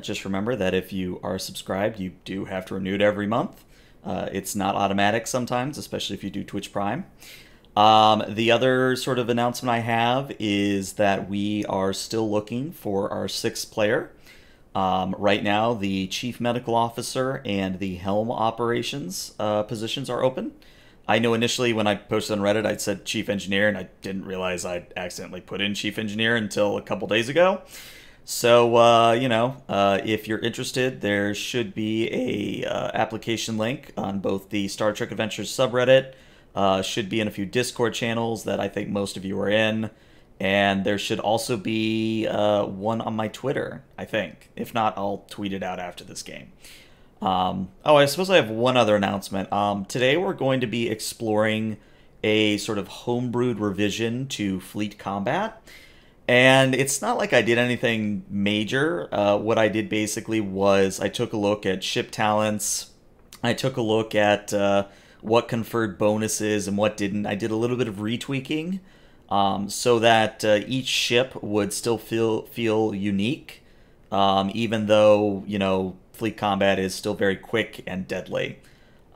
Just remember that if you are subscribed, you do have to renew it every month. It's not automatic sometimes, especially if you do Twitch Prime. The other sort of announcement I have is that we are still looking for our sixth player. Right now, the Chief Medical Officer and the Helm Operations positions are open. I know initially when I posted on Reddit, I said Chief Engineer, and I didn't realize I'd accidentally put in Chief Engineer until a couple days ago. So, if you're interested, there should be a application link on both the Star Trek Adventures subreddit, should be in a few Discord channels that I think most of you are in, and there should also be one on my Twitter, I think. If not, I'll tweet it out after this game. I suppose I have one other announcement. Today we're going to be exploring a sort of homebrewed revision to Fleet Combat. And it's not like I did anything major. What I did basically was I took a look at ship talents. I took a look at what conferred bonuses and what didn't. I did a little bit of retweaking so that each ship would still feel unique, even though fleet combat is still very quick and deadly.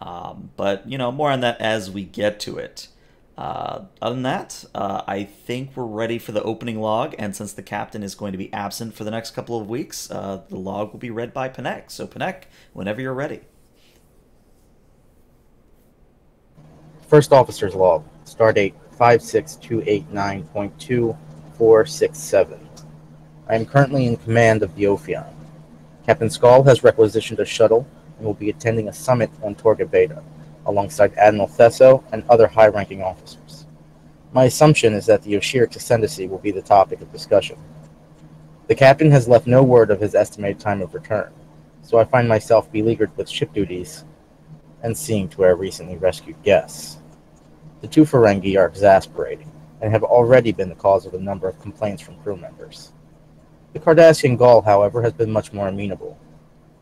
But more on that as we get to it. Other than that, I think we're ready for the opening log, and since the captain is going to be absent for the next couple of weeks, the log will be read by Panek. So Panek, whenever you're ready. First Officer's Log, Stardate 56289.2467. I am currently in command of the Ophion. Captain Skull has requisitioned a shuttle and will be attending a summit on Torga Beta, alongside Admiral Thesso and other high-ranking officers. My assumption is that the Oshiric ascendancy will be the topic of discussion. The captain has left no word of his estimated time of return, so I find myself beleaguered with ship duties and seeing to our recently rescued guests. The two Ferengi are exasperating, and have already been the cause of a number of complaints from crew members. The Cardassian Gaul, however, has been much more amenable.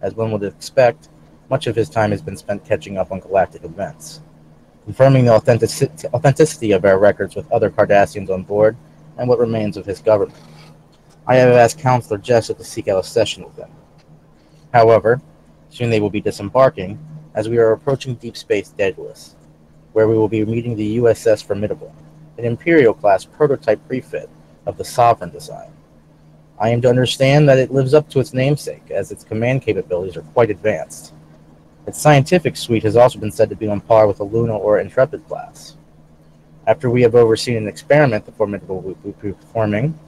As one would expect, much of his time has been spent catching up on galactic events, confirming the authenticity of our records with other Cardassians on board and what remains of his government. I have asked Counselor Jessup to seek out a session with them. However, soon they will be disembarking, as we are approaching Deep Space Daedalus, where we will be meeting the USS Formidable, an Imperial-class prototype prefit of the Sovereign design. I am to understand that it lives up to its namesake, as its command capabilities are quite advanced. Its scientific suite has also been said to be on par with the Luna or Intrepid class. After we have overseen an experiment the Formidable will be performing,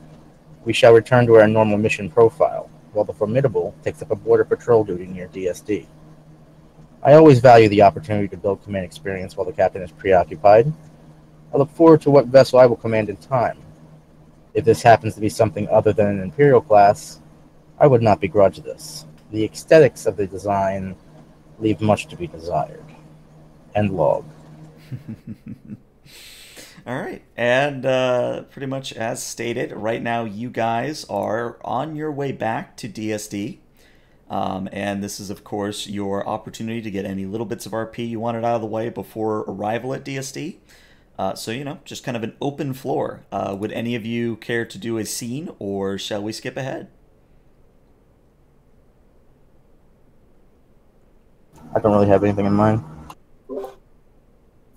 we shall return to our normal mission profile, while the Formidable takes up a border patrol duty near DSD. I always value the opportunity to build command experience while the captain is preoccupied. I look forward to what vessel I will command in time. If this happens to be something other than an Imperial class, I would not begrudge this. The aesthetics of the design leave much to be desired. End log. All right, and pretty much as stated, right now you guys are on your way back to DSD. And this is, of course, your opportunity to get any little bits of RP you wanted out of the way before arrival at DSD. So, just kind of an open floor. Would any of you care to do a scene, or shall we skip ahead? I don't really have anything in mind.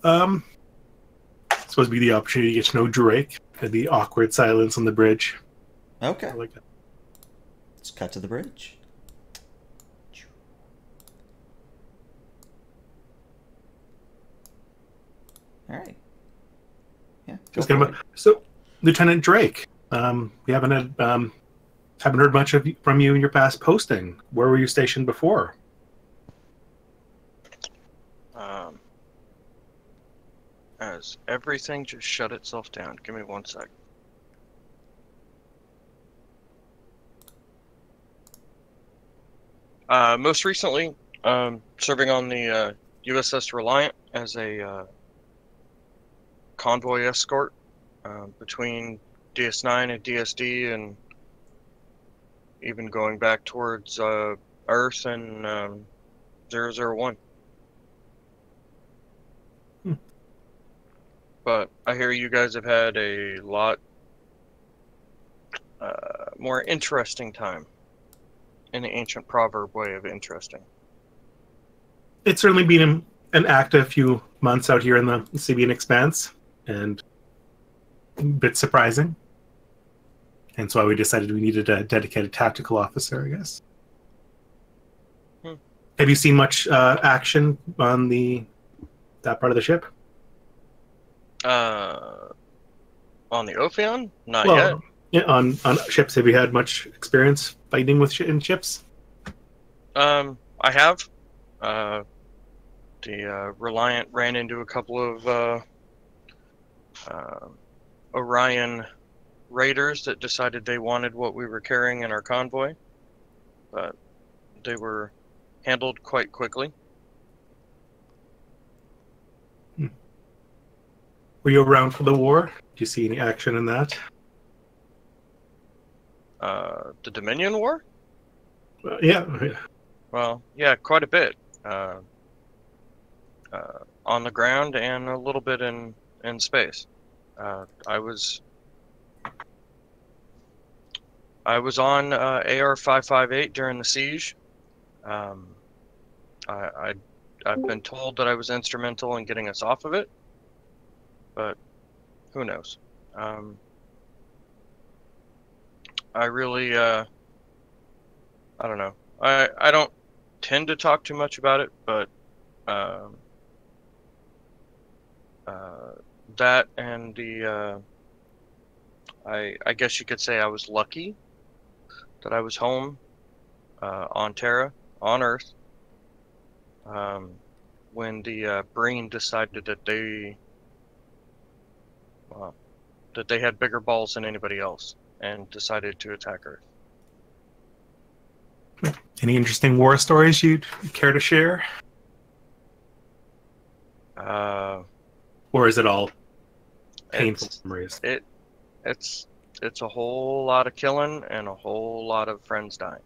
It's supposed to be the opportunity to get to know Drake and the awkward silence on the bridge. Okay. I like that. Let's cut to the bridge. All right. Yeah. So, Lieutenant Drake, we haven't heard much from you in your past posting. Where were you stationed before? As everything just shut itself down. Give me 1 sec. Most recently, serving on the USS Reliant as a convoy escort between DS9 and DSD, and even going back towards Earth and 001. But I hear you guys have had a lot more interesting time in the ancient proverb way of interesting? It's certainly been an active few months out here in the Sibian Expanse, and a bit surprising. And so we decided we needed a dedicated tactical officer, I guess. Have you seen much action on that part of the ship? On the Ophion? Not Well, yet. yeah, on ships, have you had much experience fighting with in ships? I have. The Reliant ran into a couple of Orion raiders that decided they wanted what we were carrying in our convoy, but they were handled quite quickly. Were you around for the war? Did you see any action in that? The Dominion War? Yeah. Well, yeah, quite a bit. On the ground and a little bit in space. I was on AR-558 during the siege. I've been told that I was instrumental in getting us off of it, but who knows? I really, I don't know. I don't tend to talk too much about it, but that and the I guess you could say I was lucky that I was home on Terra, on Earth, when the Breen decided that they had bigger balls than anybody else and decided to attack Earth. Any interesting war stories you'd care to share? Or is it all painful memories? It's a whole lot of killing and a whole lot of friends dying.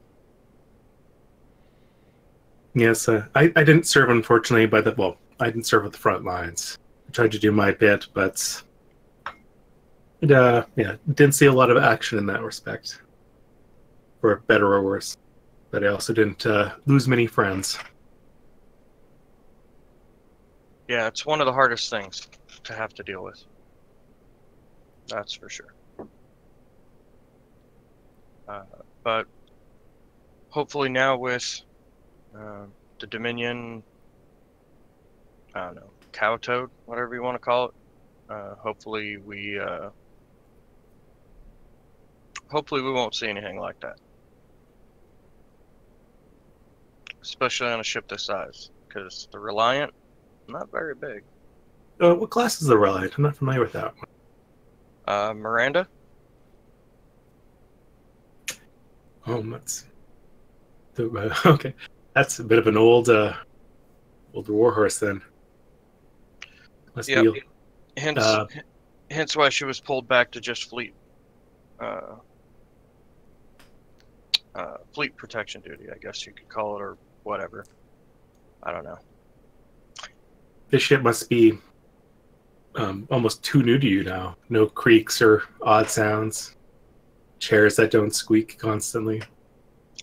Yes, I didn't serve, unfortunately, I didn't serve at the front lines. I tried to do my bit, but didn't see a lot of action in that respect, for better or worse. But I also didn't lose many friends. Yeah, it's one of the hardest things to have to deal with. That's for sure. But hopefully now with the Dominion, I don't know, cow toad, whatever you want to call it, hopefully we won't see anything like that. Especially on a ship this size, because the Reliant, not very big. What class is the Reliant? I'm not familiar with that one. Miranda. Oh, okay. That's a bit of an old warhorse then. Yeah. Hence why she was pulled back to just fleet protection duty, I guess you could call it, or whatever. I don't know. This ship must be almost too new to you now. No creaks or odd sounds. Chairs that don't squeak constantly.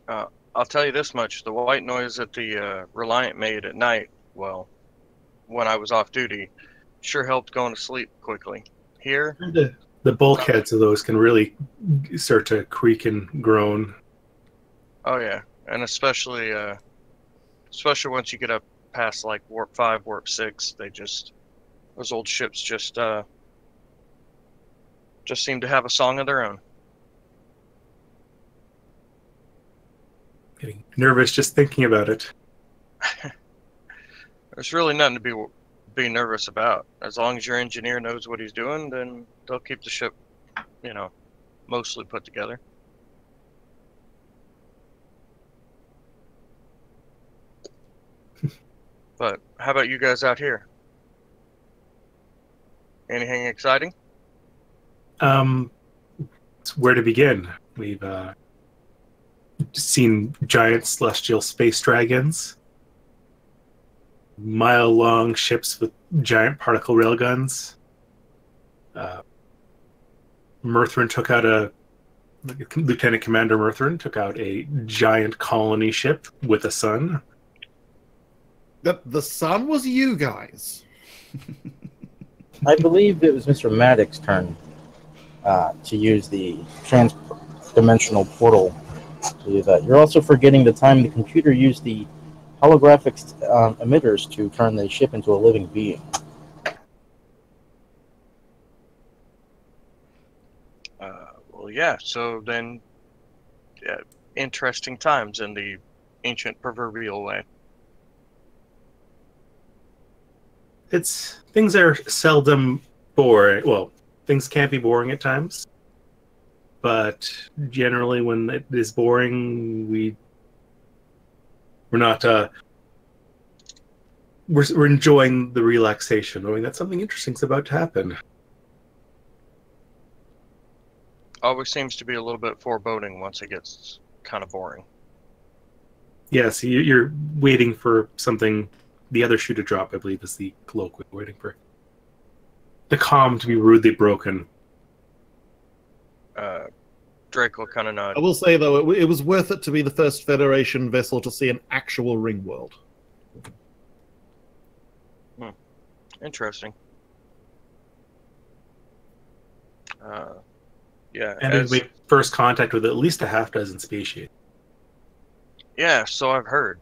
I'll tell you this much. The white noise that the Reliant made at night, well, when I was off duty, sure helped going to sleep quickly. Here... The bulkheads of those can really start to creak and groan. Oh, yeah. And especially once you get up past, like, Warp 5, Warp 6, those old ships just seem to have a song of their own. Getting nervous just thinking about it. There's really nothing to be nervous about. As long as your engineer knows what he's doing, then they'll keep the ship, mostly put together. But how about you guys out here? Anything exciting? Where to begin? We've seen giant celestial space dragons, mile-long ships with giant particle railguns. Murthrin took out a Lieutenant Commander Murthrin took out a giant colony ship with a sun. The sun was you guys. I believe it was Mr. Maddox's turn to use the trans-dimensional portal to do that. You're also forgetting the time the computer used the holographic emitters to turn the ship into a living being. Well, yeah, so then, interesting times in the ancient proverbial way. Things are seldom boring. Well, things can be boring at times, but generally, when it is boring, we're not. We're enjoying the relaxation, knowing that something interesting is about to happen. Always seems to be a little bit foreboding once it gets kind of boring. Yes, you're waiting for something. The other shoe to drop, I believe, is the colloquial. Waiting for the calm to be rudely broken. Drake will kind of nod. I will say, though, it was worth it to be the first Federation vessel to see an actual ring world. Interesting. Yeah. And we made first contact with at least a half dozen species. Yeah, so I've heard.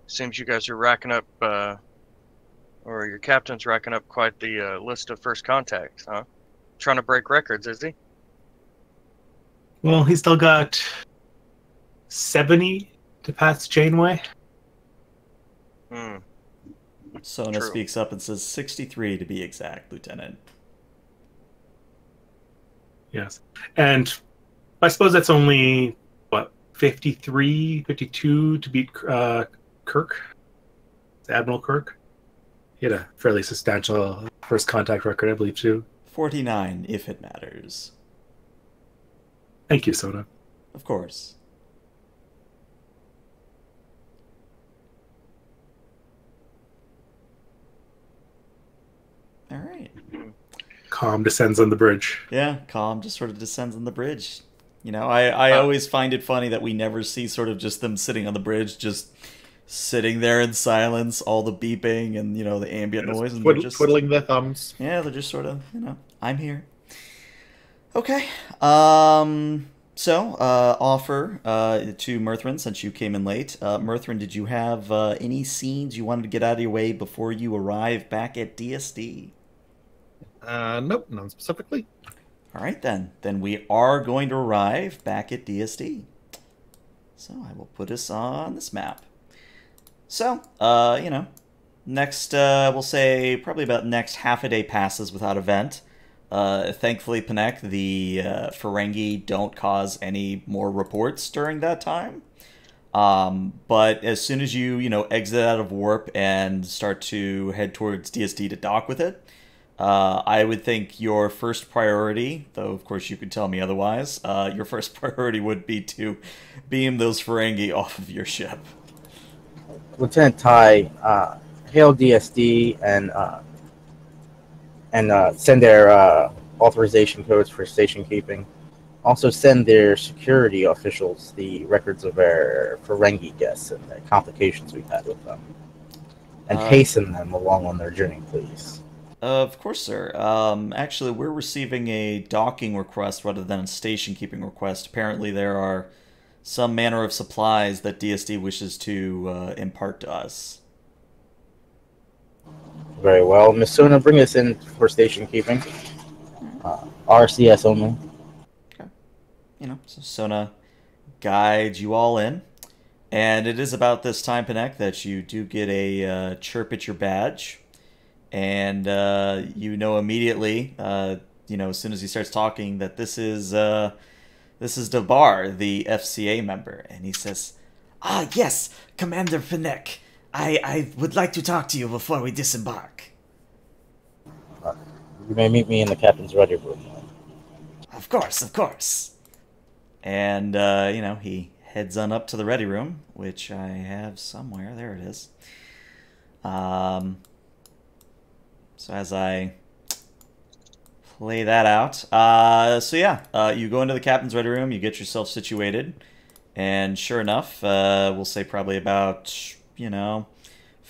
Seems you guys are racking up, or your captain's racking up quite the list of first contacts, huh? Trying to break records, is he? Well, he's still got 70 to pass Janeway. Sona speaks up and says 63 to be exact, Lieutenant. Yes. And I suppose that's only, 53, 52 to beat Kirk? Admiral Kirk? He had a fairly substantial first contact record, I believe, too. 49, if it matters. Thank you, Sona. Of course. All right. Calm descends on the bridge. Yeah, calm just sort of descends on the bridge. You know, I always find it funny that we never see sort of just them sitting on the bridge, just sitting there in silence, all the beeping and, you know, the ambient noise. And they're just twiddling their thumbs. Yeah, they're just sort of, you know, I'm here. Okay. So, offer to Murthrin, since you came in late. Murthrin, did you have any scenes you wanted to get out of your way before you arrive back at DSD? Nope, none specifically. All right, then. Then we are going to arrive back at DSD. So I will put us on this map. So, you know, next, we'll say probably about next half a day passes without event. Thankfully, Panek, the Ferengi don't cause any more reports during that time. But as soon as you know, exit out of warp and start to head towards DSD to dock with it, I would think your first priority, though of course you could tell me otherwise, your first priority would be to beam those Ferengi off of your ship. Lieutenant Tai, hail DSD and send their authorization codes for station keeping. Also send their security officials the records of our Ferengi guests and the complications we've had with them. And hasten them along on their journey, please. Of course, sir. Actually, we're receiving a docking request rather than a station keeping request. Apparently there are some manner of supplies that DSD wishes to impart to us. Very well. Miss Sona, bring us in for station keeping. RCS only. Okay. You know, so Sona guides you all in. And it is about this time, Panek, that you do get a chirp at your badge. And you know immediately, you know, as soon as he starts talking, that this is Dabar, the FCA member. And he says, "Ah, yes, Commander Panek. I would like to talk to you before we disembark." You may meet me in the captain's ready room. Of course, of course. And, you know, he heads on up to the ready room, which I have somewhere. There it is. So as I play that out. So yeah, you go into the captain's ready room, you get yourself situated, and sure enough, we'll say probably about,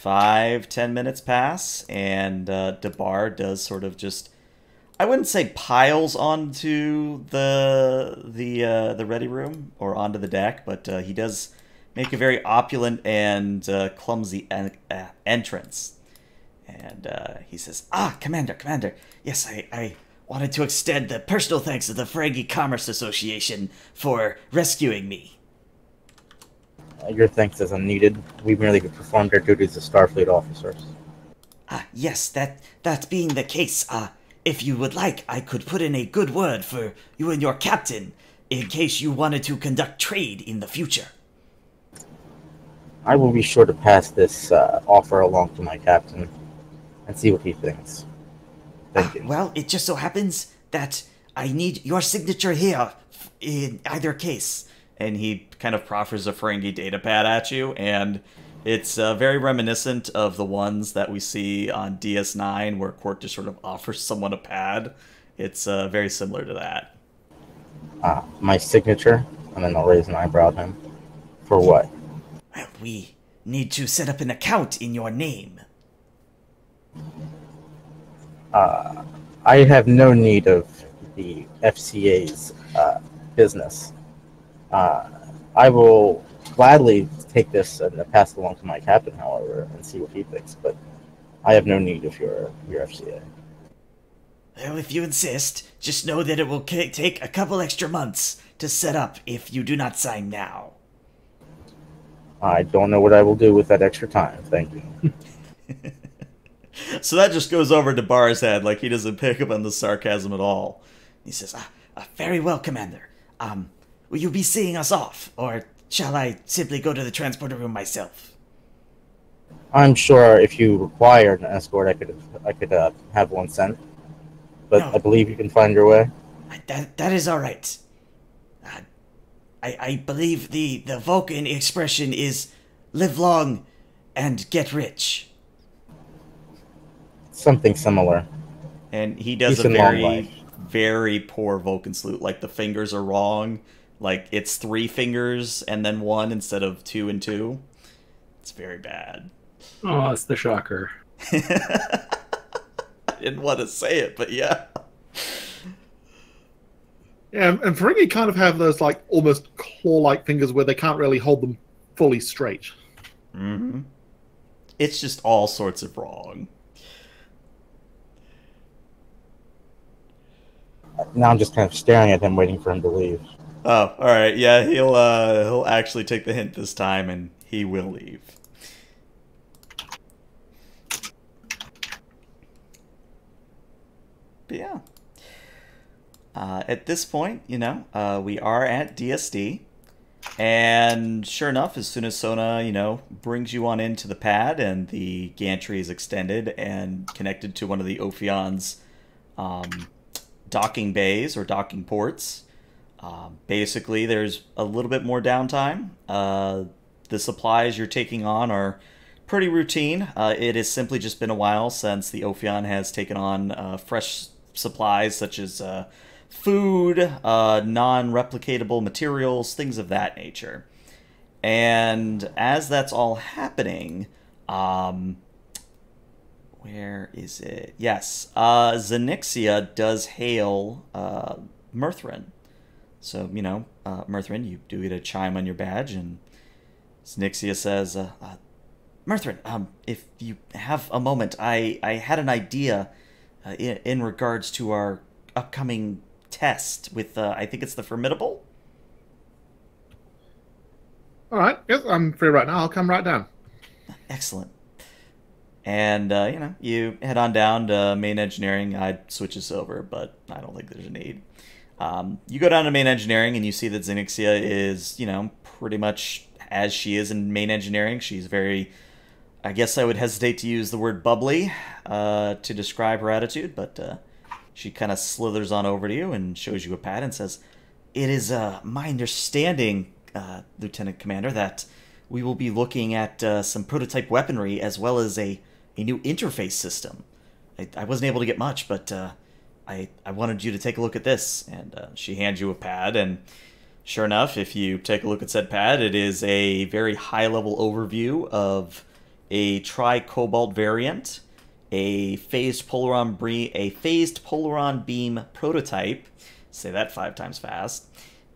5-10 minutes pass, and Debar does sort of just, I wouldn't say piles onto the ready room or onto the deck, but he does make a very opulent and clumsy entrance. And he says, Commander, yes, I wanted to extend the personal thanks to the Ferengi Commerce Association for rescuing me. Your thanks isn't needed. We merely performed our duties as Starfleet officers. Yes, that being the case, if you would like, I could put in a good word for you and your captain, in case you wanted to conduct trade in the future. I will be sure to pass this offer along to my captain and see what he thinks. Thank you. Well, it just so happens that I need your signature here in either case. And he kind of proffers a Ferengi data pad at you, and it's very reminiscent of the ones that we see on DS9, where Quark just sort of offers someone a pad. It's very similar to that. My signature? And then I'll raise an eyebrow at him. For what? Well, we need to set up an account in your name. I have no need of the FCA's business. I will gladly take this and pass it along to my captain, however, and see what he thinks, but I have no need of your FCA. Well, if you insist, just know that it will take a couple extra months to set up if you do not sign now. I don't know what I will do with that extra time, thank you. So that just goes over to Bar's head, like he doesn't pick up on the sarcasm at all. He says, very well, Commander. Will you be seeing us off, or shall I simply go to the transporter room myself? I'm sure if you required an escort, I could have one sent. But no. I believe you can find your way. That is all right. I believe the Vulcan expression is live long and get rich. Something similar. And he does a very, very poor Vulcan salute. Like, the fingers are wrong. Like, it's 3 fingers and then 1 instead of 2 and 2. It's very bad. Oh, it's the shocker. I didn't want to say it, but yeah. Yeah, and Ferengi kind of have those, like, almost claw-like fingers where they can't really hold them fully straight. Mm-hmm. It's just all sorts of wrong. Now I'm just kind of staring at him, waiting for him to leave. Oh, all right. Yeah, he'll actually take the hint this time, and he will leave. But yeah. At this point, we are at DSD. And sure enough, as soon as Sona, brings you on into the pad and the gantry is extended and connected to one of the Ophion's docking bays or docking ports, basically there's a little bit more downtime. The supplies you're taking on are pretty routine. It has simply just been a while since the Ophion has taken on fresh supplies such as food, non-replicatable materials, things of that nature. And as that's all happening, where is it? Yes, Zenixia does hail Murthrin. So, Murthrin, you do get a chime on your badge, and Zenixia says, Murthrin, if you have a moment, I had an idea in regards to our upcoming test with, I think it's the Formidable? All right, yes, I'm free right now. I'll come right down. Excellent. And, you head on down to main engineering. I'd switch this over, but I don't think there's a need. You go down to main engineering, and you see that Zenixia is, pretty much as she is in main engineering. She's very, I guess I would hesitate to use the word bubbly to describe her attitude, but she kind of slithers on over to you and shows you a pad and says, "It is my understanding, Lieutenant Commander, that we will be looking at some prototype weaponry as well as a new interface system. I wasn't able to get much, but I wanted you to take a look at this. And she hands you a pad, and sure enough, if you take a look at said pad, it is a very high-level overview of a tri-cobalt variant, a phased polaron beam prototype, say that 5 times fast,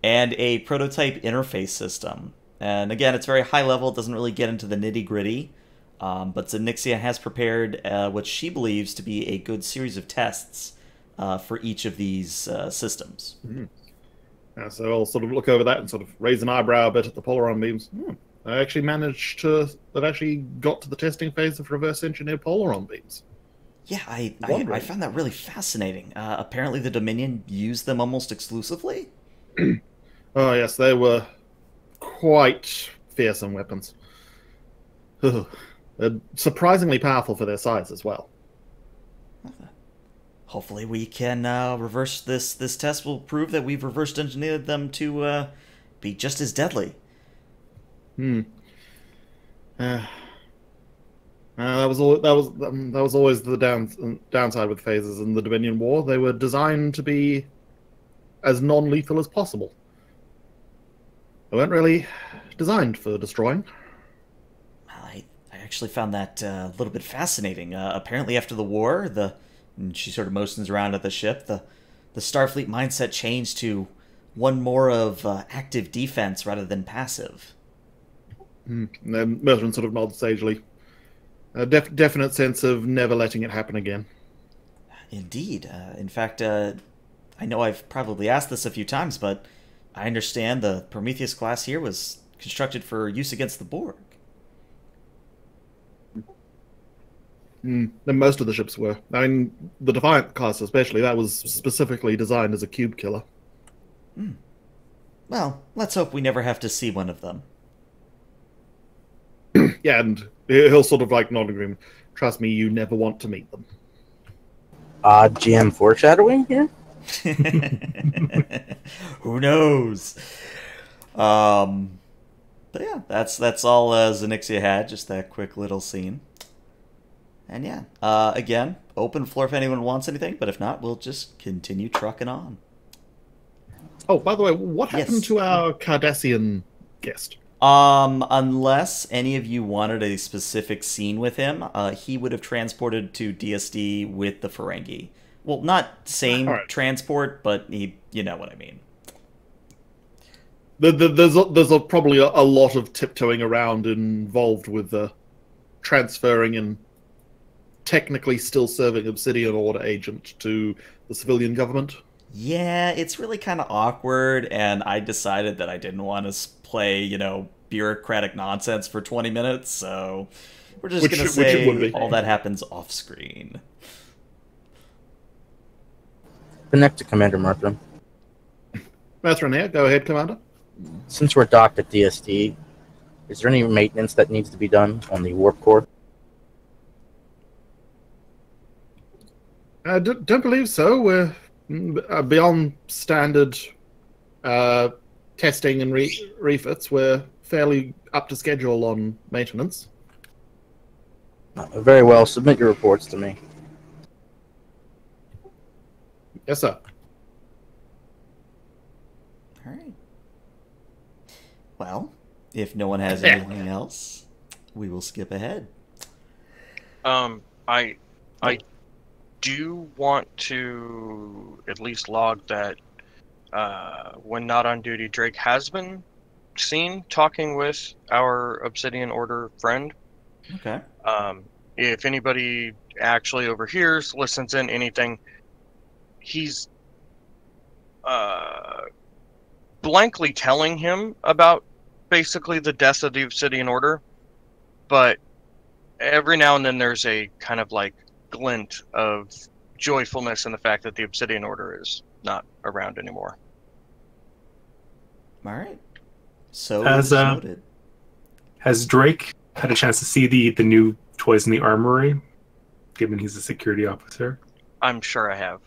and a prototype interface system. And again, it's very high level, it doesn't really get into the nitty-gritty, but Zenixia has prepared what she believes to be a good series of tests for each of these systems. So I'll sort of look over that and sort of raise an eyebrow a bit at the polaron beams. I actually managed to... They've actually got to the testing phase of reverse-engineered polaron beams. Yeah, I found that really fascinating. Apparently the Dominion used them almost exclusively? Oh, yes, they were quite fearsome weapons. They're surprisingly powerful for their size as well. Hopefully we can reverse this. This test will prove that we've reversed engineered them to be just as deadly. That was always the downside with phases in the Dominion War. They were designed to be as non-lethal as possible. They weren't really designed for destroying. I actually found that a little bit fascinating. Apparently after the war, and she sort of motions around at the ship, the Starfleet mindset changed to one more of active defense rather than passive. And then Mertrin sort of nods sagely. A definite sense of never letting it happen again. Indeed. In fact, I know I've probably asked this a few times, but I understand the Prometheus class here was constructed for use against the Borg. Most of the ships were. I mean, the Defiant class especially, that was specifically designed as a cube killer. Well, let's hope we never have to see one of them. Yeah, and he'll sort of like nod agreement. Trust me, you never want to meet them. Odd GM foreshadowing here? Who knows? But yeah, that's all Zenixia had, just that quick little scene. And yeah, again, open floor if anyone wants anything, but if not, we'll just continue trucking on. Oh, by the way, what happened to our Cardassian guest? Unless any of you wanted a specific scene with him, he would have transported to DSD with the Ferengi. Well, not same transport, but you know what I mean. There's probably a lot of tiptoeing around involved with the transferring and technically still serving Obsidian Order agent to the civilian government. Yeah, it's really kind of awkward, and I decided that I didn't want to play, bureaucratic nonsense for 20 minutes, so we're just going to say all that happens off-screen. Connect to Commander Martham. Martham here. Go ahead, Commander. Since we're docked at DSD, is there any maintenance that needs to be done on the warp core? I don't believe so. We're beyond standard testing and refits. We're fairly up to schedule on maintenance. Very well. Submit your reports to me. Yes, sir. All right. Well, if no one has anything else, we will skip ahead. I do want to at least log that when not on duty, Drake has been seen talking with our Obsidian Order friend. Okay. If anybody actually overhears, listens in, anything, he's blankly telling him about basically the death of the Obsidian Order, but every now and then there's a kind of like glint of joyfulness in the fact that the Obsidian Order is not around anymore. All right. So has Drake had a chance to see the new toys in the armory, given he's a security officer? I'm sure I have.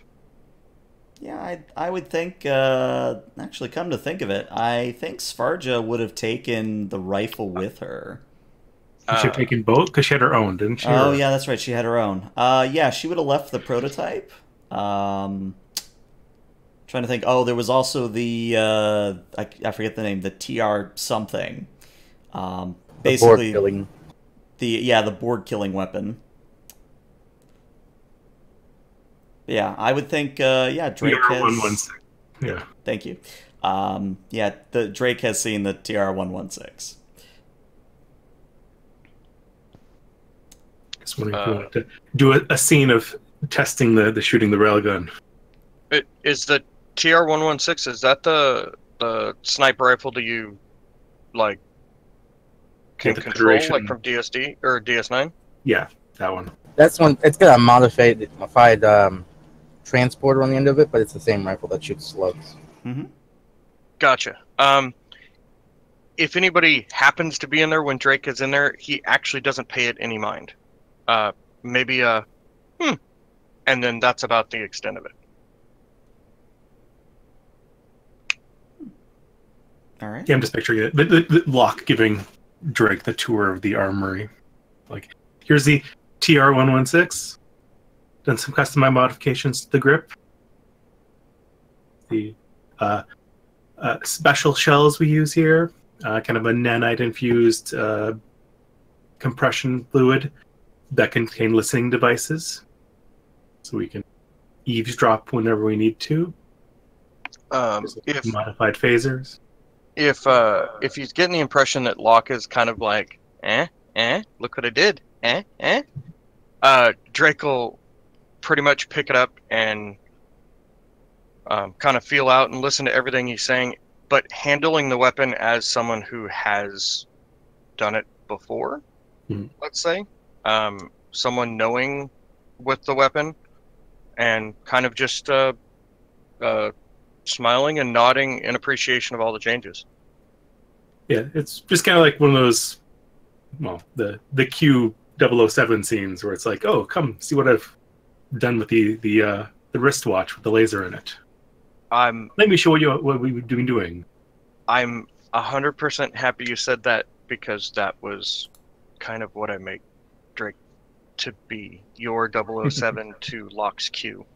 Yeah, I would think, actually, come to think of it, I think Svarja would have taken the rifle with her. She should have taken both, because she had her own, didn't she? Oh, yeah, that's right, she had her own. Yeah, she would have left the prototype. Trying to think. Oh, there was also the I forget the name. The TR something. Basically, board killing. the board killing weapon. Yeah, I would think. Yeah, Drake has. TR-116. Yeah. Thank you. Yeah, the Drake has seen the TR-116. Just wondering if you want to do a scene of testing the shooting the railgun. Is the TR-116, is that the sniper rifle that you like can the control Federation. like from DSD or DS9? Yeah, that one. That's one. It's got a modified transporter on the end of it, but it's the same rifle that shoots slugs. Mm-hmm. Gotcha. If anybody happens to be in there when Drake is in there, he actually doesn't pay it any mind. Maybe and then that's about the extent of it. All right. Yeah, I'm just picturing it. The Locke giving Drake the tour of the armory. Like, here's the TR-116. Done some custom modifications to the grip. The special shells we use here. Kind of a nanite-infused compression fluid that contain listening devices. So we can eavesdrop whenever we need to. If Modified phasers. if he's getting the impression that Locke is kind of like, look what I did, Drake will pretty much pick it up and kind of feel out and listen to everything he's saying, but handling the weapon as someone who has done it before, let's say, someone knowing with the weapon, and kind of just smiling and nodding in appreciation of all the changes. Yeah, it's just kind of like one of those, well, the Q007 scenes where it's like, oh, come see what I've done with the wristwatch with the laser in it. Let me show you what we've been doing. I'm 100% happy you said that, because that was kind of what I make Drake to be. Your 007 to Locke's Q.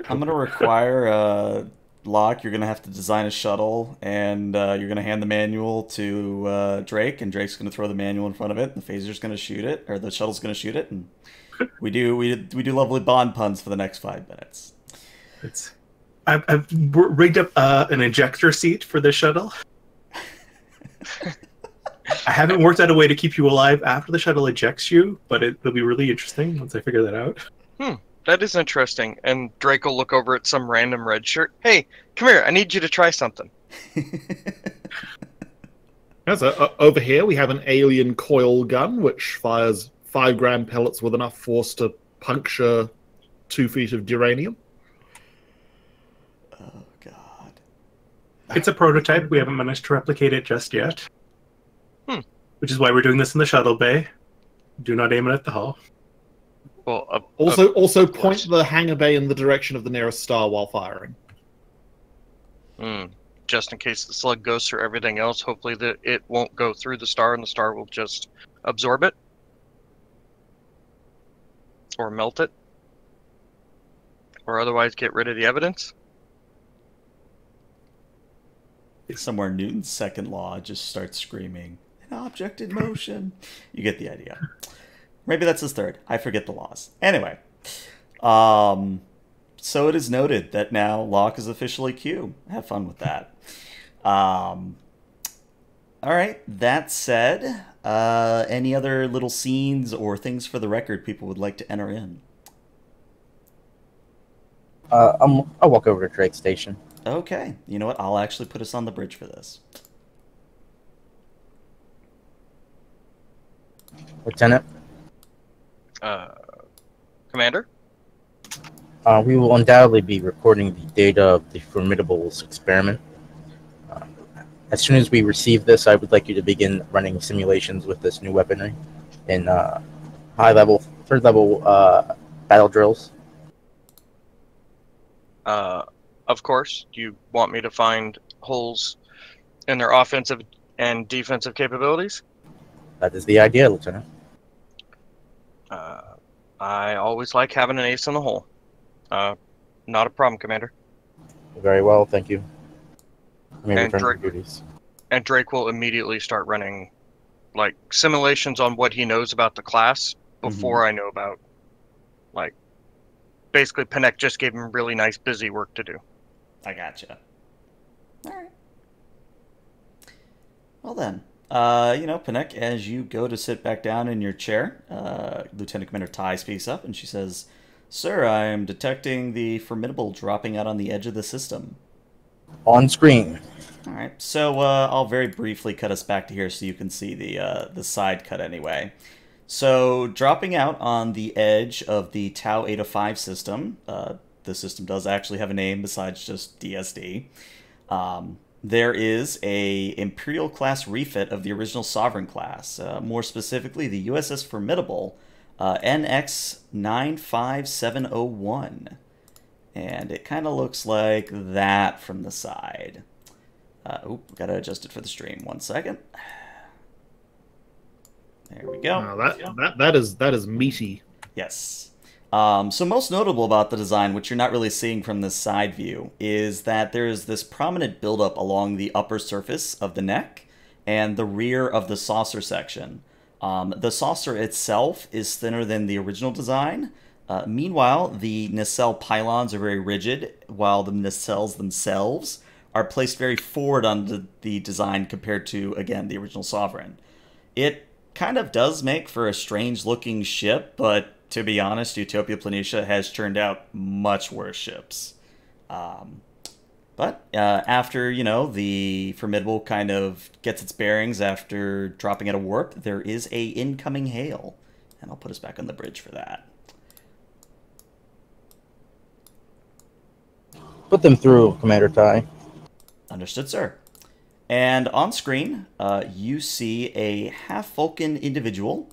I'm going to require Locke. You're going to have to design a shuttle, and you're going to hand the manual to Drake, and Drake's going to throw the manual in front of it, and the phaser's going to shoot it, or the shuttle's going to shoot it, and we do lovely Bond puns for the next 5 minutes. I've rigged up an ejector seat for the shuttle. I haven't worked out a way to keep you alive after the shuttle ejects you, but it'll be really interesting once I figure that out. That is interesting. And Drake will look over at some random red shirt. Hey, come here. I need you to try something. So, over here we have an alien coil gun which fires 5-gram pellets with enough force to puncture 2 feet of uranium. Oh, God. It's a prototype. We haven't managed to replicate it just yet. Which is why we're doing this in the shuttle bay. Do not aim it at the hull. Well, Also point the hangar bay in the direction of the nearest star while firing. Just in case the slug goes through everything else, hopefully that it won't go through the star and the star will just absorb it. Or melt it. Or otherwise get rid of the evidence. Somewhere Newton's second law just starts screaming, an object in motion. You get the idea. Maybe that's his third. I forget the laws. Anyway. So it is noted that now Locke is officially Q. Have fun with that. Alright, that said, any other little scenes or things for the record people would like to enter in? I'll walk over to Drake's station. Okay. You know what? I'll actually put us on the bridge for this. Lieutenant? Commander? We will undoubtedly be recording the data of the Formidable's experiment. As soon as we receive this, I would like you to begin running simulations with this new weaponry in high-level, third-level battle drills. Of course. Do you want me to find holes in their offensive and defensive capabilities? That is the idea, Lieutenant. I always like having an ace in the hole. Not a problem, Commander. Very well, thank you. I may And return to Drake- duties. And Drake will immediately start running, like, simulations on what he knows about the class before I know about, like, basically Panek just gave him really nice busy work to do. I gotcha. All right. Well then, Panek, as you go to sit back down in your chair, Lieutenant Commander Ty speaks up and she says, "Sir, I am detecting the Formidable dropping out on the edge of the system." On screen. All right, so I'll very briefly cut us back to here so you can see the side cut anyway. So dropping out on the edge of the Tau 805 system, the system does actually have a name besides just DSD. There is a Imperial class refit of the original Sovereign class, more specifically the USS Formidable, NX 95701. And it kind of looks like that from the side. Gotta adjust it for the stream. 1 second. There we go. That is meaty. Yes. So most notable about the design, which you're not really seeing from this side view, is that there is this prominent buildup along the upper surface of the neck and the rear of the saucer section. The saucer itself is thinner than the original design. Meanwhile, the nacelle pylons are very rigid, while the nacelles themselves are placed very forward on the design compared to, again, the original Sovereign. It kind of does make for a strange-looking ship, but to be honest, Utopia Planitia has turned out much worse ships. But after, the Formidable kind of gets its bearings after dropping out of warp, there is a incoming hail. And I'll put us back on the bridge for that. Put them through, Commander Ty. Understood, sir. And on screen, you see a half-Vulcan individual.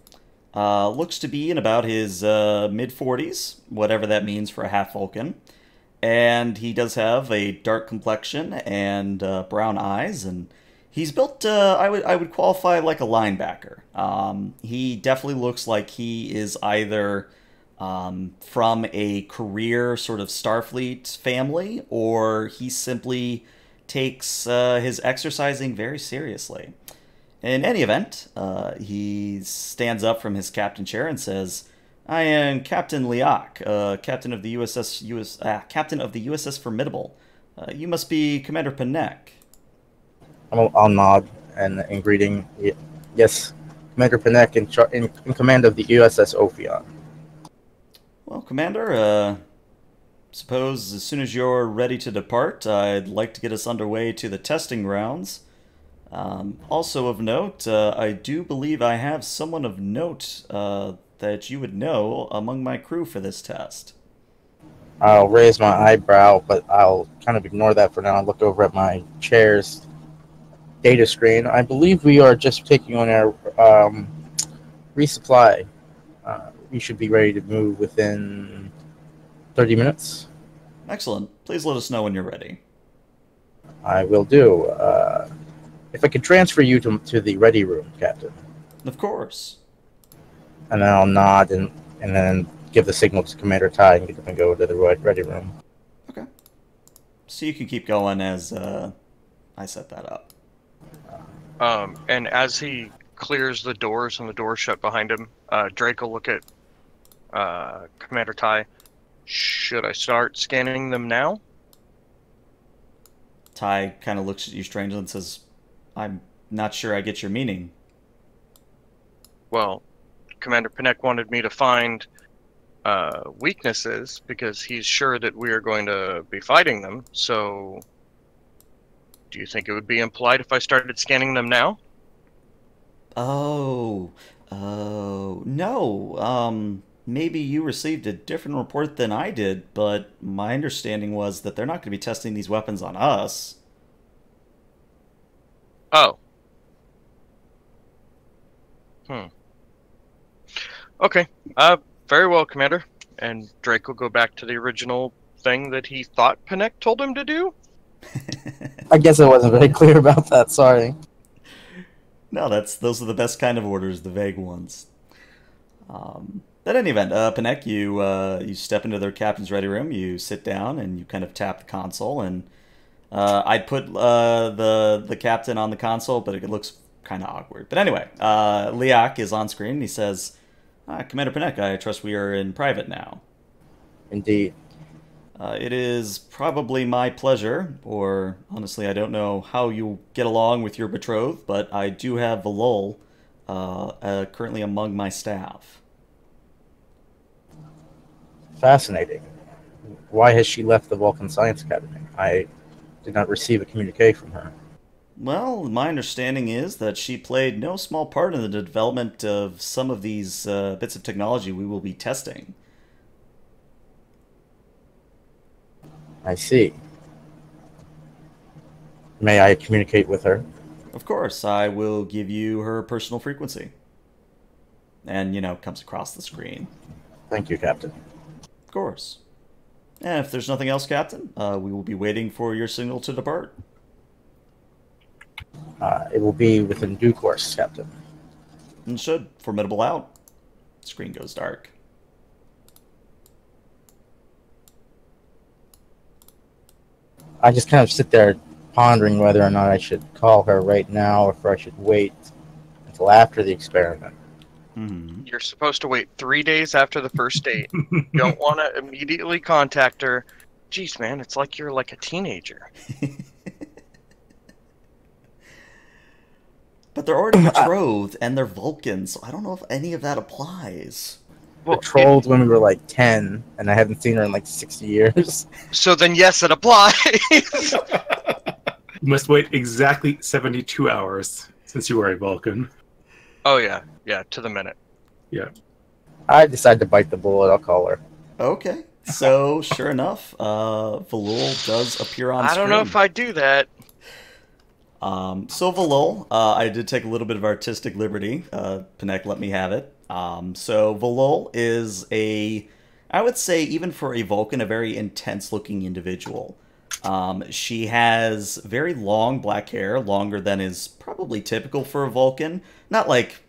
Looks to be in about his mid-40s, whatever that means for a half-Vulcan. And he does have a dark complexion and brown eyes, and he's built, I would qualify like a linebacker. He definitely looks like he is either from a career sort of Starfleet family, or he simply takes his exercising very seriously. In any event, he stands up from his captain chair and says, "I am Captain Liak, captain of the USS Formidable. You must be Commander Panek." I'll nod and in greeting. Yes, Commander Panek in command of the USS Ophion. Well, Commander, suppose as soon as you're ready to depart, I'd like to get us underway to the testing grounds. Also of note, I do believe I have someone of note that you would know among my crew for this test. I'll raise my eyebrow, but I'll kind of ignore that for now. I'll look over at my chair's data screen. I believe we are just taking on our resupply. We should be ready to move within 30 minutes. Excellent. Please let us know when you're ready. I will do. If I could transfer you to the ready room, Captain. Of course. And then I'll nod and then give the signal to Commander Ty and get them and go to the ready room. Okay. So you can keep going as I set that up. And as he clears the doors and the doors shut behind him, Drake will look at Commander Ty. Should I start scanning them now? Ty kind of looks at you strangely and says, "I'm not sure I get your meaning." Well, Commander Panek wanted me to find weaknesses because he's sure that we are going to be fighting them. So, do you think it would be impolite if I started scanning them now? Oh, no. Maybe you received a different report than I did, but my understanding was that they're not going to be testing these weapons on us. Oh. Okay. Very well, Commander. And Drake will go back to the original thing that he thought Panek told him to do? I guess I wasn't very clear about that, sorry. No, those are the best kind of orders, the vague ones. At any event, Panek, you step into their captain's ready room, you sit down, and you kind of tap the console, and I'd put the captain on the console, but it looks kind of awkward. But anyway, Liak is on screen, and he says, Commander Panek, I trust we are in private now. Indeed. It is probably my pleasure, or honestly, I don't know how you get along with your betrothed, but I do have Valol currently among my staff. Fascinating. Why has she left the Vulcan Science Academy? I did not receive a communique from her. Well, my understanding is that she played no small part in the development of some of these bits of technology we will be testing. I see. May I communicate with her? Of course, I will give you her personal frequency. And, comes across the screen. Thank you, Captain. Of course. And if there's nothing else, Captain, we will be waiting for your signal to depart. It will be within due course, Captain. And should. Formidable out. Screen goes dark. I just kind of sit there pondering whether or not I should call her right now or if I should wait until after the experiment. Mm-hmm. You're supposed to wait 3 days after the first date. You don't want to immediately contact her. Jeez, man, it's like you're like a teenager. But they're already betrothed, and they're Vulcans, so I don't know if any of that applies. Well, Betrothed when we were like 10, and I haven't seen her in like 60 years. So then, yes, it applies. You must wait exactly 72 hours since you are a Vulcan. Oh, yeah. Yeah, to the minute. Yeah. I decide to bite the bullet. I'll call her. Okay. So, sure enough, Valul does appear on screen. I don't know if I do that. So Valul, I did take a little bit of artistic liberty. Panek let me have it. So Valul is I would say, even for a Vulcan, a very intense-looking individual. She has very long black hair, longer than is probably typical for a Vulcan. Not like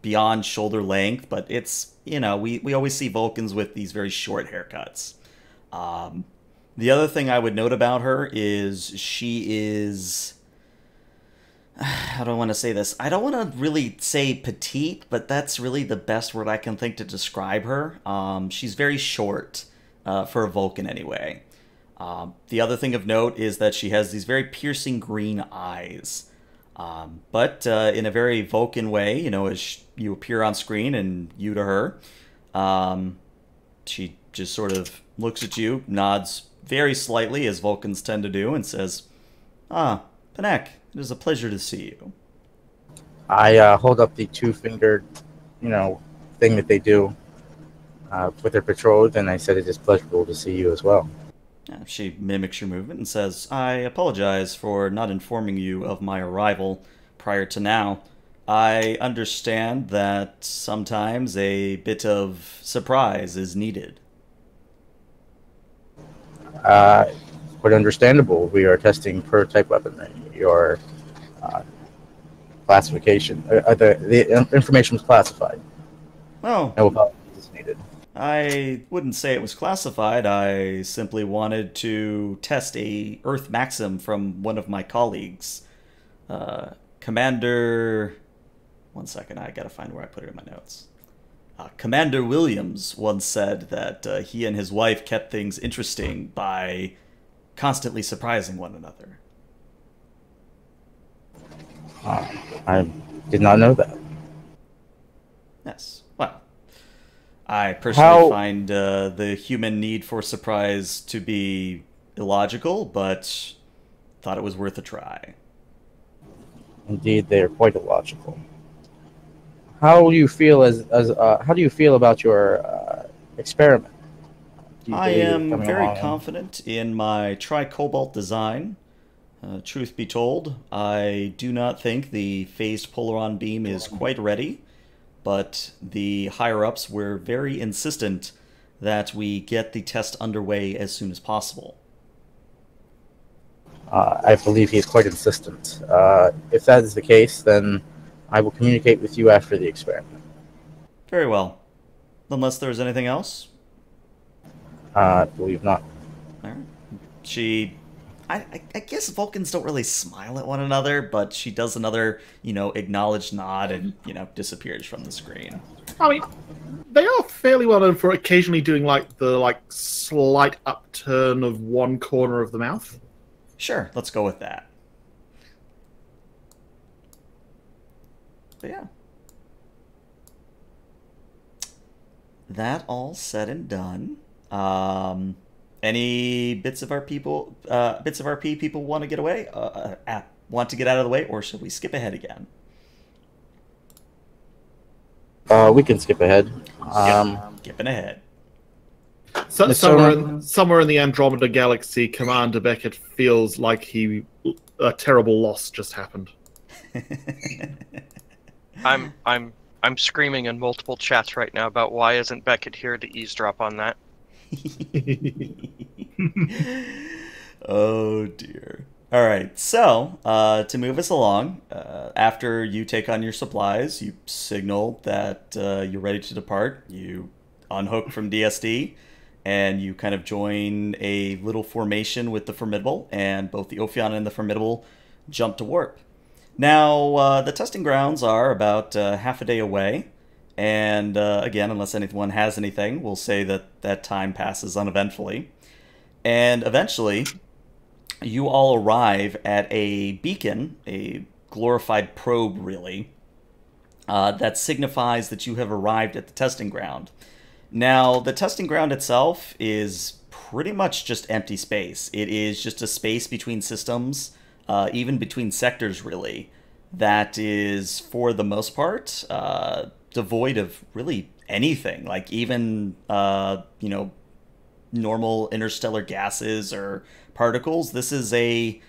beyond shoulder length, but it's, we always see Vulcans with these very short haircuts. The other thing I would note about her is she is... How do I want to say this? I don't want to really say petite, but that's really the best word I can think to describe her. She's very short, for a Vulcan anyway. The other thing of note is that she has these very piercing green eyes. But in a very Vulcan way, as you appear on screen and you to her, she just sort of looks at you, nods very slightly, as Vulcans tend to do, and says, Panek, it is a pleasure to see you. I hold up the two-fingered, thing that they do with their betrothed, and I said it is pleasurable to see you as well. She mimics your movement and says, I apologize for not informing you of my arrival prior to now. I understand that sometimes a bit of surprise is needed. Quite understandable. We are testing prototype weaponry. Your classification, the information was classified. Oh, No apologies is needed. I wouldn't say it was classified. I simply wanted to test a Earth maxim from one of my colleagues. Commander... One second, I gotta find where I put it in my notes. Commander Williams once said that he and his wife kept things interesting by constantly surprising one another. I did not know that. Yes. Well, I personally find the human need for surprise to be illogical, but thought it was worth a try. Indeed, they are quite illogical. How do you feel how do you feel about your experiment? I am very confident in my tri-cobalt design. Truth be told, I do not think the phased polaron beam is quite ready, but the higher-ups were very insistent that we get the test underway as soon as possible. I believe he is quite insistent. If that is the case, then I will communicate with you after the experiment. Very well. unless there's anything else. I believe not. All right. She, I guess Vulcans don't really smile at one another, but she does another, acknowledged nod and, disappears from the screen. I mean, they are fairly well known for occasionally doing the slight upturn of one corner of the mouth. Sure, let's go with that. But yeah. That all said and done. Any bits of RP people want to get away? Want to get out of the way, or should we skip ahead again? We can skip ahead. Skipping ahead. So, somewhere in the Andromeda Galaxy, Commander Beckett feels like a terrible loss just happened. I'm screaming in multiple chats right now about why isn't Beckett here to eavesdrop on that. Oh dear. All right, so to move us along, after you take on your supplies, you signal that you're ready to depart. You unhook from DSD, and you kind of join a little formation with the Formidable, and both the Ophion and the Formidable jump to warp. Now, the testing grounds are about half a day away, and again, unless anyone has anything, we'll say that that time passes uneventfully. And eventually, you all arrive at a beacon, a glorified probe, really, that signifies that you have arrived at the testing ground. Now, the testing ground itself is pretty much just empty space. It is just a space between systems, even between sectors, really, that is, for the most part, devoid of really anything. Like, even, normal interstellar gases or particles. This is I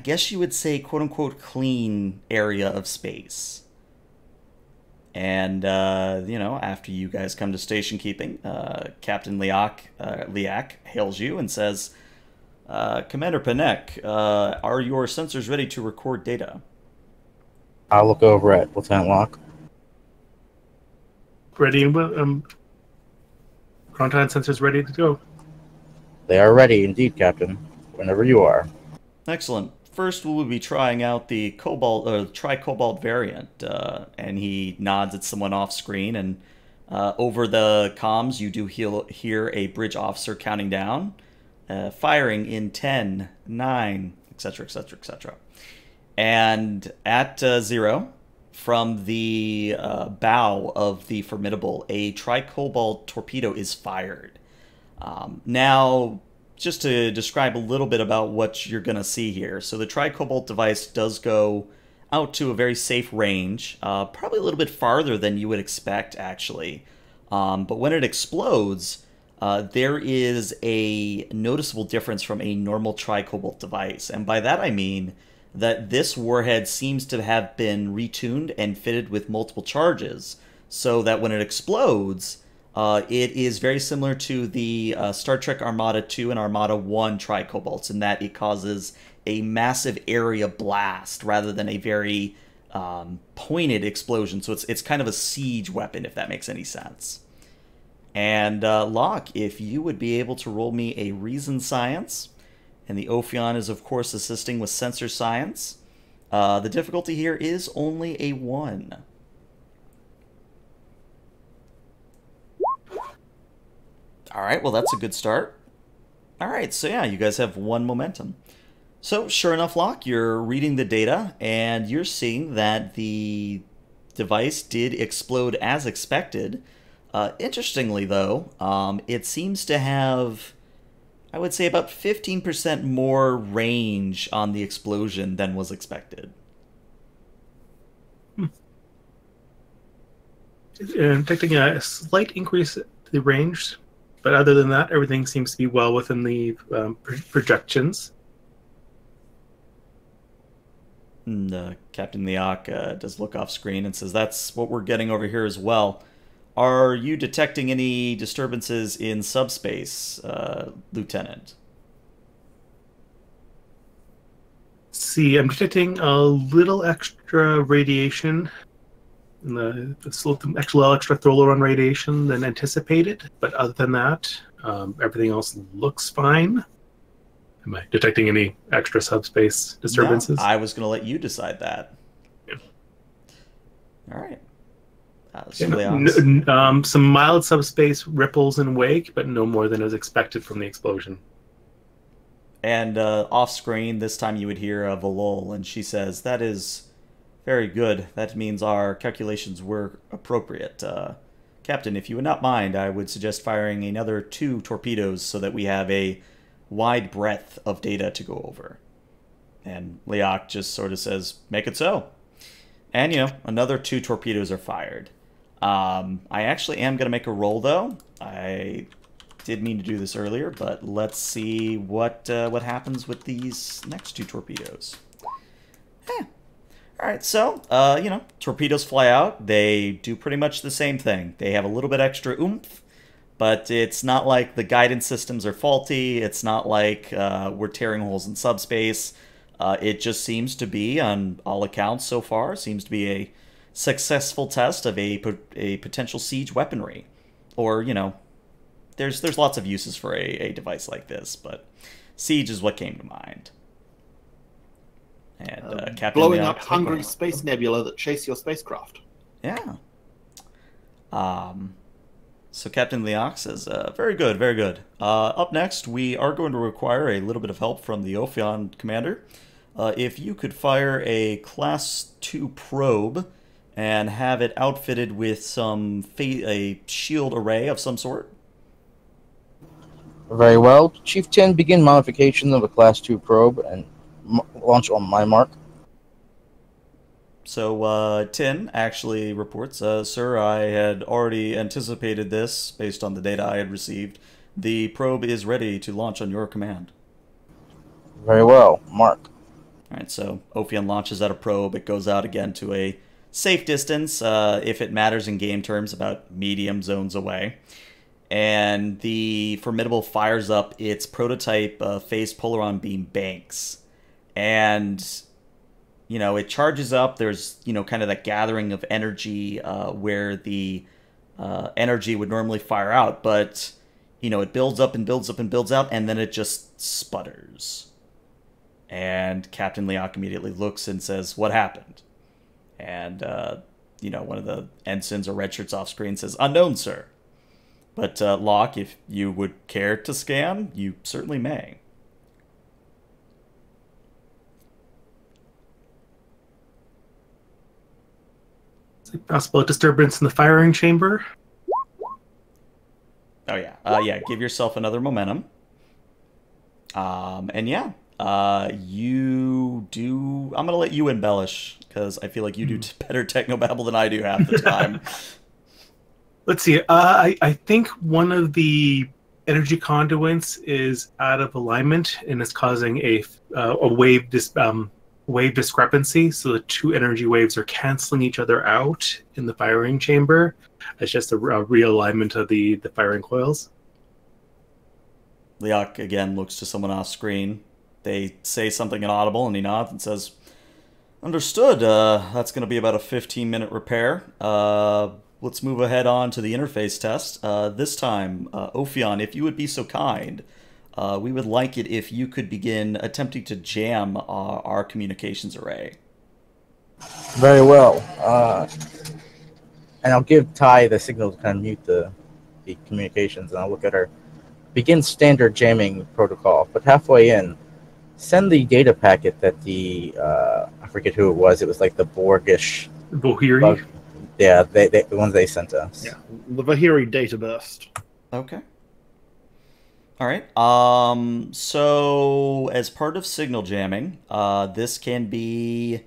guess you would say, quote-unquote, clean area of space. And, after you guys come to station keeping, Captain Liak hails you and says, Commander Panek, are your sensors ready to record data? I'll look over at Lieutenant Locke. Ready and contact sensors ready to go. They are ready indeed, Captain. Whenever you are. Excellent. First, we'll be trying out the tri-cobalt variant, and he nods at someone off screen, and over the comms, you do hear a bridge officer counting down, firing in 10, 9, etc., etc., etc. And at 0, from the bow of the Formidable, a tri-cobalt torpedo is fired. Now, just to describe a little bit about what you're going to see here. So the tri-cobalt device does go out to a very safe range, probably a little bit farther than you would expect, actually. But when it explodes, there is a noticeable difference from a normal tri-cobalt device. And by that I mean that this warhead seems to have been retuned and fitted with multiple charges, so that when it explodes, it is very similar to the Star Trek Armada 2 and Armada 1 tri-cobalts in that it causes a massive area blast rather than a very pointed explosion. So it's kind of a siege weapon, if that makes any sense. And Locke, if you would be able to roll me a Reason Science, and the Ophion is, of course, assisting with Sensor Science. The difficulty here is only a 1. All right, well, that's a good start. All right, so yeah, you guys have 1 momentum. So, sure enough, Locke, you're reading the data, and you're seeing that the device did explode as expected. Interestingly, though, it seems to have, I would say, about 15% more range on the explosion than was expected. Detecting a slight increase in the range, but other than that, everything seems to be well within the projections. And Captain Liak does look off screen and says, that's what we're getting over here as well. Are you detecting any disturbances in subspace, Lieutenant? See, I'm detecting a little extra radiation the actual extra thriller run radiation than anticipated. But other than that, everything else looks fine. Am I detecting any extra subspace disturbances? No, I was going to let you decide that. Yeah. All right. Some mild subspace ripples in wake, but no more than is expected from the explosion. And off screen, this time you would hear a Volol, and she says, "That is very good. That means our calculations were appropriate. Captain, if you would not mind, I would suggest firing another 2 torpedoes so that we have a wide breadth of data to go over." And Liak just sort of says, "Make it so." And, another 2 torpedoes are fired. I actually am going to make a roll, though. I did mean to do this earlier, but let's see what happens with these next 2 torpedoes. All right, so, torpedoes fly out. They do pretty much the same thing. They have a little bit extra oomph, but it's not like the guidance systems are faulty. It's not like we're tearing holes in subspace. It just seems to be, on all accounts so far, seems to be a successful test of a potential siege weaponry. Or, there's lots of uses for a device like this, but siege is what came to mind. And Captain blowing Liak, up hungry space nebula that chase your spacecraft. Yeah. So Captain Liak says, very good, very good. Up next, we are going to require a little bit of help from the Ophion commander. If you could fire a Class 2 probe and have it outfitted with a shield array of some sort. Very well. Chief 10, begin modification of a Class 2 probe and launch on my mark. So, Tin actually reports, "Sir, I had already anticipated this based on the data I had received. The probe is ready to launch on your command." Very well. Mark. Alright, so Ophion launches out a probe. It goes out again to a safe distance, if it matters in game terms, about medium zones away. And the Formidable fires up its prototype phased polaron beam banks. And it charges up. There's, kind of that gathering of energy where the energy would normally fire out. But, it builds up and builds up and builds out, and then it just sputters. And Captain Liak immediately looks and says, "What happened?" And, one of the ensigns or red shirts off screen says, "Unknown, sir. But, Locke, if you would care to scan, you certainly may." Possible disturbance in the firing chamber. Oh, yeah. Give yourself another momentum. You do... I'm going to let you embellish, because I feel like you do better technobabble than I do half the time. Let's see. I think one of the energy conduits is out of alignment and is causing a wave discrepancy. So the 2 energy waves are canceling each other out in the firing chamber. It's just a realignment of the firing coils. Liak again looks to someone off screen. They say something inaudible, and he nods and says, "Understood. That's going to be about a 15-minute repair. Let's move ahead on to the interface test. This time, Ophion, if you would be so kind, we would like it if you could begin attempting to jam our communications array." Very well. And I'll give Ty the signal to kind of mute the communications, and I'll look at her. Begin standard jamming protocol, but halfway in, send the data packet that I forget who it was. It was like the Borgish. Bohiri? Yeah, the ones they sent us. Yeah, the Vahiri data burst. Okay. All right. So as part of signal jamming, this can be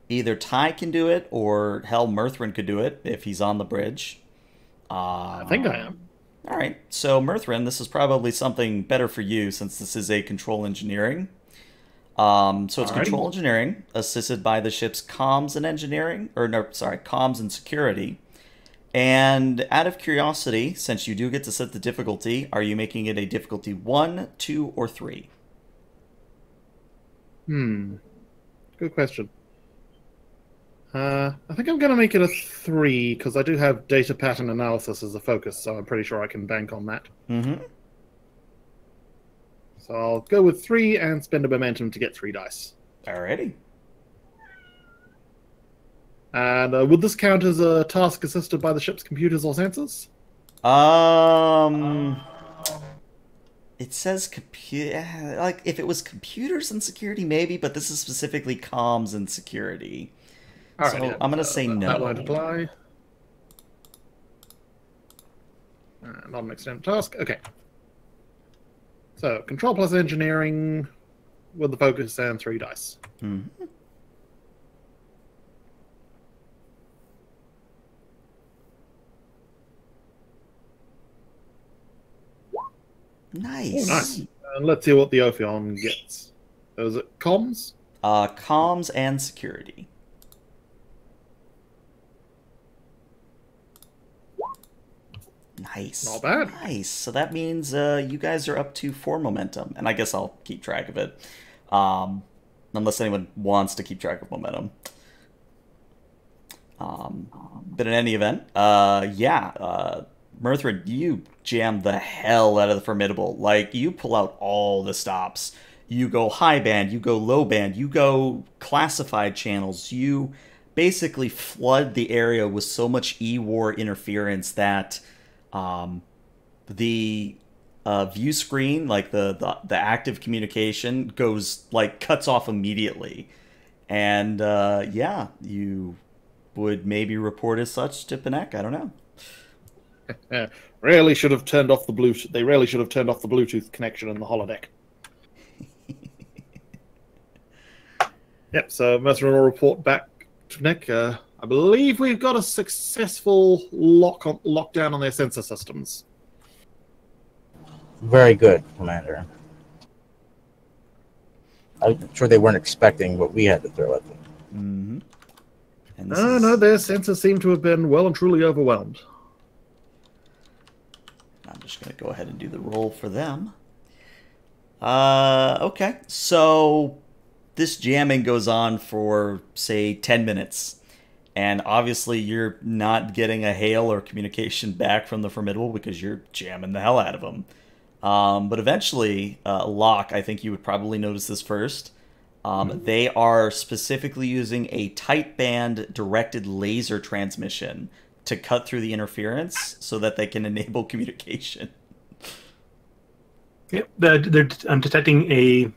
either Ty can do it or hell, Murthrin could do it if he's on the bridge. I think I am. All right. So Murthrin, this is probably something better for you since this is a control engineering. So it's control engineering assisted by the ship's comms and engineering, comms and security. And out of curiosity, since you do get to set the difficulty, are you making it a difficulty 1, 2, or 3? Good question. I think I'm going to make it a 3, because I do have data pattern analysis as a focus, so I'm pretty sure I can bank on that. Mm-hmm. So I'll go with 3 and spend a momentum to get 3 dice. Alrighty. And would this count as a task assisted by the ship's computers or sensors? It says like if it was computers and security, maybe, but this is specifically comms and security. All So right, yeah. I'm gonna say no. That won't apply. Not an extended task. Okay. So control plus engineering with the focus and 3 dice. Mm-hmm. Nice. Oh, nice. And let's see what the Ophion gets. Is it comms? Comms and security. Nice. Not bad. Nice. So that means you guys are up to 4 momentum, and I guess I'll keep track of it, unless anyone wants to keep track of momentum. But in any event, Mirthrin, you jam the hell out of the Formidable. Like, you pull out all the stops. You go high band, you go low band, you go classified channels. You basically flood the area with so much E-War interference that the view screen, like the active communication, goes, like, cuts off immediately. And, you would maybe report as such to Panek. I don't know. Really should have turned off the Bluetooth. They really should have turned off the Bluetooth connection in the holodeck. Yep. So Mercer will report back to Nick. I believe we've got a successful lockdown on their sensor systems. Very good, Commander. I'm sure they weren't expecting what we had to throw at them. Mm-hmm. And No, their sensors seem to have been well and truly overwhelmed. I'm just going to go ahead and do the roll for them. Okay, so this jamming goes on for, say, 10 minutes. And obviously you're not getting a hail or communication back from the Formidable because you're jamming the hell out of them. But eventually, Locke, I think you would probably notice this first. They are specifically using a tight band directed laser transmission to cut through the interference so that they can enable communication. Yep, I'm detecting a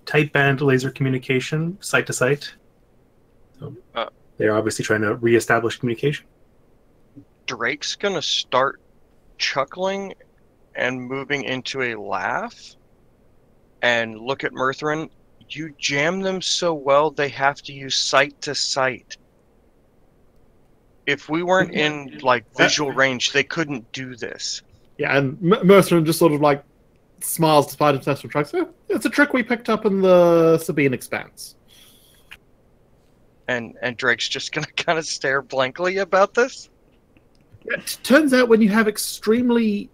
tight band laser communication, site to site. So they're obviously trying to reestablish communication. Drake's gonna start chuckling and moving into a laugh and look at Mirthrin. You jam them so well they have to use sight to sight. If we weren't in like visual range, they couldn't do this. Yeah, and Mercer just sort of like smiles despite himself and tries. It's a trick we picked up in the Sabine Expanse. And Drake's just gonna kind of stare blankly about this. It turns out when you have extremely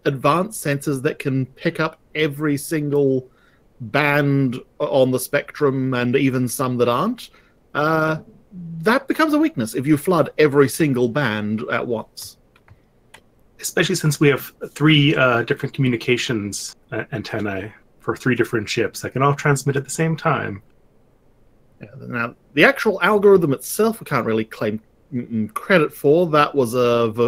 advanced sensors that can pick up every single band on the spectrum and even some that aren't, that becomes a weakness if you flood every single band at once. Especially since we have 3 different communications antennae for 3 different ships that can all transmit at the same time. Yeah, now, the actual algorithm itself, we can't really claim credit for. That was was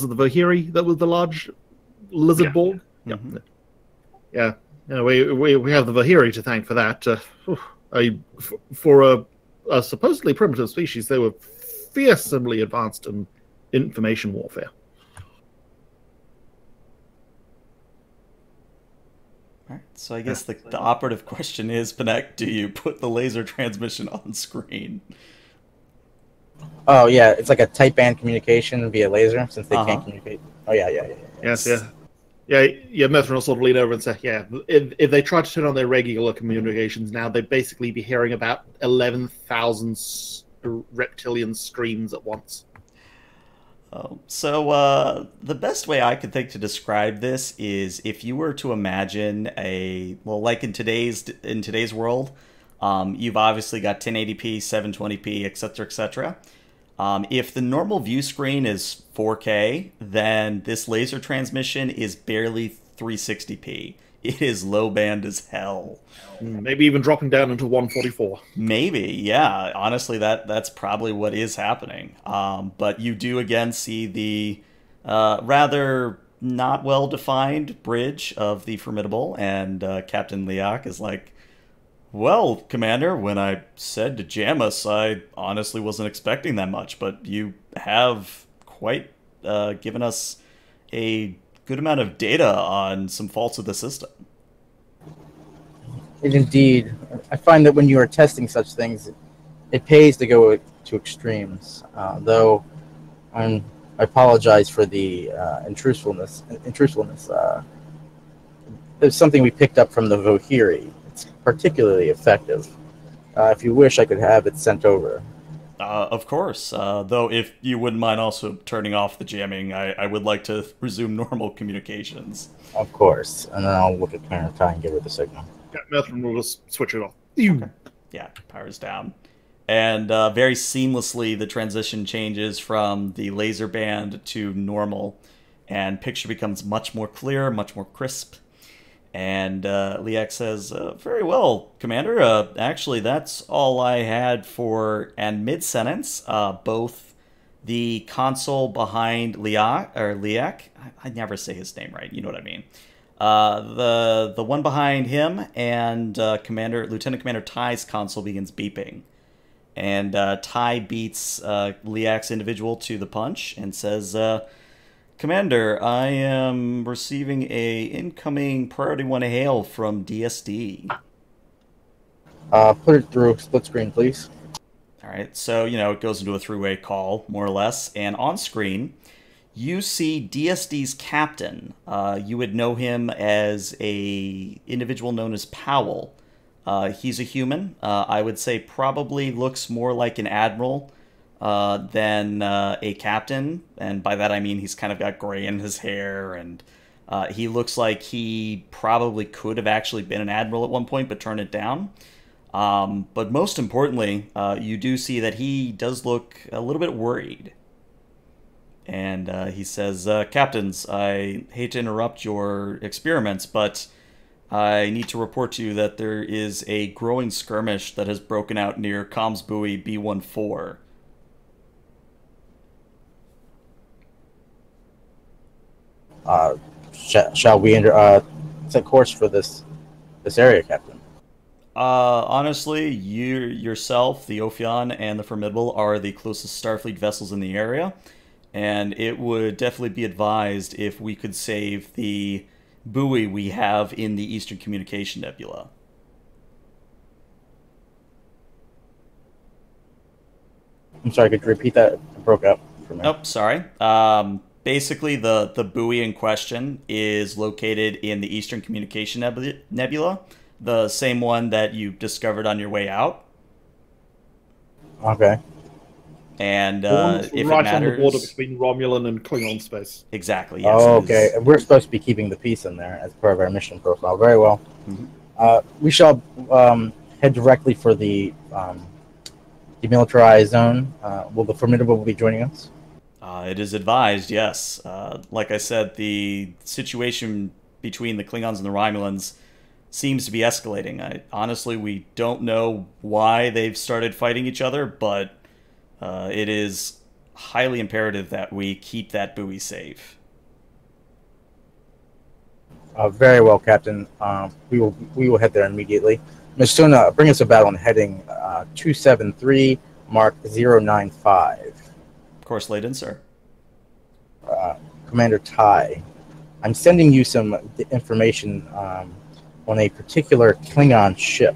it the Vahiri that was the large lizard Borg? Mm-hmm. Yeah. We have the Vahiri to thank for that. For a supposedly primitive species, they were fearsomely advanced in information warfare. All right, so I guess the operative question is, Panek, do you put the laser transmission on screen? Oh, yeah, it's like a tight band communication via laser, since they can't communicate. Oh, yeah. Yes, yeah. Mithrin will sort of lean over and say, if they try to turn on their regular communications now, they'd basically be hearing about 11,000 reptilian screams at once. So the best way I could think to describe this is if you were to imagine like in today's world, You've obviously got 1080p, 720p, etc., etc. If the normal view screen is 4K, then this laser transmission is barely 360p. It is low band as hell. Maybe even dropping down into 144. Maybe, yeah. Honestly, that's probably what is happening. But you do again see the rather not well-defined bridge of the Formidable, and Captain Liak is like, "Well, Commander, when I said to jam us, I honestly wasn't expecting that much, but you have quite given us a good amount of data on some faults of the system." Indeed, I find that when you are testing such things, it pays to go to extremes. Though I apologize for the intrusiveness. It's something we picked up from the Vohiri. It's particularly effective. If you wish, I could have it sent over. Of course. Though, if you wouldn't mind also turning off the jamming, I would like to resume normal communications. Of course. And then I'll look at Commander Ty and give her the signal. Yeah, Methrin will just switch it off. Okay. Yeah, power's down. And very seamlessly, the transition changes from the laser band to normal, and picture becomes much more clear, much more crisp. And Liak says, "Very well, Commander. Actually, that's all I had for." And mid-sentence, both the console behind Liak, I never say his name right. You know what I mean. The one behind him and Lieutenant Commander Ty's console begins beeping. And Ty beats Liak's individual to the punch and says, "Commander, I am receiving a incoming priority 1 hail from DSD." Put it through split screen, please. All right, so, it goes into a three-way call, more or less. And on screen, you see DSD's captain. You would know him as a individual known as Powell. He's a human. I would say probably looks more like an admiral than a captain. And by that I mean he's kind of got gray in his hair, and he looks like he probably could have actually been an admiral at one point but turned it down. But most importantly, you do see that he does look a little bit worried. And he says, "Captains, I hate to interrupt your experiments, but I need to report to you that there is a growing skirmish that has broken out near Comms Buoy B14. Shall we set course for this area, Captain? Honestly, you yourself, the Ophion, and the Formidable are the closest Starfleet vessels in the area, and it would definitely be advised if we could save the buoy we have in the Eastern Communication Nebula. I'm sorry, could you repeat that? It broke up for me. Oh, sorry. Basically, the buoy in question is located in the Eastern Communication Nebula, the same one that you discovered on your way out. Okay. And if it right matters, on the border between Romulan and Klingon space. Exactly. Yes, Oh, okay. And we're supposed to be keeping the peace in there as part of our mission profile. Very well. Mhm. We shall head directly for the demilitarized zone. Will the Formidable be joining us? It is advised, yes. Like I said, the situation between the Klingons and the Romulans seems to be escalating. Honestly, we don't know why they've started fighting each other, but it is highly imperative that we keep that buoy safe. Very well, Captain. We will head there immediately. Ms. Tuna, bring us about on heading 273, Mark 095. Course laid in, sir. Commander Ty, I'm sending you some information on a particular Klingon ship.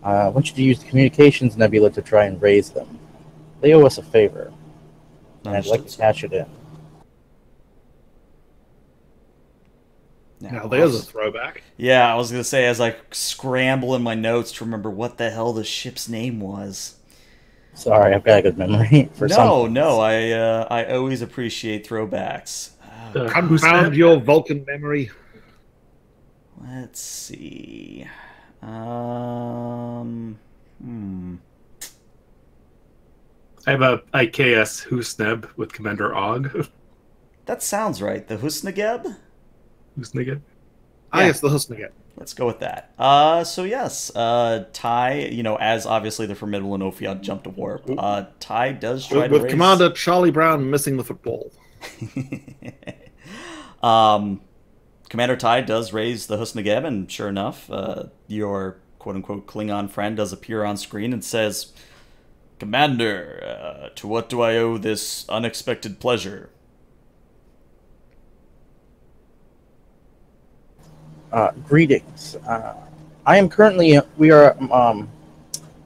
I want you to use the Communications Nebula to try and raise them. They owe us a favor, and I'd like to cash it in. Now there's a throwback. Yeah, I was going to say, as I scramble in my notes to remember what the hell the ship's name was. Sorry, I've got a good memory for some. No, I always appreciate throwbacks. Confound your Vulcan memory. Let's see. I have a IKS Husneb with Commander Og. That sounds right. The Husnageb? Husnageb. Ah, Yeah. yes, the Husnaget. Let's go with that. So yes, Ty, as obviously the Formidable and Ophion jump to warp, Ty does try to With raise... Commander Charlie Brown missing the football. Commander Ty does raise the Husnageb, and sure enough, your quote-unquote Klingon friend does appear on screen and says, "Commander, to what do I owe this unexpected pleasure?" Greetings. I am currently, we are,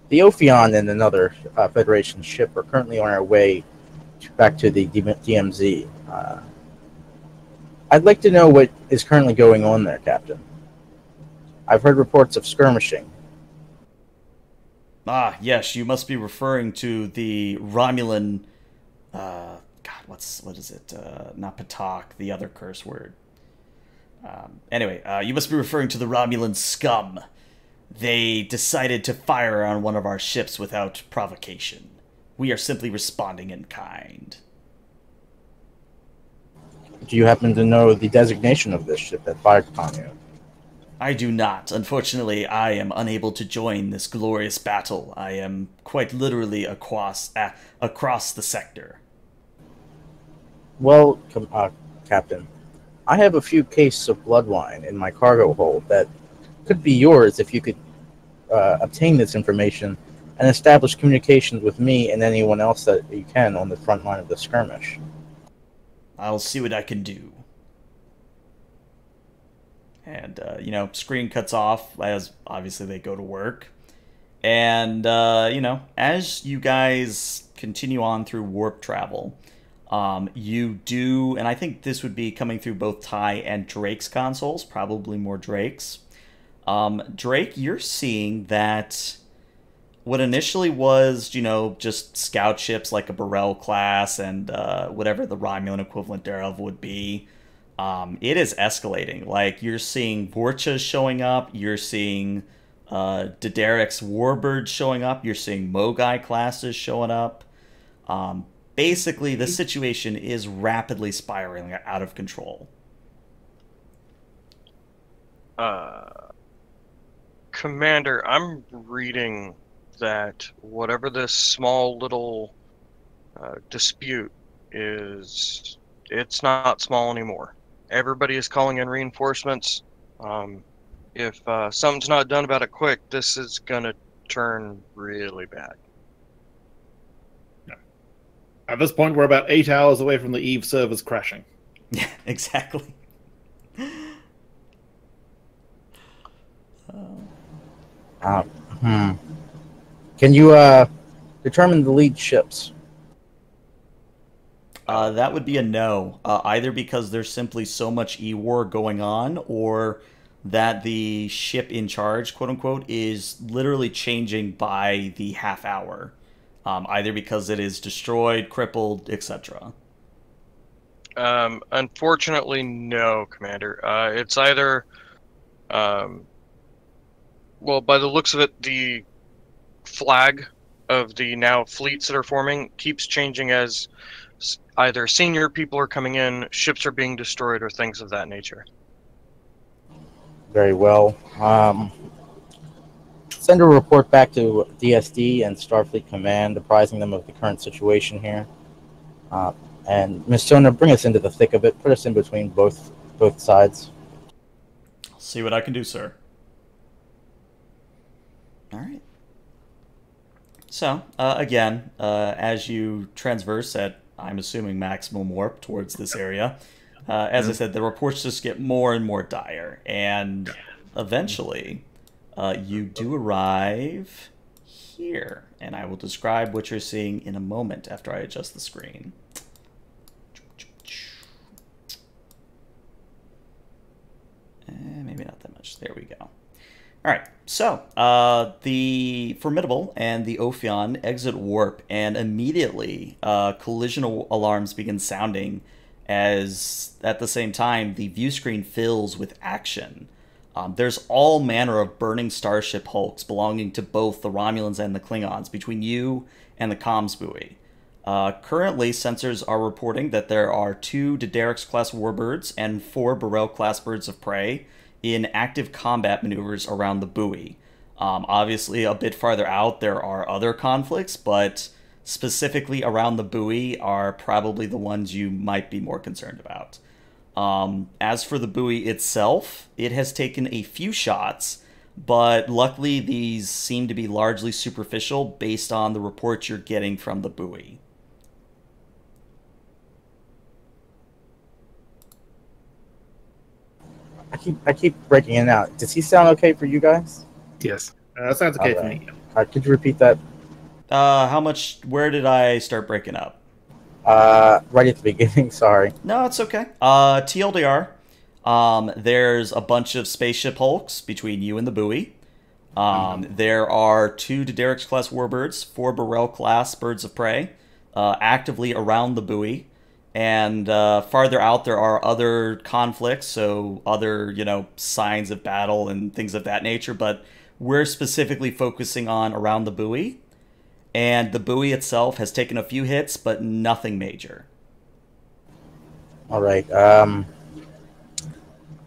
the Ophion and another Federation ship are currently on our way back to the DMZ. I'd like to know what is currently going on there, Captain. I've heard reports of skirmishing. Ah, yes, you must be referring to the Romulan, what is it? Not Patak, the other curse word. Anyway, you must be referring to the Romulan scum. They decided to fire on one of our ships without provocation. We are simply responding in kind. Do you happen to know the designation of this ship that fired upon you? I do not. Unfortunately, I am unable to join this glorious battle. I am quite literally across the sector. Well, Captain, I have a few cases of blood wine in my cargo hold that could be yours if you could obtain this information and establish communications with me and anyone else that you can on the front line of the skirmish. I'll see what I can do. And, screen cuts off as obviously they go to work. And, as you guys continue on through warp travel, you do, and I think this would be coming through both Ty and Drake's consoles, probably more Drake's. Drake, you're seeing that what initially was, just scout ships like a Burrell class and whatever the Romulan equivalent thereof would be, it is escalating. Like, you're seeing Vorchas showing up, you're seeing Dederic's Warbirds showing up, you're seeing Mogai classes showing up. Basically, the situation is rapidly spiraling out of control. Commander, I'm reading that whatever this small little dispute is, it's not small anymore. Everybody is calling in reinforcements. If something's not done about it quick, this is going to turn really bad. At this point, we're about 8 hours away from the Eve servers crashing. Yeah, exactly. Can you determine the lead ships? That would be a no. Either because there's simply so much E-War going on, or that the ship in charge, quote-unquote, is literally changing by the half hour. Either because it is destroyed, crippled, etc. Unfortunately, no, Commander. It's either... well, by the looks of it, the flag of the now fleets that are forming keeps changing as either senior people are coming in, ships are being destroyed, or things of that nature. Very well. Send a report back to DSD and Starfleet Command, apprising them of the current situation here. And Ms. Sona, bring us into the thick of it. Put us in between both sides. I'll see what I can do, sir. All right. So, again, as you transverse at, I'm assuming, maximum warp towards this area, as I said, the reports just get more and more dire. And eventually, you do arrive here. And I will describe what you're seeing in a moment after I adjust the screen. Maybe not that much. There we go. All right, so the Formidable and the Ophion exit warp, and immediately collision alarms begin sounding as, at the same time, the view screen fills with action. There's all manner of burning starship hulks belonging to both the Romulans and the Klingons between you and the comms buoy. Currently, sensors are reporting that there are 2 Daedalus-class warbirds and 4 Burrell-class birds of prey in active combat maneuvers around the buoy. Obviously, a bit farther out, there are other conflicts, but specifically around the buoy are probably the ones you might be more concerned about. As for the buoy itself, it has taken a few shots, but luckily these seem to be largely superficial based on the reports you're getting from the buoy. I keep breaking in and out. Does he sound okay for you guys? Yes. That sounds okay for me. Could you repeat that? Where did I start breaking up? Right at the beginning, sorry. No, it's okay. TLDR, there's a bunch of spaceship hulks between you and the buoy. There are 2 Daedalus-class warbirds, 4 Burrell-class birds of prey, actively around the buoy. And farther out, there are other conflicts, so other, signs of battle and things of that nature. But we're specifically focusing on around the buoy. And the buoy itself has taken a few hits, but nothing major. All right.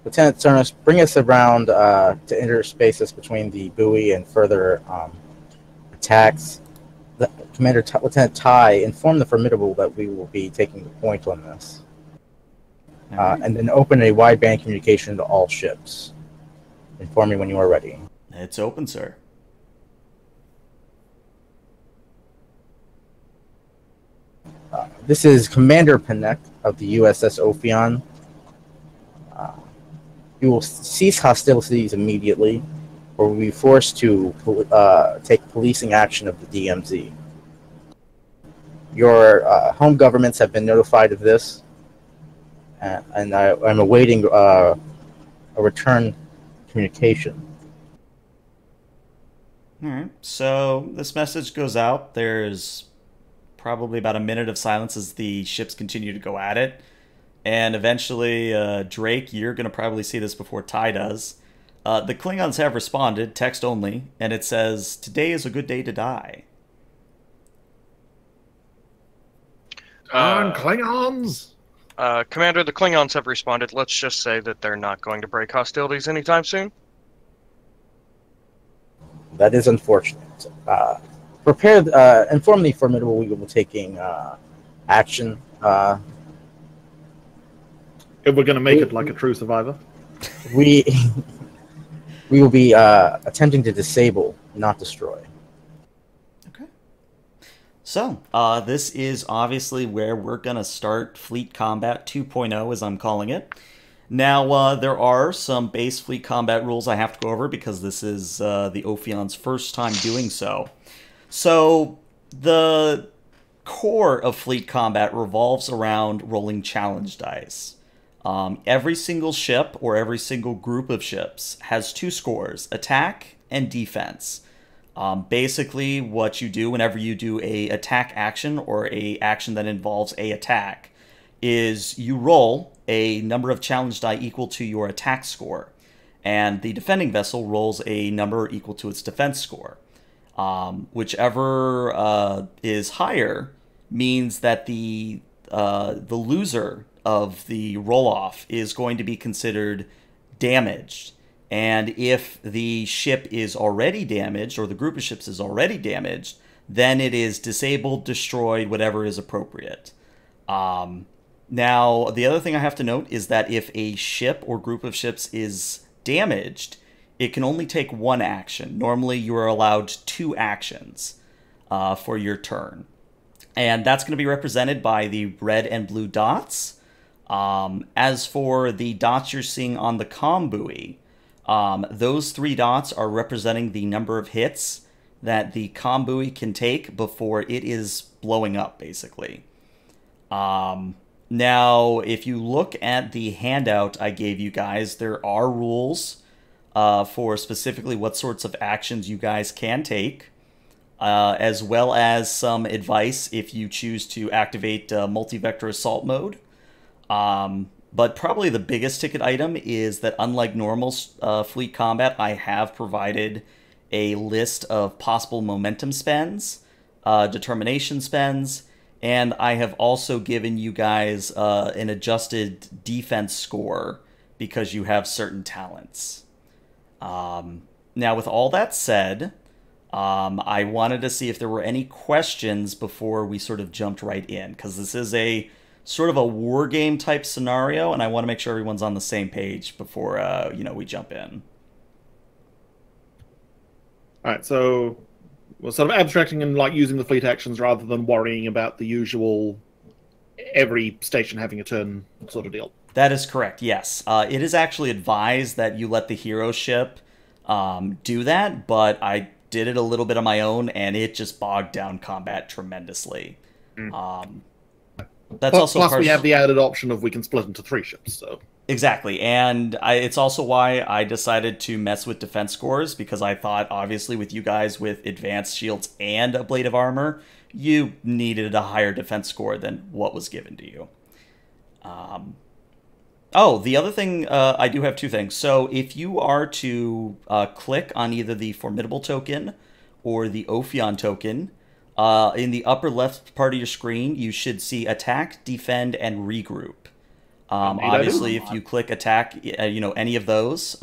Lieutenant Cernus, bring us around to interspaces between the buoy and further attacks. Lieutenant Tai, inform the Formidable that we will be taking the point on this. Right. And then open a wideband communication to all ships. Inform me when you are ready. It's open, sir. This is Commander Panek of the USS Ophion. You will cease hostilities immediately, or will be forced to take policing action of the DMZ. Your home governments have been notified of this, and I'm awaiting a return communication. All right. So this message goes out. There's probably about a minute of silence as the ships continue to go at it. And eventually, Drake, you're going to probably see this before Ty does. The Klingons have responded, text only, and it says, "Today is a good day to die." Klingons! Commander, the Klingons have responded. Let's just say that they're not going to break hostilities anytime soon. That is unfortunate. Inform the Formidable we will be taking action. If we're going to make it like a true survivor. We will be attempting to disable, not destroy. Okay. So, this is obviously where we're going to start Fleet Combat 2.0, as I'm calling it. Now, there are some base fleet combat rules I have to go over because this is the Ophion's first time doing so. So, the core of fleet combat revolves around rolling challenge dice. Every single ship or every single group of ships has 2 scores, attack and defense. Basically, what you do whenever you do a attack action or a action that involves a attack is you roll a number of challenge die equal to your attack score, and the defending vessel rolls a number equal to its defense score. Whichever is higher means that the loser of the roll-off is going to be considered damaged. And if the ship is already damaged, or the group of ships is already damaged, then it is disabled, destroyed, whatever is appropriate. Now, the other thing I have to note is that if a ship or group of ships is damaged, it can only take 1 action. Normally, you are allowed 2 actions for your turn. And that's going to be represented by the red and blue dots. As for the dots you're seeing on the comm buoy, those 3 dots are representing the number of hits that the comm buoy can take before it is blowing up, basically. Now, if you look at the handout I gave you guys, there are rules for specifically what sorts of actions you guys can take, as well as some advice if you choose to activate multi-vector assault mode. But probably the biggest ticket item is that unlike normal fleet combat, I have provided a list of possible momentum spends, determination spends, and I have also given you guys an adjusted defense score because you have certain talents. Now, with all that said, I wanted to see if there were any questions before we sort of jumped right in, because this is a sort of a war game type scenario, and I want to make sure everyone's on the same page before we jump in. All right, so we're sort of abstracting and like using the fleet actions rather than worrying about the usual every station having a turn sort of deal. That is correct, yes. It is actually advised that you let the hero ship do that, but I did it a little bit on my own, and it just bogged down combat tremendously. That's plus we have the added option of we can split into 3 ships, so... Exactly, and it's also why I decided to mess with defense scores, because I thought, obviously, with you guys with advanced shields and a blade of armor, you needed a higher defense score than what was given to you. Oh, the other thing, I do have 2 things. So if you are to click on either the Formidable token or the Ophion token, in the upper left part of your screen, you should see Attack, Defend, and Regroup. Obviously, if you click Attack, any of those,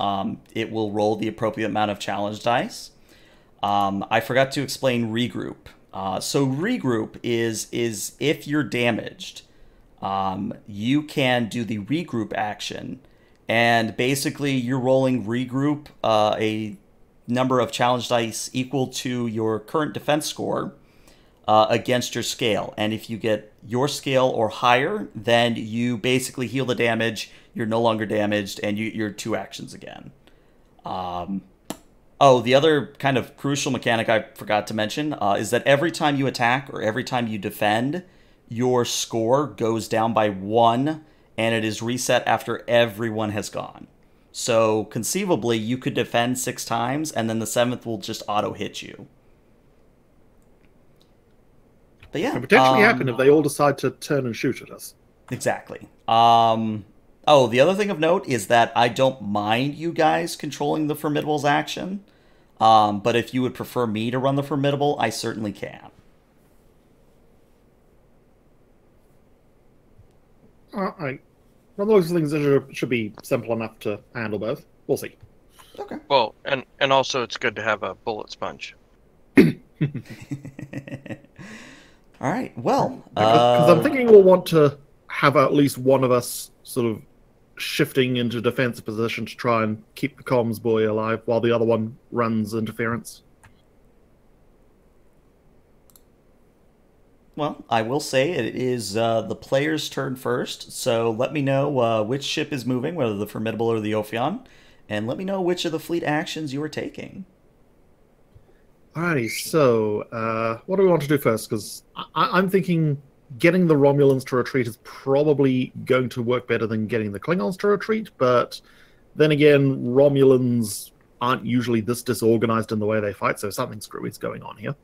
it will roll the appropriate amount of challenge dice. I forgot to explain Regroup. So Regroup is if you're damaged, you can do the regroup action, and basically you're rolling regroup a number of challenge dice equal to your current defense score against your scale, and if you get your scale or higher, then you basically heal the damage, you're no longer damaged, and you're 2 actions again. The other kind of crucial mechanic I forgot to mention is that every time you attack or every time you defend, your score goes down by 1, and it is reset after everyone has gone. So conceivably, you could defend 6 times, and then the 7th will just auto-hit you. But yeah, it could potentially happen if they all decide to turn and shoot at us. Exactly. The other thing of note is that I don't mind you guys controlling the Formidable's action, but if you would prefer me to run the Formidable, I certainly can. One of those things that should be simple enough to handle both. We'll see. Okay. Well, and also it's good to have a bullet sponge. All right. Well, because I'm thinking we'll want to have at least one of us sort of shifting into defensive position to try and keep the comms buoy alive while the other one runs interference. Well, I will say it is the player's turn first, so let me know which ship is moving, whether the Formidable or the Ophion, and let me know which of the fleet actions you are taking. Alrighty, so what do we want to do first? Because I'm thinking getting the Romulans to retreat is probably going to work better than getting the Klingons to retreat, but then again, Romulans aren't usually this disorganized in the way they fight, so something screwy is going on here.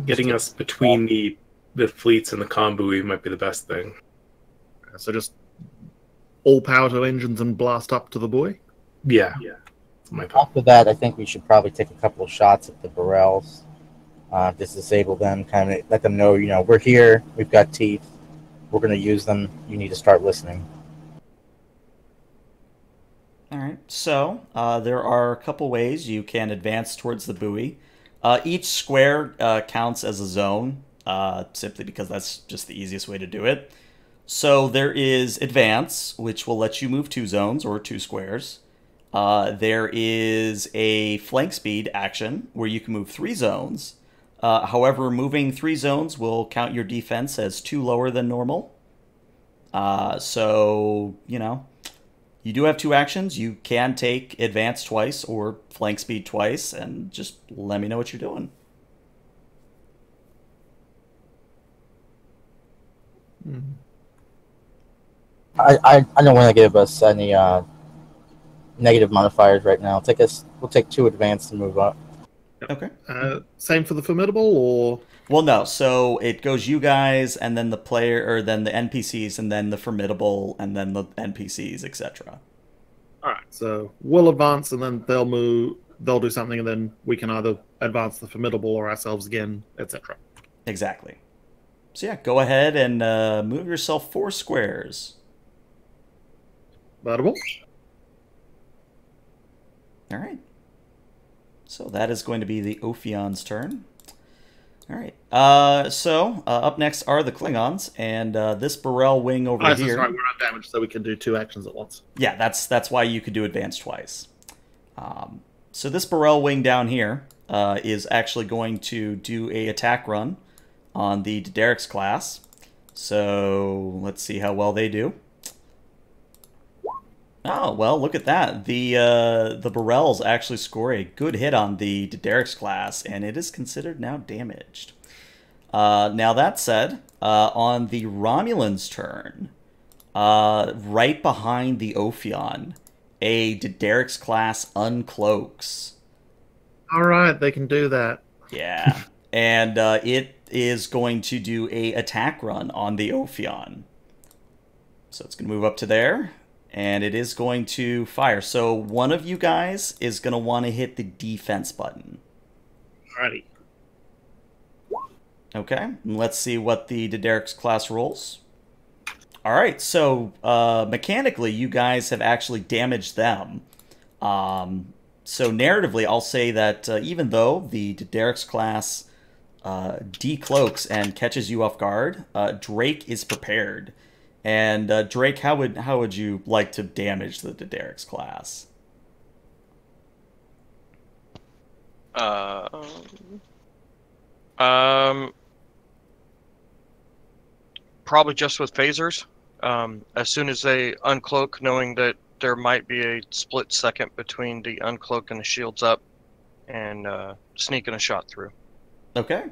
Getting us between the fleets and the comm buoy might be the best thing. So just all power to engines and blast up to the buoy? Yeah. That's my thought. After that, I think we should probably take a couple of shots at the Burrells. Just disable them, kind of let them know, we're here, we've got teeth, we're going to use them, you need to start listening. All right, so there are a couple ways you can advance towards the buoy. Each square counts as a zone, simply because that's just the easiest way to do it. So there is advance, which will let you move 2 zones or 2 squares. There is a flank speed action where you can move 3 zones. However, moving 3 zones will count your defense as 2 lower than normal. So, you do have 2 actions. You can take advance twice or flank speed twice, and just let me know what you're doing. I don't want to give us any negative modifiers right now. We'll take 2 advance and move up. Okay. Same for the Formidable, or Well, no. So it goes you guys, and then the player, or then the NPCs, and then the Formidable, and then the NPCs, etc. all right. So we'll advance, and then they'll move. They'll do something, and then we can either advance the Formidable or ourselves again, etc. Exactly. So yeah, go ahead and move yourself 4 squares. Formidable. All right. So that is going to be the Ophion's turn. All right. Up next are the Klingons, and this Burrell wing over That's here. right. We're not damaged, so we can do 2 actions at once. Yeah, that's why you could do advance twice. So this Burrell wing down here is actually going to do a attack run on the Derek's class. So let's see how well they do. Oh, well, look at that. The Burrells actually score a good hit on the Derek's class, and it is considered now damaged. Now, that said, on the Romulan's turn, right behind the Ophion, a Derek's class uncloaks. All right, they can do that. Yeah, and it is going to do a attack run on the Ophion. So it's going to move up to there. And it is going to fire. So one of you guys is going to want to hit the defense button. Alrighty. Okay. And let's see what the Derek's class rolls. All right. So mechanically, you guys have actually damaged them. So narratively, I'll say that even though the Derek's class decloaks and catches you off guard, Drake is prepared. And Drake, how would you like to damage the Derek's class? Probably just with phasers. As soon as they uncloak, knowing that there might be a split second between the uncloak and the shields up, and sneaking a shot through. Okay.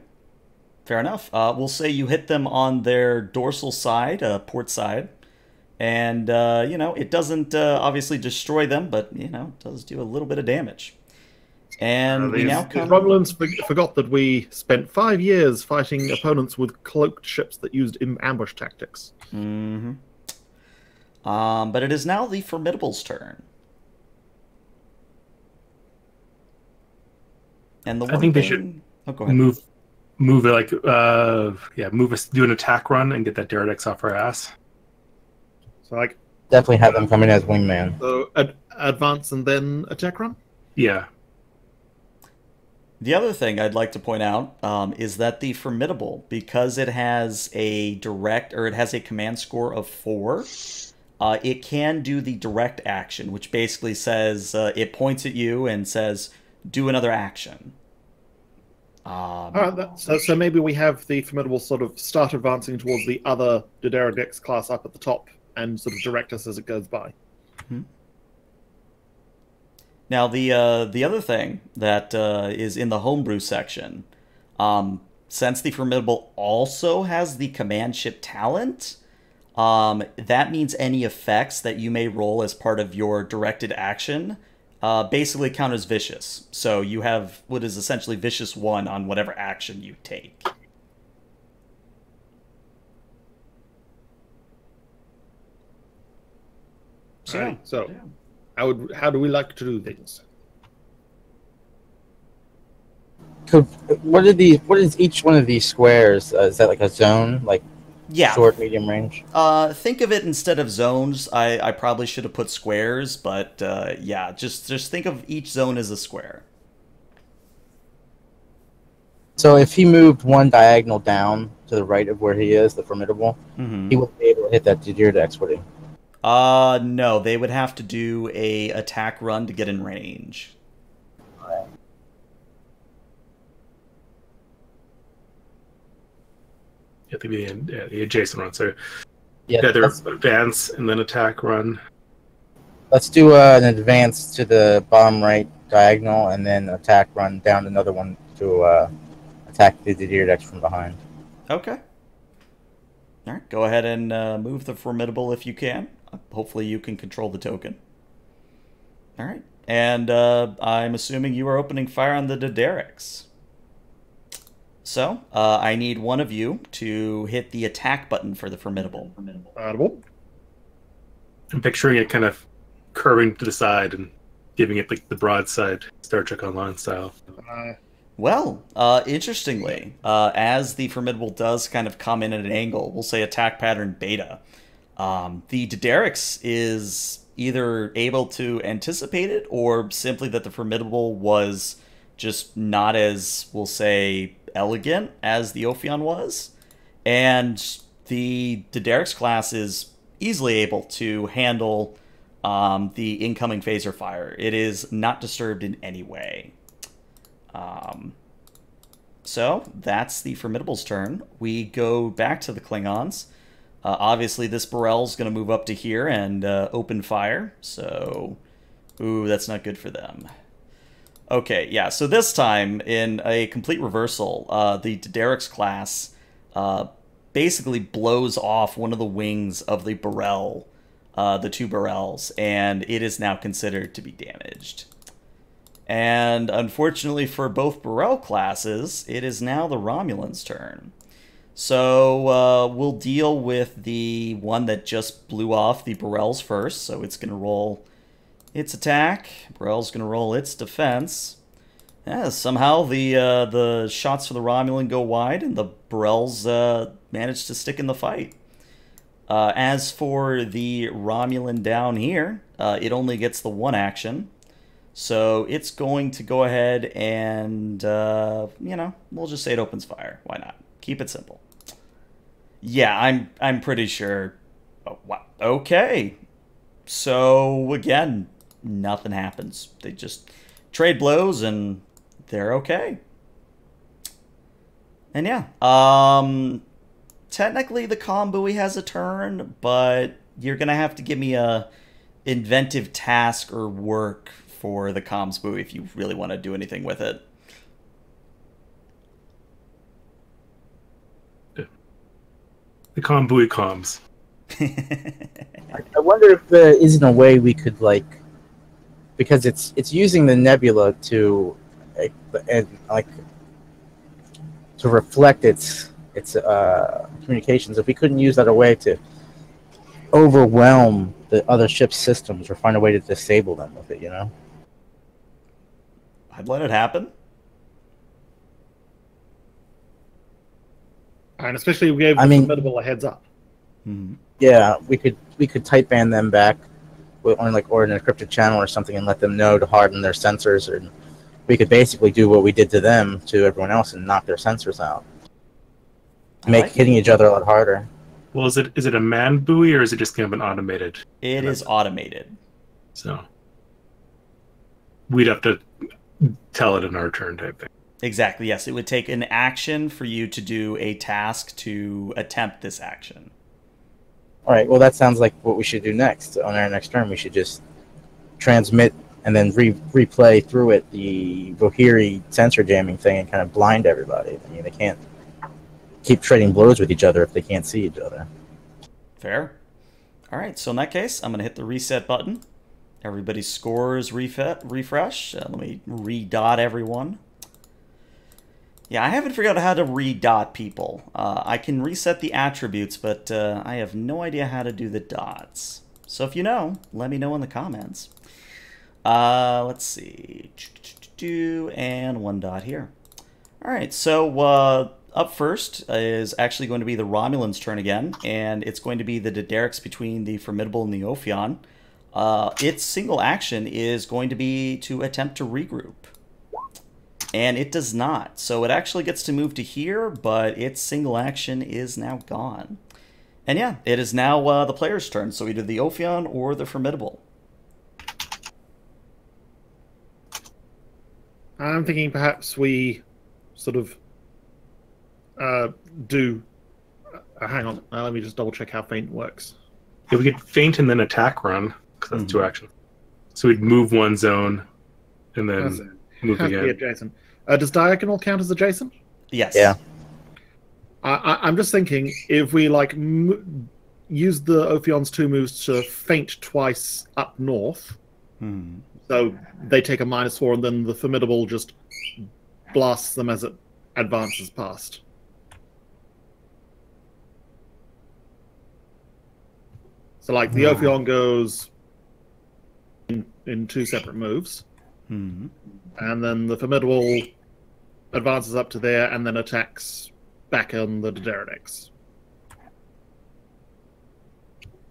Fair enough. We'll say you hit them on their dorsal side, port side, and it doesn't obviously destroy them, but it does do a little bit of damage. And we now come. The Romulans forgot that we spent 5 years fighting opponents with cloaked ships that used ambush tactics. Mm-hmm. But it is now the Formidable's turn. And I think they should go ahead. Move it like move us, do an attack run and get that Derridex off our ass. So like Definitely have them come in as wingman. so advance and then attack run. Yeah. The other thing I'd like to point out is that the Formidable, because it has a command score of 4, it can do the direct action, which basically says it points at you and says, "Do another action." So maybe we have the Formidable sort of start advancing towards the other Deredex class up at the top and sort of direct us as it goes by. Mm-hmm. Now, the other thing that is in the homebrew section, since the Formidable also has the command ship talent, that means any effects that you may roll as part of your directed action basically count as vicious. So you have what is essentially vicious 1 on whatever action you take. So how do we like to do things? What is each one of these squares? Is that like a zone, like Yeah. short, medium range? Think of it instead of zones. I probably should have put squares, but yeah, just think of each zone as a square. So if he moved one diagonal down to the right of where he is, the Formidable, Mm-hmm. he wouldn't be able to hit that Deredex, would he? No, they would have to do a attack run to get in range. You have to be the adjacent one. So Yeah, either advance and then attack run. let's do an advance to the bottom right diagonal and then attack run down another one to attack the Deredex from behind. Okay. All right, go ahead and move the Formidable if you can. Hopefully you can control the token. All right. and I'm assuming you are opening fire on the Daederics. So, I need one of you to hit the attack button for the Formidable. Audible. I'm picturing it kind of curving to the side and giving it like the broadside Star Trek Online style. Well, interestingly, as the Formidable does kind of come in at an angle, we'll say attack pattern beta, the Daederics is either able to anticipate it or simply that the Formidable was just not as, we'll say, elegant as the Ophion was. And the Daederics class is easily able to handle the incoming phaser fire. It is not disturbed in any way. So that's the Formidable's turn. We go back to the Klingons. Obviously, this Burrell's going to move up to here and open fire. So, ooh, that's not good for them. Okay, yeah, so this time, in a complete reversal, the Daederics class basically blows off one of the wings of the Burrell, the two Burrells, and it is now considered to be damaged. And unfortunately for both Burrell classes, it is now the Romulans' turn. So we'll deal with the one that just blew off the Burrells first, so it's going to roll its attack. Burrell's going to roll its defense. Yeah, somehow the shots for the Romulan go wide, and the Burrells manage to stick in the fight. As for the Romulan down here, it only gets the one action. So it's going to go ahead and, you know, we'll just say it opens fire. Why not? Keep it simple. Yeah, I'm pretty sure. Oh, wow. Okay. So, again, nothing happens. They just trade blows and they're okay. And yeah, technically the comm buoy has a turn, but you're going to have to give me a inventive task or work for the comms buoy if you really want to do anything with it. The comm buoy comms. I wonder if there isn't a way we could, like, because it's using the nebula to to reflect its communications. If we couldn't use that a way to overwhelm the other ship's systems or find a way to disable them with it, you know? I'd let it happen. And especially we gave the Formidable a heads up. Mm-hmm. Yeah, we could tight band them back on or an encrypted channel or something and let them know to harden their sensors, and we could basically do what we did to them to everyone else and knock their sensors out. Make hitting each other a lot harder. Well, is it a manned buoy or is it just kind of an automated? It is automated. So we'd have to tell it in our turn type thing. Exactly, yes. It would take an action for you to do a task to attempt this action. All right, well, that sounds like what we should do next. On our next turn, we should just transmit and then replay through it the Vohiri sensor jamming thing and kind of blind everybody. I mean, they can't keep trading blows with each other if they can't see each other. Fair. All right, so in that case, I'm going to hit the reset button. Everybody's scores refresh. Let me redot everyone. Yeah, I haven't figured out how to redot people. I can reset the attributes, but I have no idea how to do the dots. So if you know, let me know in the comments. Let's see. And one dot here. All right, so up first is actually going to be the Romulan's turn again, and it's going to be the Daederics between the Formidable and the Ophion. Its single action is going to be to attempt to regroup. And it does not. So it actually gets to move to here, but its single action is now gone. And yeah, it is now the player's turn. So either the Ophion or the Formidable. I'm thinking perhaps we sort of do... hang on, let me just double check how feint works. Yeah, we could feint and then attack run, because that's two actions. So we'd move one zone and then move again. Adjacent. Does diagonal count as adjacent? Yes. Yeah. I'm just thinking if we use the Ophion's 2 moves to feint twice up north, So they take a -4, and then the Formidable just blasts them as it advances past. So, like, the Ophion goes in 2 separate moves, Mm-hmm. and then the Formidable advances up to there and then attacks back on the Daenerys.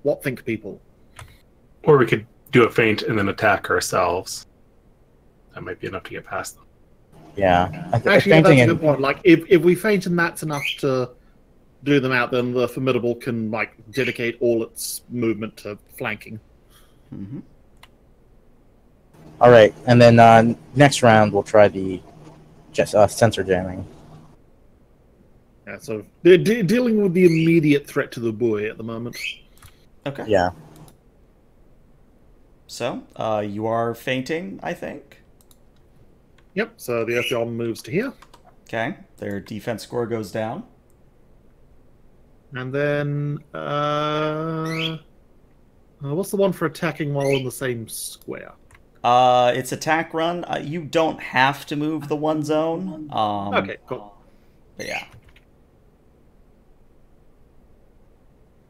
What think people? Or we could do a feint and then attack ourselves. That might be enough to get past them. Yeah. Actually, yeah, that's a good point. Like, if we feint and that's enough to do them out, then the Formidable can, like, dedicate all its movement to flanking. Mm-hmm. All right, and then next round we'll try the sensor jamming. Yeah, so they're dealing with the immediate threat to the buoy at the moment. Okay. Yeah. So, you are fainting, I think. Yep, so the Ophion moves to here. Okay. Their defense score goes down. And then, what's the one for attacking while in the same square? It's attack run. You don't have to move the one zone. Okay, cool. But yeah.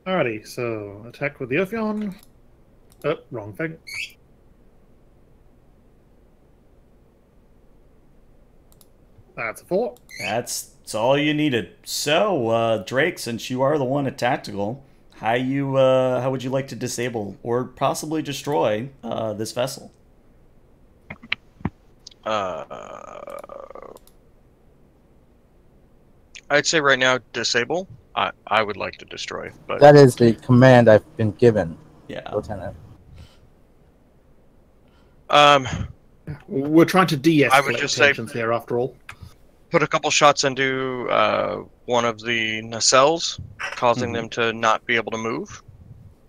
Alrighty, so attack with the Ophion. Oh, wrong thing. That's a 4. That's all you needed. So, Drake, since you are the one at tactical, how would you like to disable or possibly destroy this vessel? I'd say right now disable. I would like to destroy, but That is the command I've been given, Yeah. Lieutenant. We're trying to de-escalate I would just say- tensions here, after all. put a couple shots into one of the nacelles, causing them to not be able to move.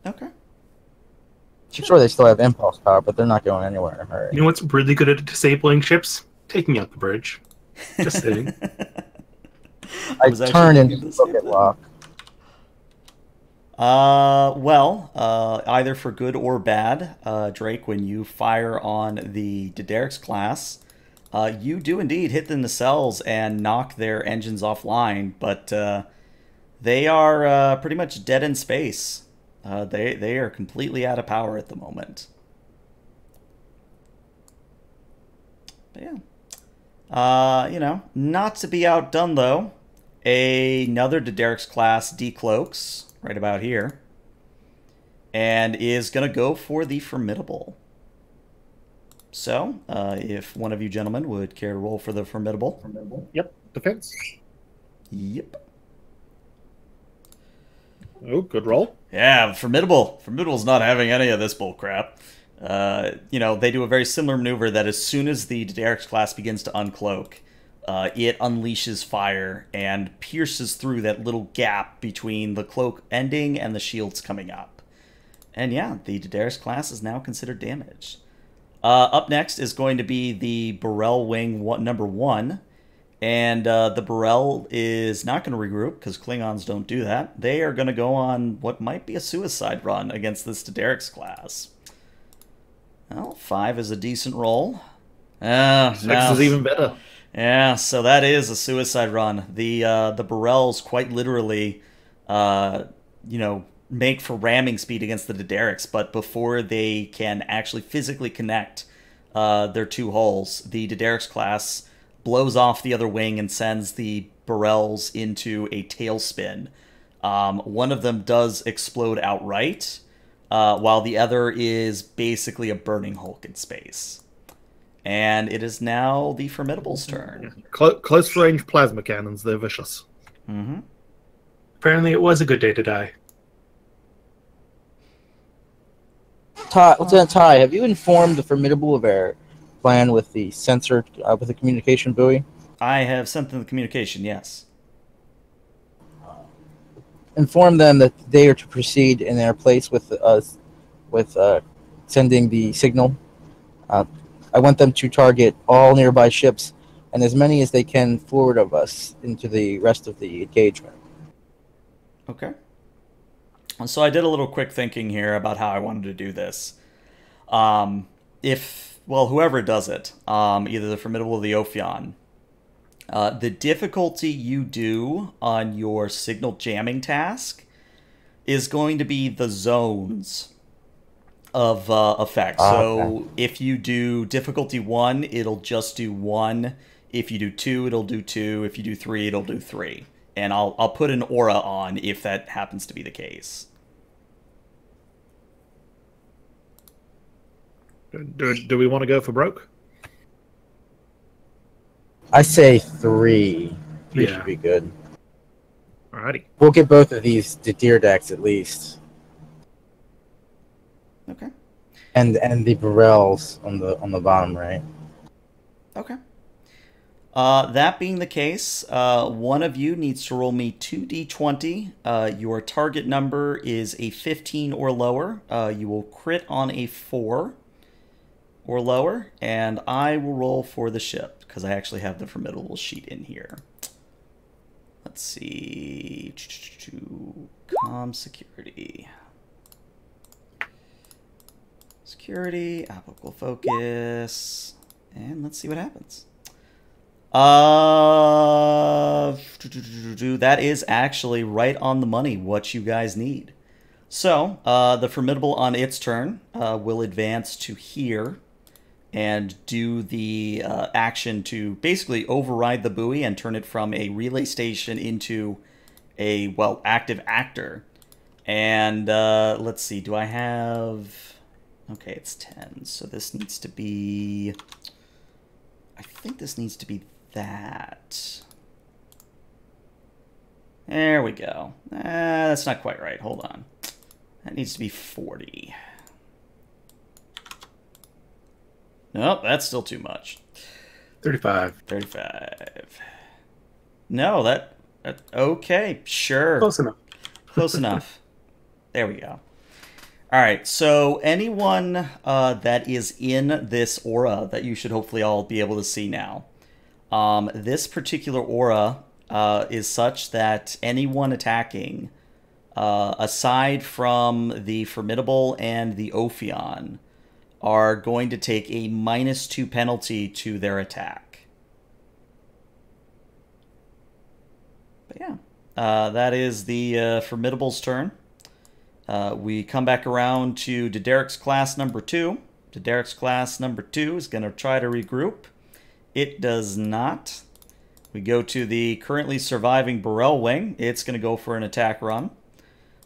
Okay. I'm sure they still have impulse power, but they're not going anywhere in a hurry. You know what's really good at disabling ships? Taking out the bridge. Just saying. I was actually turn thinking into the same rocket thing. lock. Either for good or bad, Drake, when you fire on the Daenerys class, you do indeed hit the nacelles and knock their engines offline, but they are pretty much dead in space. They are completely out of power at the moment. But yeah. Not to be outdone though, another Daenerys class decloaks right about here and is going to go for the Formidable. So, if one of you gentlemen would care to roll for the Formidable. Yep, defense. Yep. Oh, good roll. Yeah, Formidable. Formidable's not having any of this bullcrap. They do a very similar maneuver that as soon as the Daenerys class begins to uncloak, it unleashes fire and pierces through that little gap between the cloak ending and the shields coming up. And yeah, the Daenerys class is now considered damaged. Up next is going to be the Burrell Wing number 1. And the Burrell is not going to regroup because Klingons don't do that. They are going to go on what might be a suicide run against this Daenerys class. Well, 5 is a decent roll. 6 is even better. Yeah, so that is a suicide run. The Burrells quite literally, make for ramming speed against the Daenerys, but before they can actually physically connect their two hulls, the Daenerys class blows off the other wing and sends the Burrells into a tailspin. One of them does explode outright, while the other is basically a burning hulk in space. And it is now the Formidable's turn. Close range plasma cannons, they're vicious. Mm-hmm. Apparently it was a good day to die. Lieutenant Ty, have you informed the Formidable of our plan with the sensor, with the communication buoy? I have sent them the communication, yes. Inform them that they are to proceed in their place with us, with sending the signal. I want them to target all nearby ships and as many as they can forward of us into the rest of the engagement. Okay. So I did a little quick thinking here about how I wanted to do this. If well, whoever does it, either the Formidable or the Ophion, the difficulty you do on your signal jamming task is going to be the zones of effect. So Okay. if you do difficulty 1, it'll just do 1. If you do 2, it'll do 2. If you do 3, it'll do 3. And I'll put an aura on if that happens to be the case. Do we want to go for broke? I say 3. We Yeah. should be good. Alrighty. We'll get both of these to Deer decks at least, Okay. and the Burrells on the bottom right. Okay. That being the case, one of you needs to roll me 2d20. Your target number is a 15 or lower. You will crit on a 4 or lower, and I will roll for the ship, because I actually have the Formidable sheet in here. Let's see. Comm security. Security, applicable focus, and let's see what happens. That is actually right on the money, what you guys need. So, the Formidable on its turn will advance to here and do the action to basically override the buoy and turn it from a relay station into a, well, active actor. And let's see, do I have... Okay, it's 10, so this needs to be... I think this needs to be that. There we go. That's not quite right. Hold on. That needs to be 40. Nope, that's still too much. 35. 35. No, that okay, sure. Close enough. Close enough. There we go. All right, so anyone that is in this aura that you should hopefully all be able to see now. This particular aura is such that anyone attacking, aside from the Formidable and the Ophion, are going to take a -2 penalty to their attack. But yeah, that is the Formidable's turn. We come back around to Derek's class number 2. Derek's class number 2 is going to try to regroup. It does not. We go to the currently surviving Burrell wing. It's going to go for an attack run.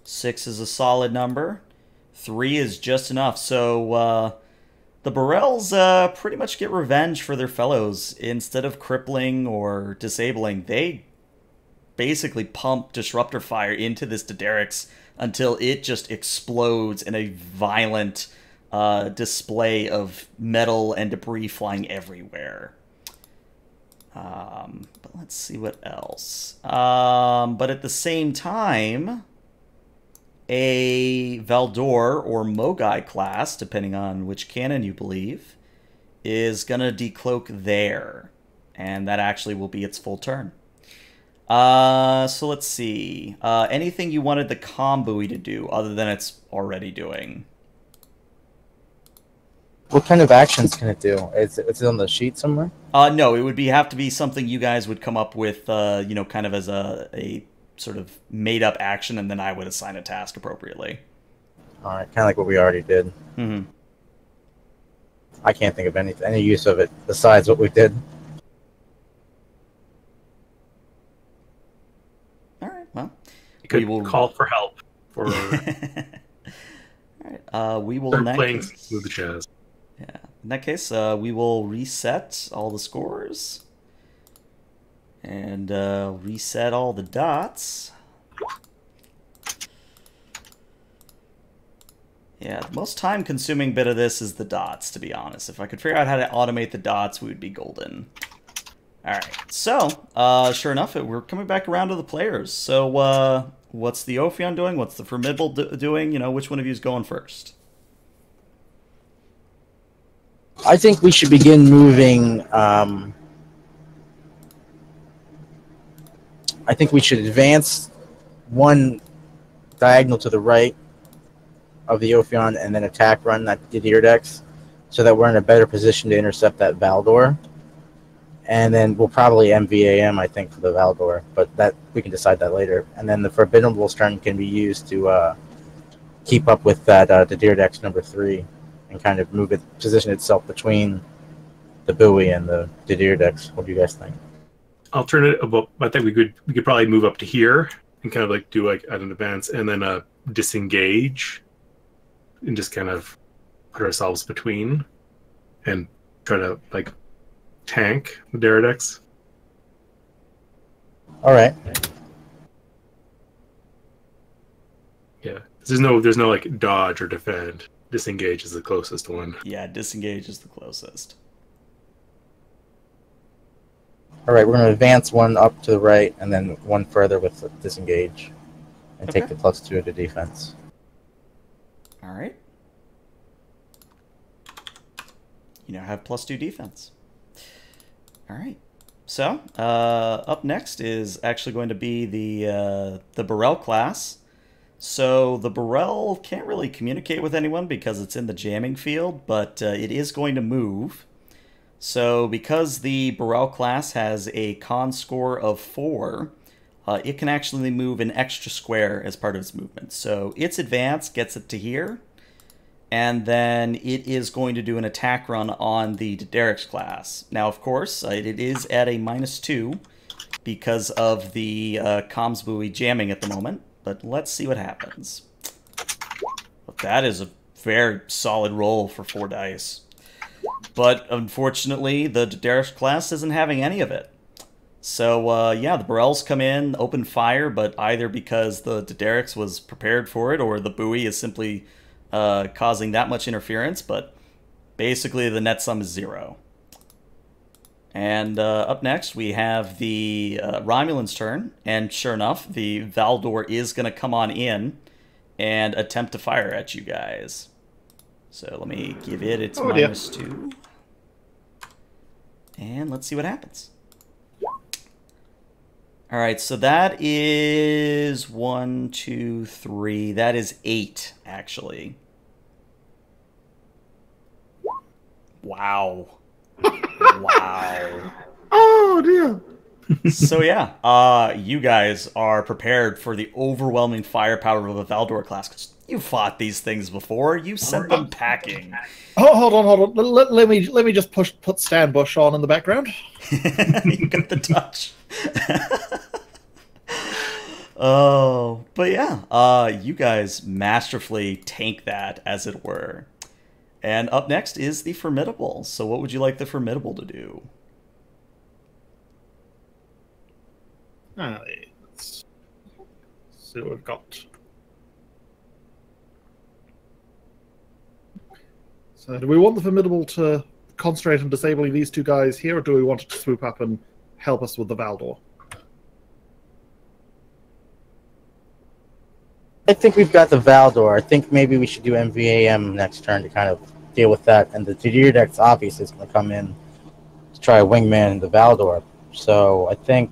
6 is a solid number. 3 is just enough. So the Burrells pretty much get revenge for their fellows. Instead of crippling or disabling, they basically pump disruptor fire into this Derek's until it just explodes in a violent display of metal and debris flying everywhere. But let's see what else. But at the same time, a Valdor or Mogai class, depending on which canon you believe, is going to decloak there. And that actually will be its full turn. So let's see. Anything you wanted the comm buoy to do other than it's already doing? What kind of actions can it do? Is it on the sheet somewhere? No, it would have to be something you guys would come up with, you know, kind of as a sort of made-up action, and then I would assign a task appropriately. All right, kind of like what we already did. Mm-hmm. I can't think of any use of it besides what we did. All right, well, You could we will call for help for All right, we will start in that playing case, with the chess. yeah, in that case, we will reset all the scores and reset all the dots. Yeah, the most time-consuming bit of this is the dots, to be honest. If I could figure out how to automate the dots, we would be golden. All right, so, sure enough, we're coming back around to the players. So, what's the Ophion doing? What's the Formidable doing? You know, which one of you is going first? I think we should begin moving. I think we should advance one diagonal to the right of the Ophion and then attack run that Didier decks so that we're in a better position to intercept that Valdor. And then we'll probably MVAM, I think, for the Valdor, but that we can decide that later. And then the Formidable's turn can be used to keep up with that the Deerdex number 3 and kind of position itself between the buoy and the Deerdex. What do you guys think? Alternative, I think we could probably move up to here and kind of like do like at an advance and then disengage and just kind of put ourselves between and try to like tank the Deerdex. All right. Yeah, there's no like dodge or defend. Disengage is the closest one. Yeah, disengage is the closest. All right, we're going to advance one up to the right and then one further with disengage and take the +2 into defense. All right. You now have +2 defense. All right. So, up next is actually going to be the Burrell class. So the Burrell can't really communicate with anyone because it's in the jamming field, but it is going to move. So because the Burrell class has a con score of 4, it can actually move an extra square as part of its movement. So its advance gets it to here, and then it is going to do an attack run on the Derek's class. Now, of course, it is at a -2 because of the comms buoy jamming at the moment, but let's see what happens. But that is a very solid roll for 4 dice. But unfortunately, the Derek's class isn't having any of it. So, yeah, the Burrells come in, open fire, but either because the Derek's was prepared for it or the buoy is simply causing that much interference, but basically the net sum is 0. And up next, we have the Romulan's turn, and sure enough, the Valdor is going to come on in and attempt to fire at you guys. So let me give it its -2. And let's see what happens. All right, so that is 1, 2, 3. That is 8, actually. Wow. Wow. Oh, dear. So yeah, you guys are prepared for the overwhelming firepower of the Valdor class. 'Cause you fought these things before. You sent them packing. Oh, hold on. Let me just put Stan Bush on in the background. You got the touch. Oh, but yeah, you guys masterfully tank that, as it were. And up next is the Formidable. So what would you like the Formidable to do? Let's see what we've got. So do we want the Formidable to concentrate on disabling these 2 guys here, or do we want it to swoop up and help us with the Valdor? I think we've got the Valdor. I think maybe we should do MVAM next turn to kind of deal with that. And the Deerdex obviously is going to come in to try a wingman the Valdor. So I think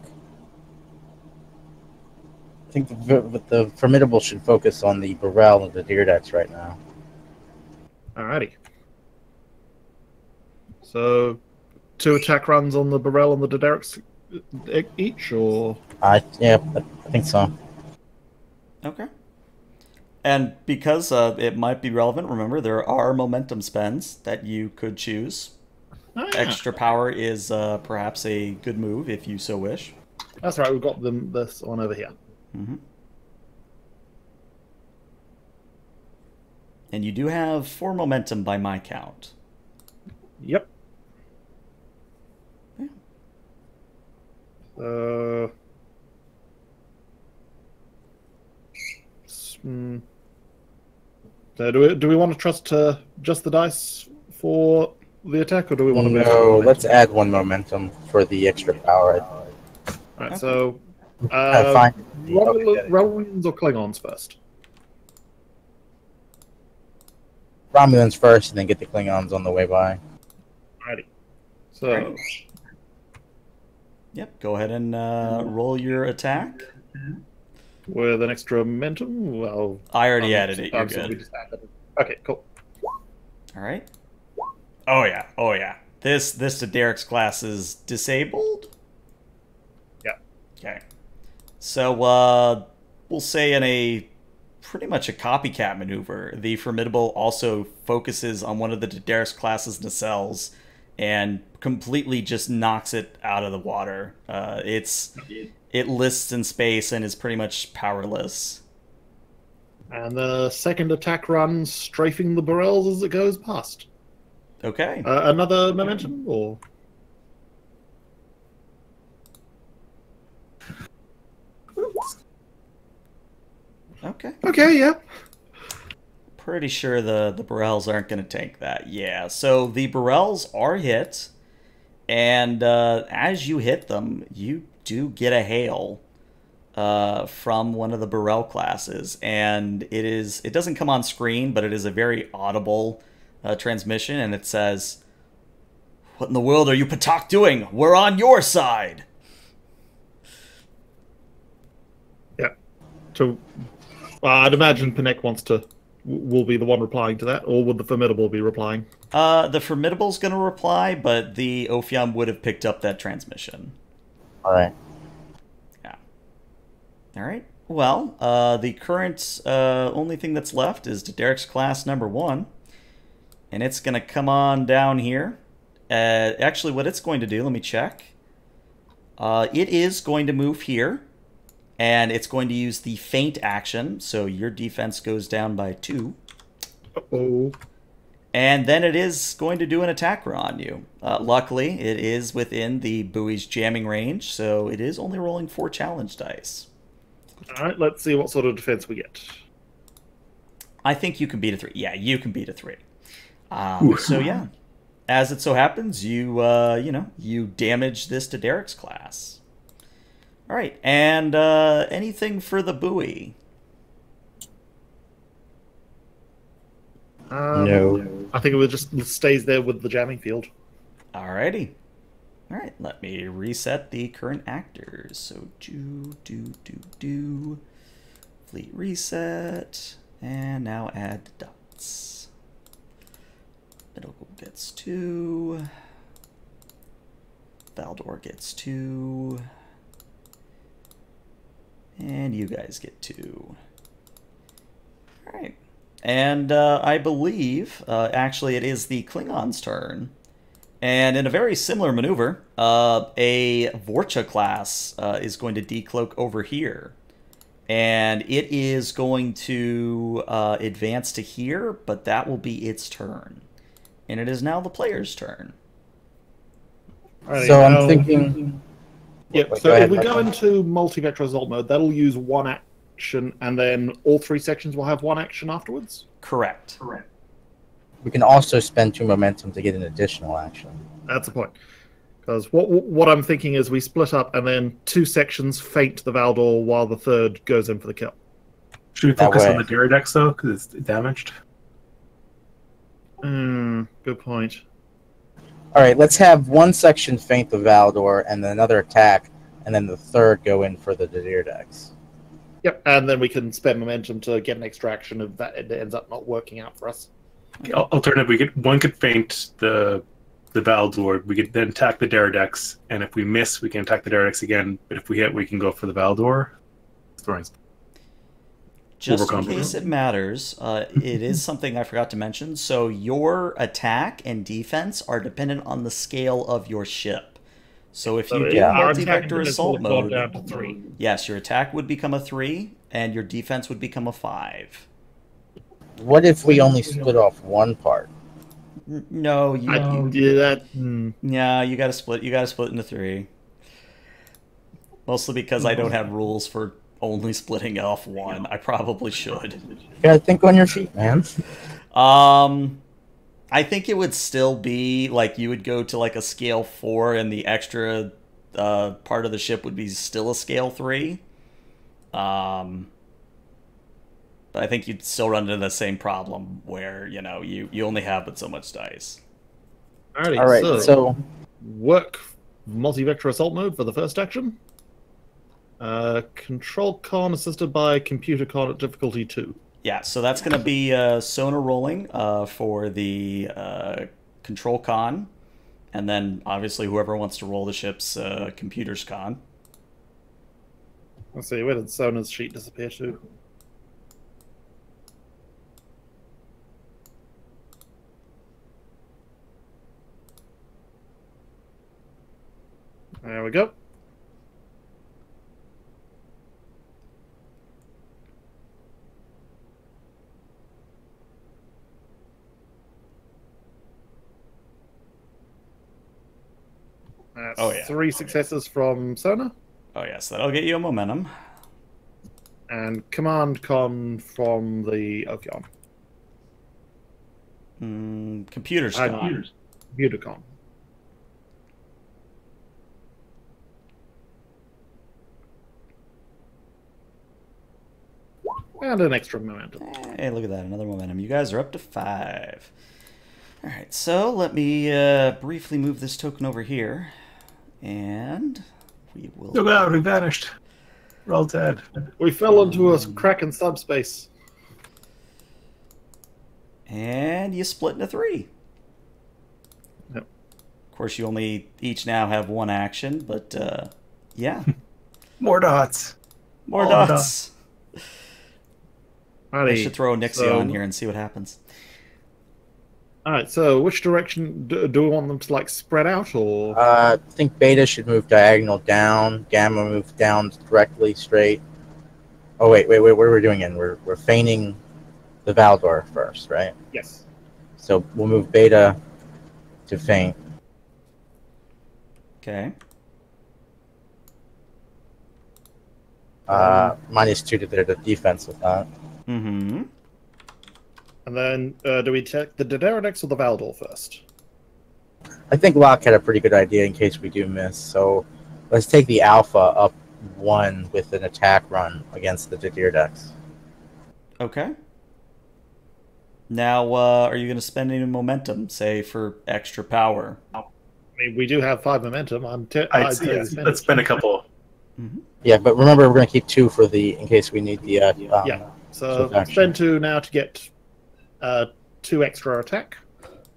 the Formidable should focus on the Burrell and the Deerdex right now. Alrighty. So 2 attack runs on the Burrell and the Derek's each, or? Yeah, I think so. Okay. And because it might be relevant, remember, there are momentum spends that you could choose. Oh, yeah. Extra power is perhaps a good move if you so wish. That's right, we've got this one over here. Mm-hmm. And you do have 4 momentum by my count. Yep. Yeah. Do we want to trust just the dice for the attack, or do we want to? No, let's add 1 momentum for the extra power. Alright, so Romulans or Klingons first? Romulans first, and then get the Klingons on the way by. Alrighty. So. Yep, go ahead and roll your attack. With an extra momentum? Well, I already added it, you're good. Okay, cool. Alright. Oh yeah, oh yeah. This to Derek's class is disabled. Yeah. Okay. So we'll say in a pretty much a copycat maneuver, the Formidable also focuses on one of the Derek's class's nacelles and completely just knocks it out of the water. It lists in space and is pretty much powerless. And the second attack run strafing the Burrells as it goes past. Okay. Another momentum, or? Okay. Okay, yeah. Pretty sure the Burrells aren't going to tank that. Yeah, so the Burrells are hit, and as you hit them, you do get a hail from one of the Burrell classes, and it doesn't come on screen, but it is a very audible transmission, and it says, "What in the world are you Patak doing? We're on your side." Yeah. So I'd imagine Panek will be the one replying to that, or would the Formidable be replying? The Formidable's going to reply, but the Ophion would have picked up that transmission. All right. Yeah. All right. Well, the current only thing that's left is to Derek's class number 1, and it's going to come on down here. Actually, what it's going to do, let me check. It is going to move here, and it's going to use the feint action, so your defense goes down by 2. Uh-oh. And then it is going to do an attack run on you. Luckily, it is within the buoy's jamming range, so it is only rolling 4 challenge dice. All right, let's see what sort of defense we get. I think you can beat a 3. Yeah, you can beat a 3. So yeah, as it so happens, you damage this to Derek's class. All right, and anything for the buoy? No. I think it just stays there with the jamming field. Alrighty. All right, let me reset the current actors. So do fleet reset, and now add dots. Middle gets 2. Valdor gets 2. And you guys get 2. All right. And I believe, actually, it is the Klingon's turn. And in a very similar maneuver, a Vorcha class is going to decloak over here. And it is going to advance to here, but that will be its turn. And it is now the player's turn. Alrighty, So now- I'm thinking. Yep, Wait, so go if ahead, we go Michael. into multi-vector assault mode, that'll use 1 action, and then all 3 sections will have 1 action afterwards? Correct. We can also spend 2 momentum to get an additional action. That's the point. Because what I'm thinking is we split up, and then 2 sections feint the Valdor while the third goes in for the kill. Should we That focus on way. the Diridex though, because it's damaged? Good point. All right, let's have 1 section feint the Valdor, and then another attack, and then the third go in for the Dirdex. Yep, and then we can spend momentum to get an extraction if that it ends up not working out for us. Alternative, one could feint the Valdor. We could then attack the Diridex, and if we miss, we can attack the Diridex again. But if we hit, we can go for the Valdor. Just in Overcome. case it matters, it is something I forgot to mention. So your attack and defense are dependent on the scale of your ship. So if you do yeah. Our multi-vector attack assault will go mode, down to 3. yes, your attack would become a 3, and your defense would become a 5. What if we only split off 1 part? No, I do that. yeah, you gotta split. You gotta split into 3. Mostly because I don't have rules for only splitting off 1. I probably should. You gotta think on your feet, man. I think it would still be like you would go to like a scale 4, and the extra part of the ship would be still a scale 3. But I think you'd still run into the same problem where you only have but so much dice. Alrighty, All right, so work multi-vector assault mode for the first action. Control con assisted by computer con at difficulty 2. Yeah, so that's going to be sonar rolling for the control con, and then obviously whoever wants to roll the ship's computers con. Let's see, where did Sona's sheet disappear to? There we go. That's 3 successes from Sona. Oh yes, that'll get you a momentum. And command con from the Ophion. Computers con. Computer con. And an extra momentum. Hey, look at that, another momentum. You guys are up to 5. Alright, so let me briefly move this token over here. And we will... Look out, we vanished. We're all dead. We fell into a crack in subspace. And you split into 3. Yep. Of course, you only each now have 1 action, but yeah. More dots. More dots. Alrighty, I should throw Nixie on here and see what happens. Alright, so which direction do we want them to, like, spread out, or...? I think Beta should move diagonal down, Gamma move down directly straight. Oh, wait, what are we doing in? We're feigning the Valdor first, right? Yes. So we'll move Beta to feint. Okay. -2 to their defense with that. Mm-hmm. And then, do we check the Daenerys or the Valdor first? I think Locke had a pretty good idea in case we do miss. So let's take the Alpha up 1 with an attack run against the Daenerys. Okay. Now, are you going to spend any momentum, say, for extra power? I mean, we do have 5 momentum. Let's spend a couple. Mm-hmm. Yeah, but remember we're going to keep 2 for the in case we need the. Yeah. So spend 2 now to get 2 extra attack.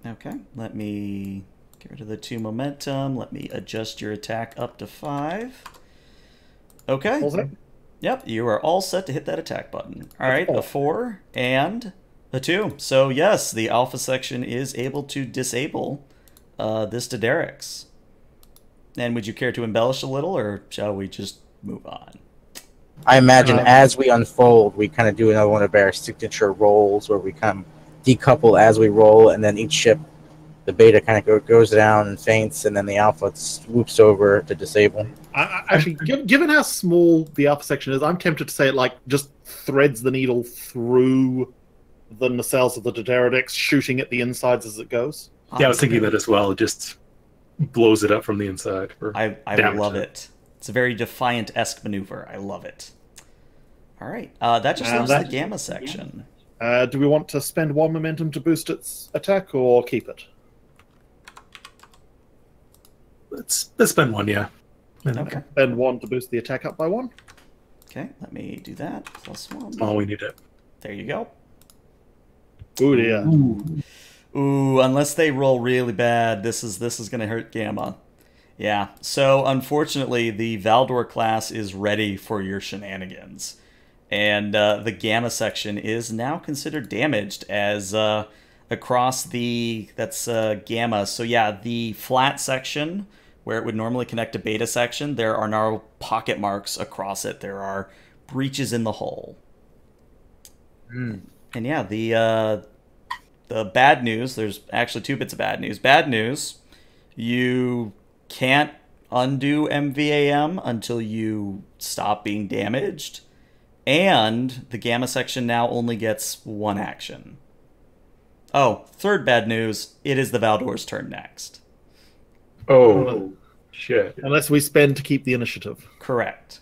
Okay. Let me get rid of the 2 momentum. Let me adjust your attack up to 5. Okay. All set? Yep, you are all set to hit that attack button. All right, a 4 and a 2. So yes, the Alpha section is able to disable this Daenerys. And would you care to embellish a little, or shall we just move on? I imagine as we unfold, we kind of do another one of our signature rolls where we kind of decouple as we roll, and then each ship, the Beta kind of goes down and feints, and then the Alpha swoops over to disable. Actually, given how small the Alpha section is, I'm tempted to say it like just threads the needle through the nacelles of the Daenerys, shooting at the insides as it goes. Yeah, I was thinking that as well. It just blows it up from the inside. I love it. It's a very Defiant-esque maneuver. I love it. All right, that just leaves the Gamma section. Do we want to spend 1 momentum to boost its attack, or keep it? Let's spend 1, yeah. Okay. Spend 1 to boost the attack up by 1. Okay, let me do that. +1. Oh, we need it. There you go. Ooh, dear. Ooh, unless they roll really bad, this is going to hurt Gamma. Yeah, so unfortunately, the Valdor class is ready for your shenanigans. And the Gamma section is now considered damaged as across the... That's Gamma. So yeah, the flat section, where it would normally connect to Beta section, there are now pocket marks across it. There are breaches in the hull. And yeah, the bad news, there's actually 2 bits of bad news. Bad news, you can't undo MVAM until you stop being damaged. And the Gamma section now only gets 1 action. Oh, 3rd bad news, it is the Valdor's turn next. Oh, shit. Unless we spend to keep the initiative. Correct.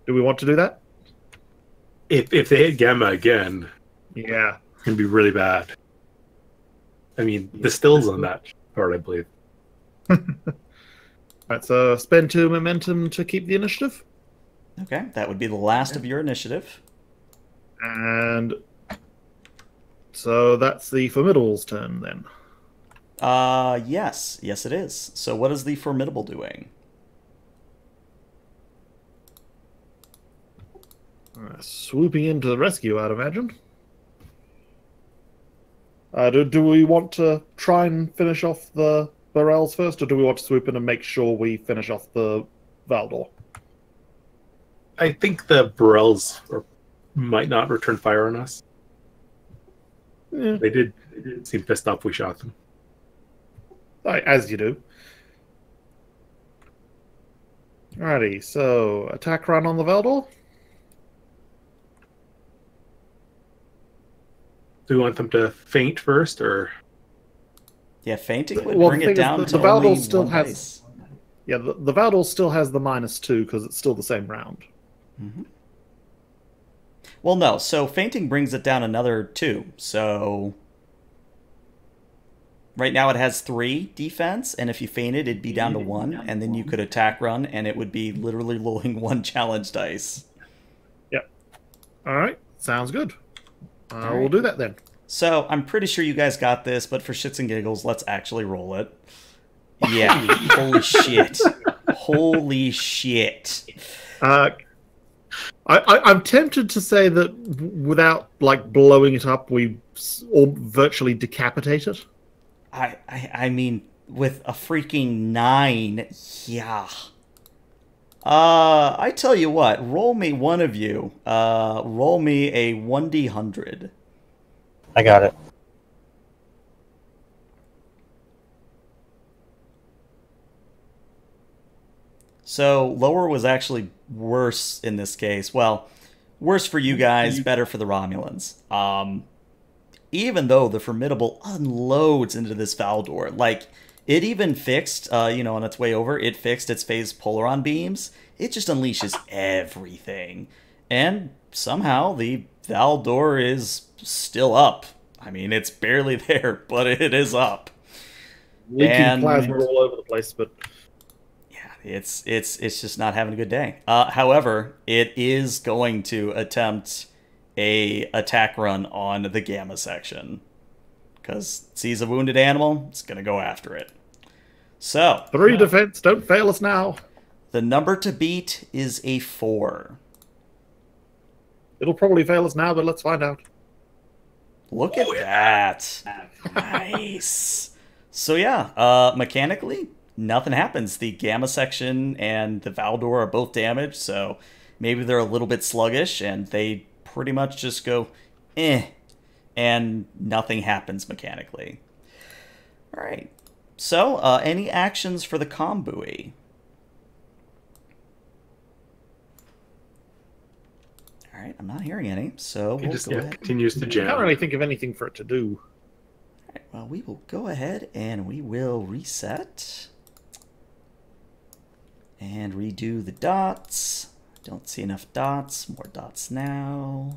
Do we want to do that? If they hit Gamma again, Yeah. it's going to be really bad. I mean, the stills on that part, I believe. Alright, so spend 2 momentum to keep the initiative. Okay, that would be the last of your initiative. And so that's the Formidable's turn then. Yes. Yes, it is. So what is the Formidable doing? Swooping into the rescue, I'd imagine. Do we want to try and finish off the Barrels first, or do we want to swoop in and make sure we finish off the Valdor? I think the Burrells might not return fire on us. Yeah. They did seem pissed off we shot them. As you do. Alrighty, so attack run on the Valdor. Do we want them to faint first, or? Yeah, fainting would Well, bring the it thing is, down the to Valdor only still one has- dice. Yeah, the Valdor still has the -2 because it's still the same round. Mm-hmm. Well, no. So fainting brings it down another 2. So right now it has 3 defense, and if you fainted, it'd be down to 1, and then you could attack run, and it would be literally rolling 1 challenge dice. Yep. Alright, sounds good. All We'll right. do that then. So I'm pretty sure you guys got this, but for shits and giggles, let's actually roll it. Yeah. Holy shit. Holy shit. I'm tempted to say that without like blowing it up, we all virtually decapitate it. I mean, with a freaking 9, yeah. I tell you what, roll me one of you. Roll me a 1d100. I got it. So lower was actually worse in this case. Well, worse for you guys, better for the Romulans. Even though the Formidable unloads into this Valdor, like it even fixed, on its way over, it fixed its phased polaron beams. It just unleashes everything, and somehow the Valdor is still up. I mean, it's barely there, but it is up. Leaking plasma all over the place, but yeah, it's just not having a good day. However, it is going to attempt a attack run on the Gamma section because it sees a wounded animal, it's going to go after it. So 3 defense, don't fail us now. the number to beat is a 4. It'll probably fail us now, but let's find out. Look at that. Nice. So yeah, mechanically, nothing happens. The Gamma section and the Valdor are both damaged, so maybe they're a little bit sluggish, and they pretty much just go, and nothing happens mechanically. All right. So, any actions for the comm buoy? All right, I'm not hearing any, so It we'll just go ahead. continues to I jam. can't really think of anything for it to do. All right, well, we will go ahead and we will reset and redo the dots. Don't see enough dots. More dots now.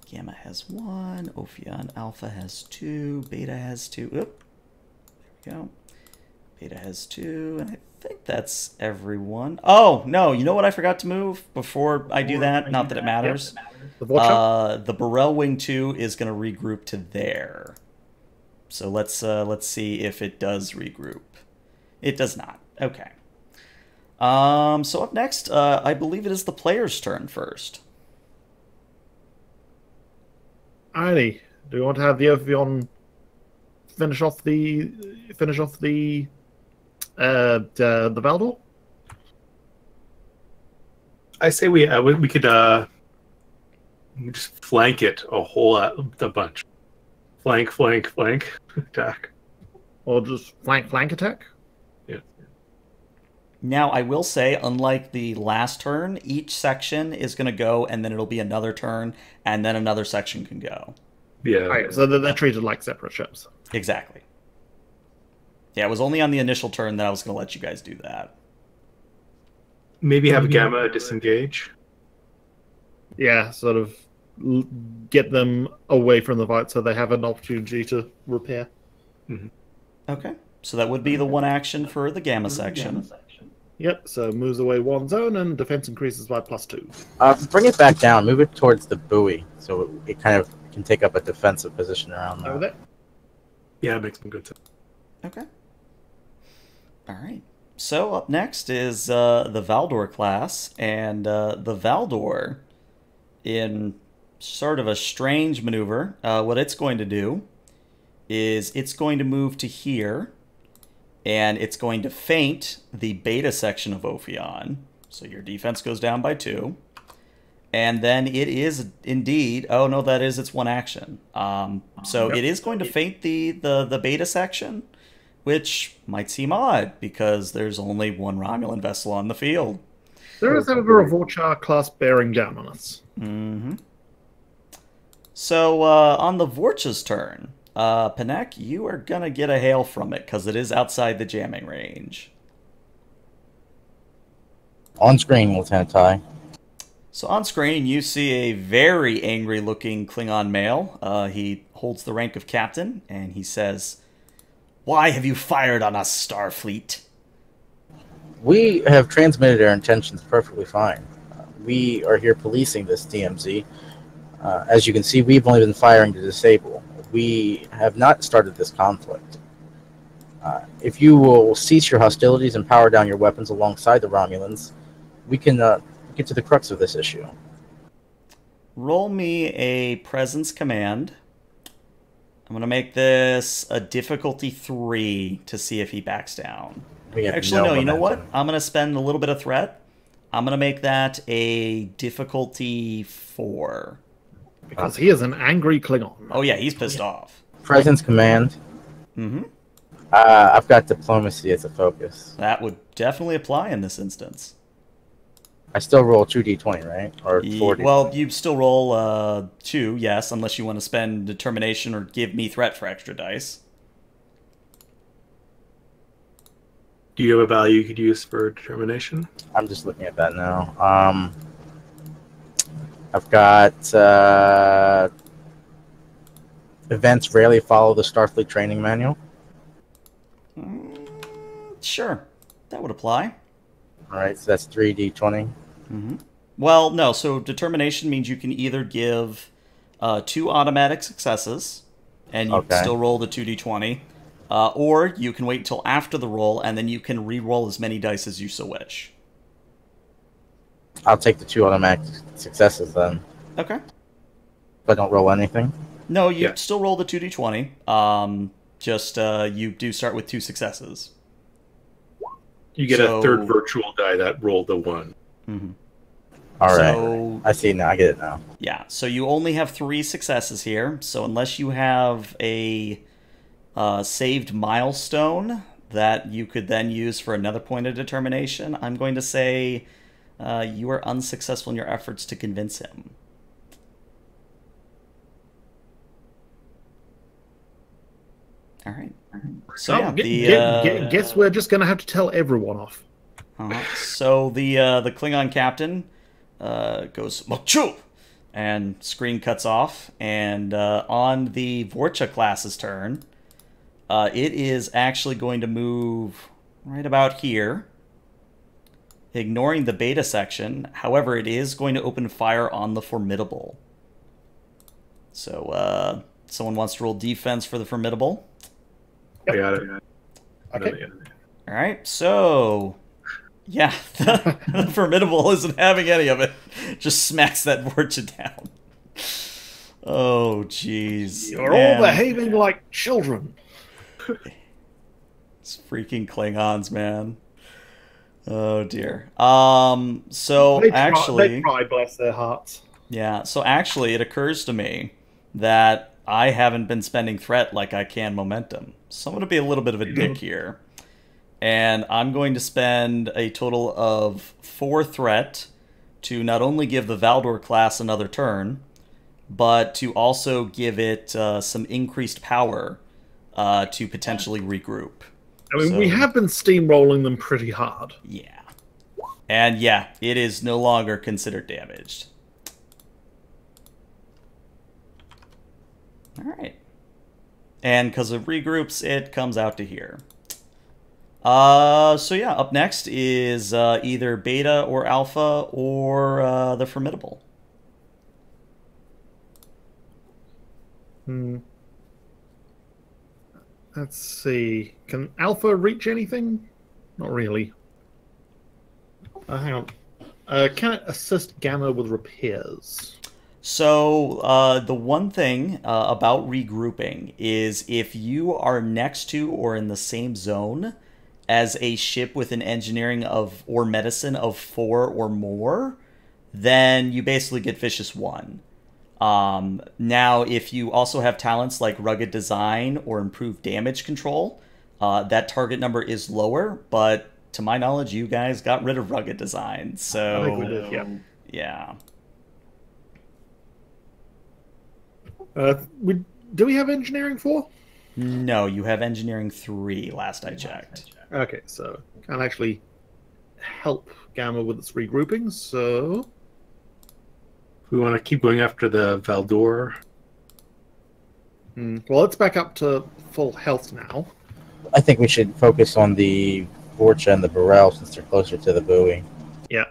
Gamma has 1. Ophion Alpha has 2. Beta has 2. Oop. There we go. Beta has 2. And I think that's everyone. Oh, no. You know what I forgot to move before I do that? Not that it matters. The Vortex? The Burrell Wing 2 is going to regroup to there. So let's see if it does regroup. It does not. Okay. So up next, I believe it is the player's turn first. Alrighty. Do we want to have the Ophion finish off the Valdor? I say we could just flank it a bunch. Flank, attack. Or just flank attack? Yeah. Now, I will say, unlike the last turn, each section is going to go, and then it'll be another turn, and then another section can go. Yeah. Right, so they're treated like separate ships. Exactly. Yeah, it was only on the initial turn that I was going to let you guys do that. Maybe have Gamma disengage. Yeah, sort of get them away from the fight so they have an opportunity to repair. Okay. So that would be the one action for the Gamma section. Yep, so moves away 1 zone and defense increases by +2. Bring it back down. Move it towards the buoy so it kind of can take up a defensive position around Over that. there. Yeah, it makes some good sense. Okay. All right. So up next is the Valdor class, and the Valdor, in sort of a strange maneuver, what it's going to do is it's going to move to here, and it's going to feint the beta section of Ophion. So your defense goes down by 2. And then it is indeed... Oh, no, that is its one action. So it is going to feint the beta section, which might seem odd, because there's only one Romulan vessel on the field. There is however a Vorchar class bearing down on us. Mm-hmm. So on the Vorcha's turn, Panek, you are going to get a hail from it, because it is outside the jamming range. On screen, Lieutenant Tai. So on screen, you see a very angry-looking Klingon male. He holds the rank of captain, and he says, "Why have you fired on us, Starfleet?" We have transmitted our intentions perfectly fine. We are here policing this DMZ. As you can see, we've only been firing to disable. We have not started this conflict. If you will cease your hostilities and power down your weapons alongside the Romulans, we can get to the crux of this issue. Roll me a presence command. I'm going to make this a difficulty 3 to see if he backs down. Actually, no, you know what? I'm going to spend a little bit of threat. I'm going to make that a difficulty 4. Because he is an angry Klingon. Oh, yeah, he's pissed off. Presence command. Mm-hmm. I've got diplomacy as a focus. That would definitely apply in this instance. I still roll 2d20, right? Or 4d20? Well, you still roll 2, yes, unless you want to spend determination or give me threat for extra dice. Do you have a value you could use for determination? I'm just looking at that now. I've got events rarely follow the Starfleet training manual. Sure, that would apply. All right, so that's 3d20. Mm-hmm. Well, no, so determination means you can either give 2 automatic successes, and you still roll the 2d20, or you can wait until after the roll, and then you can re-roll as many dice as you so wish. I'll take the 2 automatic successes then. Okay. If I don't roll anything? No, you still roll the 2d20. Just you do start with 2 successes. You get a third virtual die that rolled the 1. Mm-hmm. All right. So, I see now. I get it now. Yeah, so you only have 3 successes here. So unless you have a saved milestone that you could then use for another point of determination, I'm going to say you are unsuccessful in your efforts to convince him. All right. So guess we're just going to have to tell everyone off. So the Klingon captain goes "Machu," and screen cuts off. And on the Vorcha class's turn, it is actually going to move right about here, ignoring the beta section. However, it is going to open fire on the Formidable. So someone wants to roll defense for the Formidable. I got it. Okay. All right, so yeah, the Formidable isn't having any of it. Just smacks that Vorcha down. Oh, jeez. You're all behaving like children. It's freaking Klingons, man. Oh dear. So they try, bless their hearts. Yeah. So actually, it occurs to me that I haven't been spending threat like I can momentum. So I'm going to be a little bit of a dick here. And I'm going to spend a total of 4 threat to not only give the Valdor class another turn, but to also give it some increased power to potentially regroup. I mean, we have been steamrolling them pretty hard. Yeah. And yeah, it is no longer considered damaged. Alright. And because of regroups, it comes out to here. So yeah, up next is either Beta or Alpha or the Formidable. Hmm. Let's see. Can Alpha reach anything? Not really. Hang on. Can it assist Gamma with repairs? So, the one thing about regrouping is if you are next to or in the same zone as a ship with an engineering of or medicine of 4 or more, then you basically get Vicious 1. Now, if you also have talents like Rugged Design or Improved Damage Control, that target number is lower, but to my knowledge, you guys got rid of Rugged Design, so... I think we did, yeah. Yeah. We do we have engineering 4? No, you have Engineering 3, last I checked. Okay, so can actually help Gamma with its regrouping, so... We want to keep going after the Valdor. Well, it's back up to full health now. I think we should focus on the Vorcha and the Burrell since they're closer to the buoy. Yeah,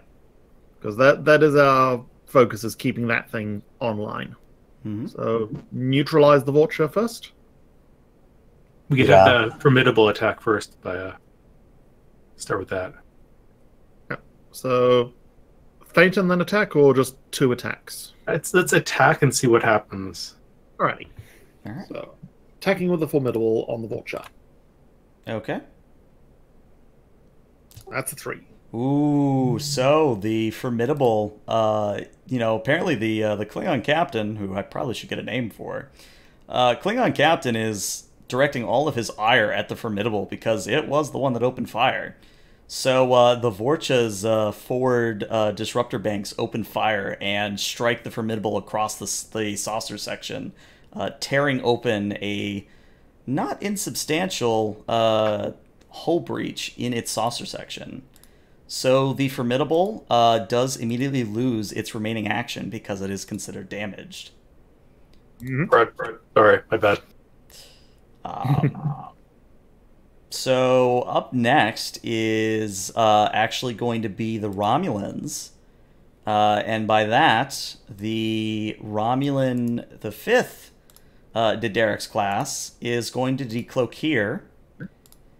because that is our focus, is keeping that thing online. Mm-hmm. So neutralize the Vorcha first. We could have the Formidable attack first by start with that. Yeah. So feint and then attack, or just 2 attacks? Let's attack and see what happens. Alrighty. All right. So attacking with the Formidable on the Vorcha. Okay. That's a 3. Ooh, so the Formidable, apparently the Klingon captain, who I probably should get a name for, Klingon captain is directing all of his ire at the Formidable because it was the one that opened fire. So the Vorcha's forward disruptor banks open fire and strike the Formidable across the saucer section, tearing open a not insubstantial hull breach in its saucer section. So the Formidable does immediately lose its remaining action because it is considered damaged. Right. Sorry, my bad. So up next is actually going to be the Romulans. And by that, the Romulan, the 5th Dideric's class, is going to decloak here.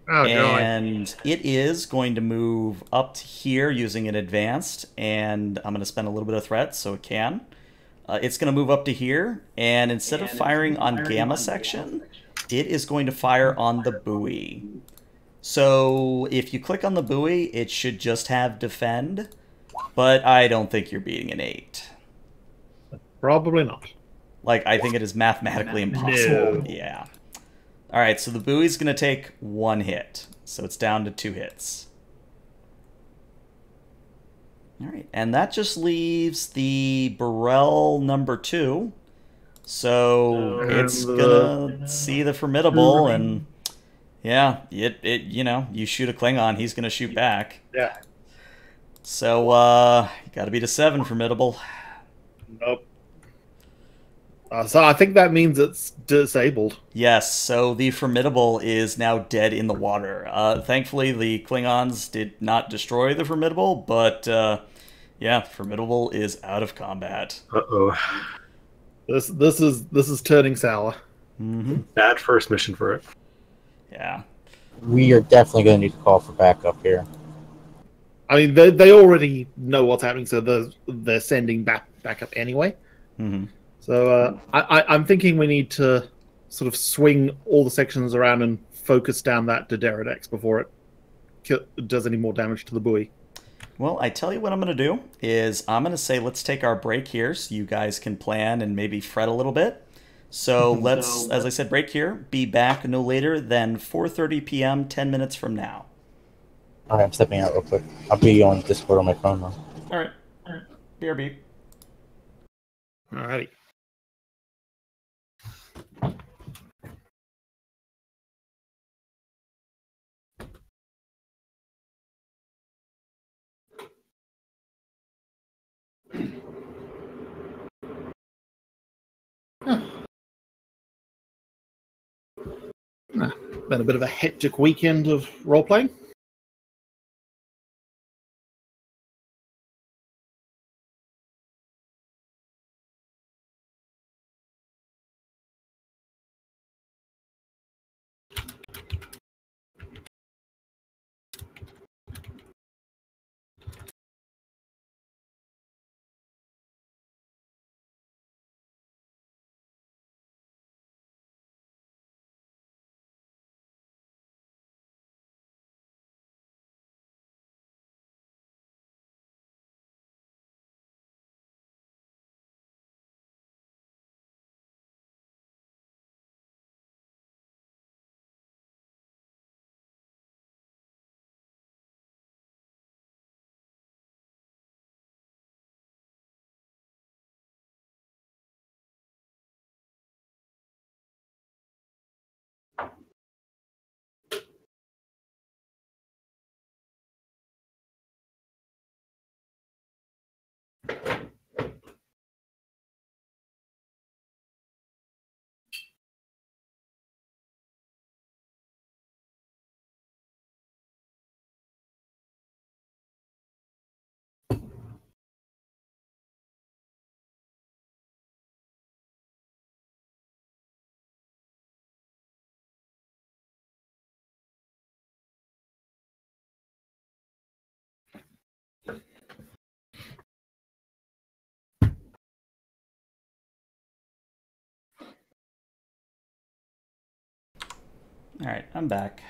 Oh, and it is going to move up to here using an advanced, and I'm going to spend a little bit of threat so it can. It's going to move up to here, and instead of firing on Gamma section, it is going to fire on the buoy. So if you click on the buoy, it should just have defend, but I don't think you're beating an 8. Probably not. Like, I think it is mathematically impossible. No. Yeah. All right, so the buoy's going to take 1 hit. So it's down to 2 hits. All right, and that just leaves the Burrell number 2. So it's going to see the Formidable, and yeah, you shoot a Klingon, he's going to shoot back. Yeah. So you got to beat a 7, Formidable. Nope. So I think that means it's disabled. Yes, so the Formidable is now dead in the water. Thankfully, the Klingons did not destroy the Formidable, but yeah, Formidable is out of combat. Uh-oh. This is turning sour. Mm-hmm. Bad first mission for it. Yeah. We are definitely going to need to call for backup here. I mean, they already know what's happening, so they're sending backup anyway. Mm-hmm. So I'm thinking we need to sort of swing all the sections around and focus down that Dideridex before it does any more damage to the buoy. Well, I tell you what I'm going to do is I'm going to say let's take our break here so you guys can plan and maybe fret a little bit. So let's, as I said, break here. Be back no later than 4:30 p.m., 10 minutes from now. All right, I'm stepping out real quick. I'll be on Discord on my phone now. All right. BRB. Alrighty. Been a bit of a hectic weekend of role-playing. All right, I'm back.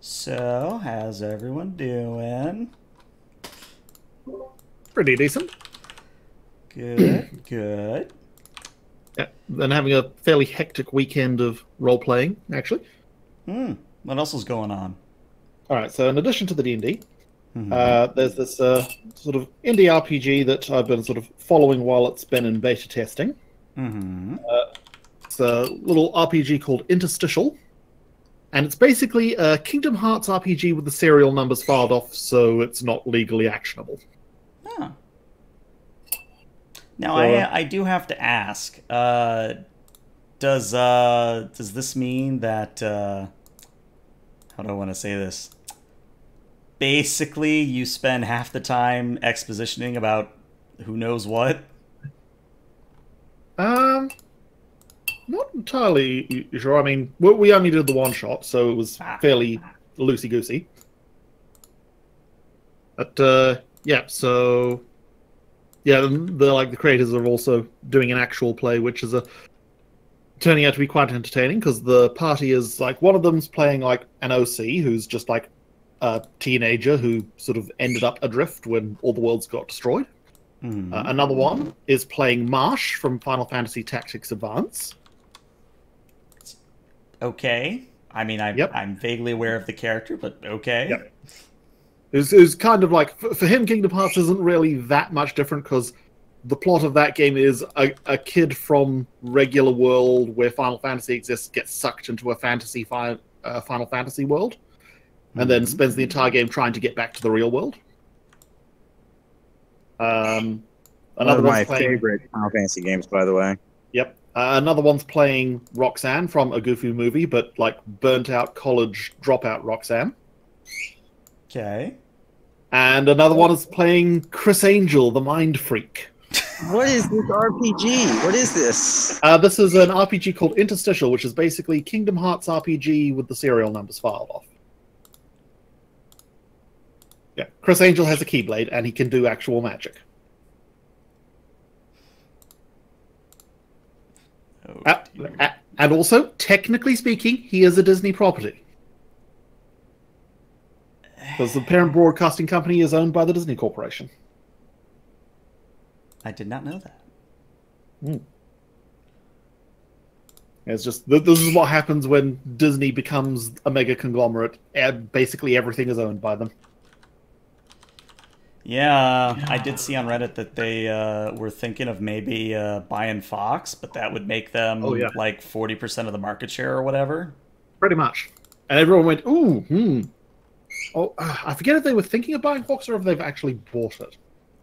So, how's everyone doing? Pretty decent. Good, good. Yeah, then having a fairly hectic weekend of role playing, actually. What else is going on? All right, so in addition to the D&D, Mhm. there's this sort of indie RPG that I've been sort of following while it's been in beta testing. Mm-hmm. It's a little RPG called Interstitial, and it's basically a Kingdom Hearts RPG with the serial numbers filed off, so it's not legally actionable. Huh. Now, So, I do have to ask, does this mean that, how do I want to say this? Basically, you spend half the time expositioning about who knows what? Not entirely sure. I mean, we only did the one shot, so it was fairly loosey-goosey. But, yeah, so... Yeah, the creators are also doing an actual play, which is turning out to be quite entertaining, because the party is, like, one of them's playing, like, an OC, who's just, like, a teenager who sort of ended up adrift when all the worlds got destroyed. Mm-hmm. Another one is playing Marsh from Final Fantasy Tactics Advance. Okay. I mean, I'm vaguely aware of the character, but okay. Yep. It's kind of like, for him, Kingdom Hearts isn't really that much different, because the plot of that game is a kid from regular world where Final Fantasy exists gets sucked into a Final Fantasy world, and then spends the entire game trying to get back to the real world. One of my favorite Final Fantasy games, by the way. Yep. Another one's playing Roxanne from a Goofy movie, but like burnt out college dropout Roxanne. Okay. And another one is playing Chris Angel, the Mind Freak. What is this RPG? What is this? This is an RPG called Interstitial, which is basically Kingdom Hearts RPG with the serial numbers filed off. Yeah, Chris Angel has a Keyblade, and he can do actual magic. And also, technically speaking, he is a Disney property. Because the parent broadcasting company is owned by the Disney Corporation. I did not know that. It's just, this is what happens when Disney becomes a mega conglomerate. Basically everything is owned by them. Yeah, I did see on Reddit that they were thinking of maybe buying Fox, but that would make them like 40% of the market share or whatever. Pretty much. And everyone went, ooh, Oh, I forget if they were thinking of buying Fox or if they've actually bought it.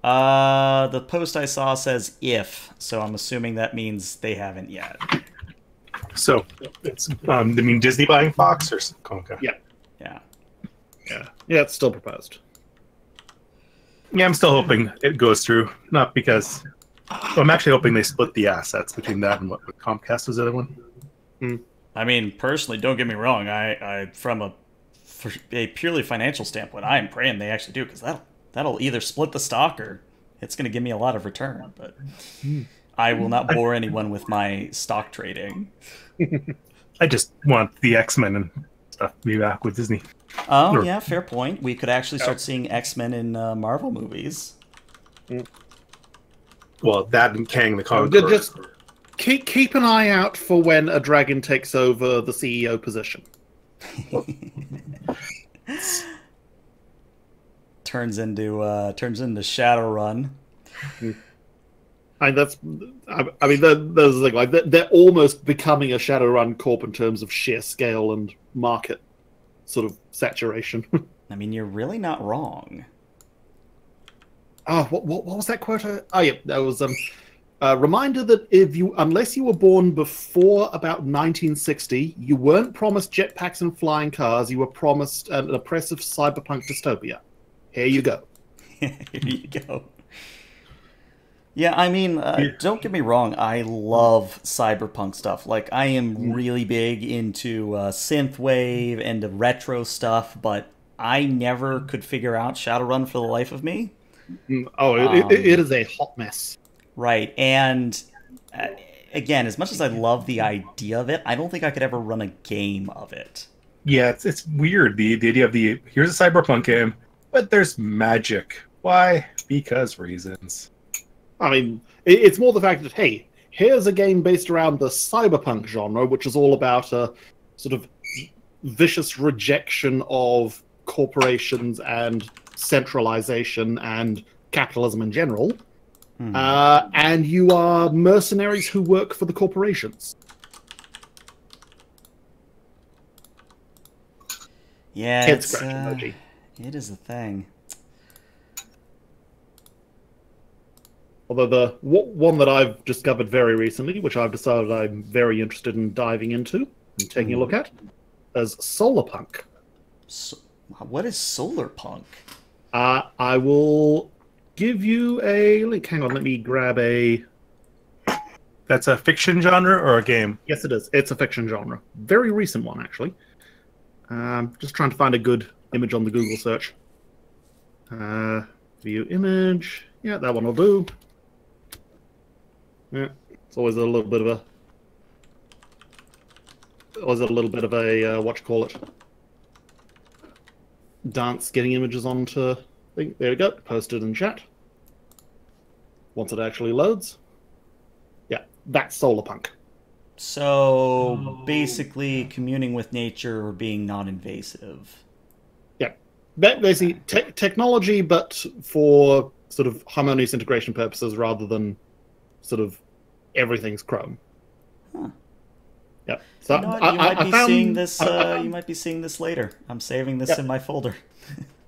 The post I saw says if, so I'm assuming that means they haven't yet. So, it's I mean Disney buying Fox or Conca? Yeah. Yeah. Yeah, it's still proposed. Yeah, I'm still hoping it goes through. Not because... Well, I'm actually hoping they split the assets between that and what Comcast was the other one. I mean, personally, don't get me wrong. I from a purely financial standpoint, I am praying they actually do, because that'll either split the stock or it's going to give me a lot of return. But I will not bore anyone with my stock trading. I just want the X-Men and stuff to be back with Disney. Oh, yeah, fair point. We could actually start seeing X-Men in Marvel movies. Well, that and Kang the Conqueror. Just keep an eye out for when a dragon takes over the CEO position. turns into Shadowrun. I mean, there's like they're almost becoming a Shadowrun Corp in terms of sheer scale and market sort of saturation. I mean, you're really not wrong. Oh, what was that quote? Oh, yeah, that was Reminder that unless you were born before about 1960, you weren't promised jetpacks and flying cars. You were promised an oppressive cyberpunk dystopia. Here you go. Here you go. Yeah, I mean, don't get me wrong. I love cyberpunk stuff. Like, I am really big into synthwave and the retro stuff, but I never could figure out Shadowrun for the life of me. Oh, it is a hot mess. Right, and again, as much as I love the idea of it, I don't think I could ever run a game of it. Yeah, it's weird, the idea of here's a cyberpunk game, but there's magic. Why? Because reasons. I mean, it's more the fact that, hey, here's a game based around the cyberpunk genre, which is all about a sort of vicious rejection of corporations and centralization and capitalism in general. And you are mercenaries who work for the corporations. Yeah, Head scratch emoji. It is a thing. Although the one that I've discovered very recently, which I've decided I'm very interested in diving into and taking a look at, is solarpunk. What is solarpunk? I will give you a link. Hang on, let me grab a... That's a fiction genre or a game? Yes, it is. It's a fiction genre. Very recent one, actually. Just trying to find a good image on the Google search. View image. Yeah, that one will do. Yeah, it's always a little bit of a what you call it, dance getting images onto thing. There we go. Posted in chat. Once it actually loads. Yeah, that's solarpunk. So basically, communing with nature or being non-invasive. Yeah, basically technology, but for sort of harmonious integration purposes rather than sort of everything's Chrome. Huh. Yeah. So you know what? You might be seeing this later. I'm saving this in my folder.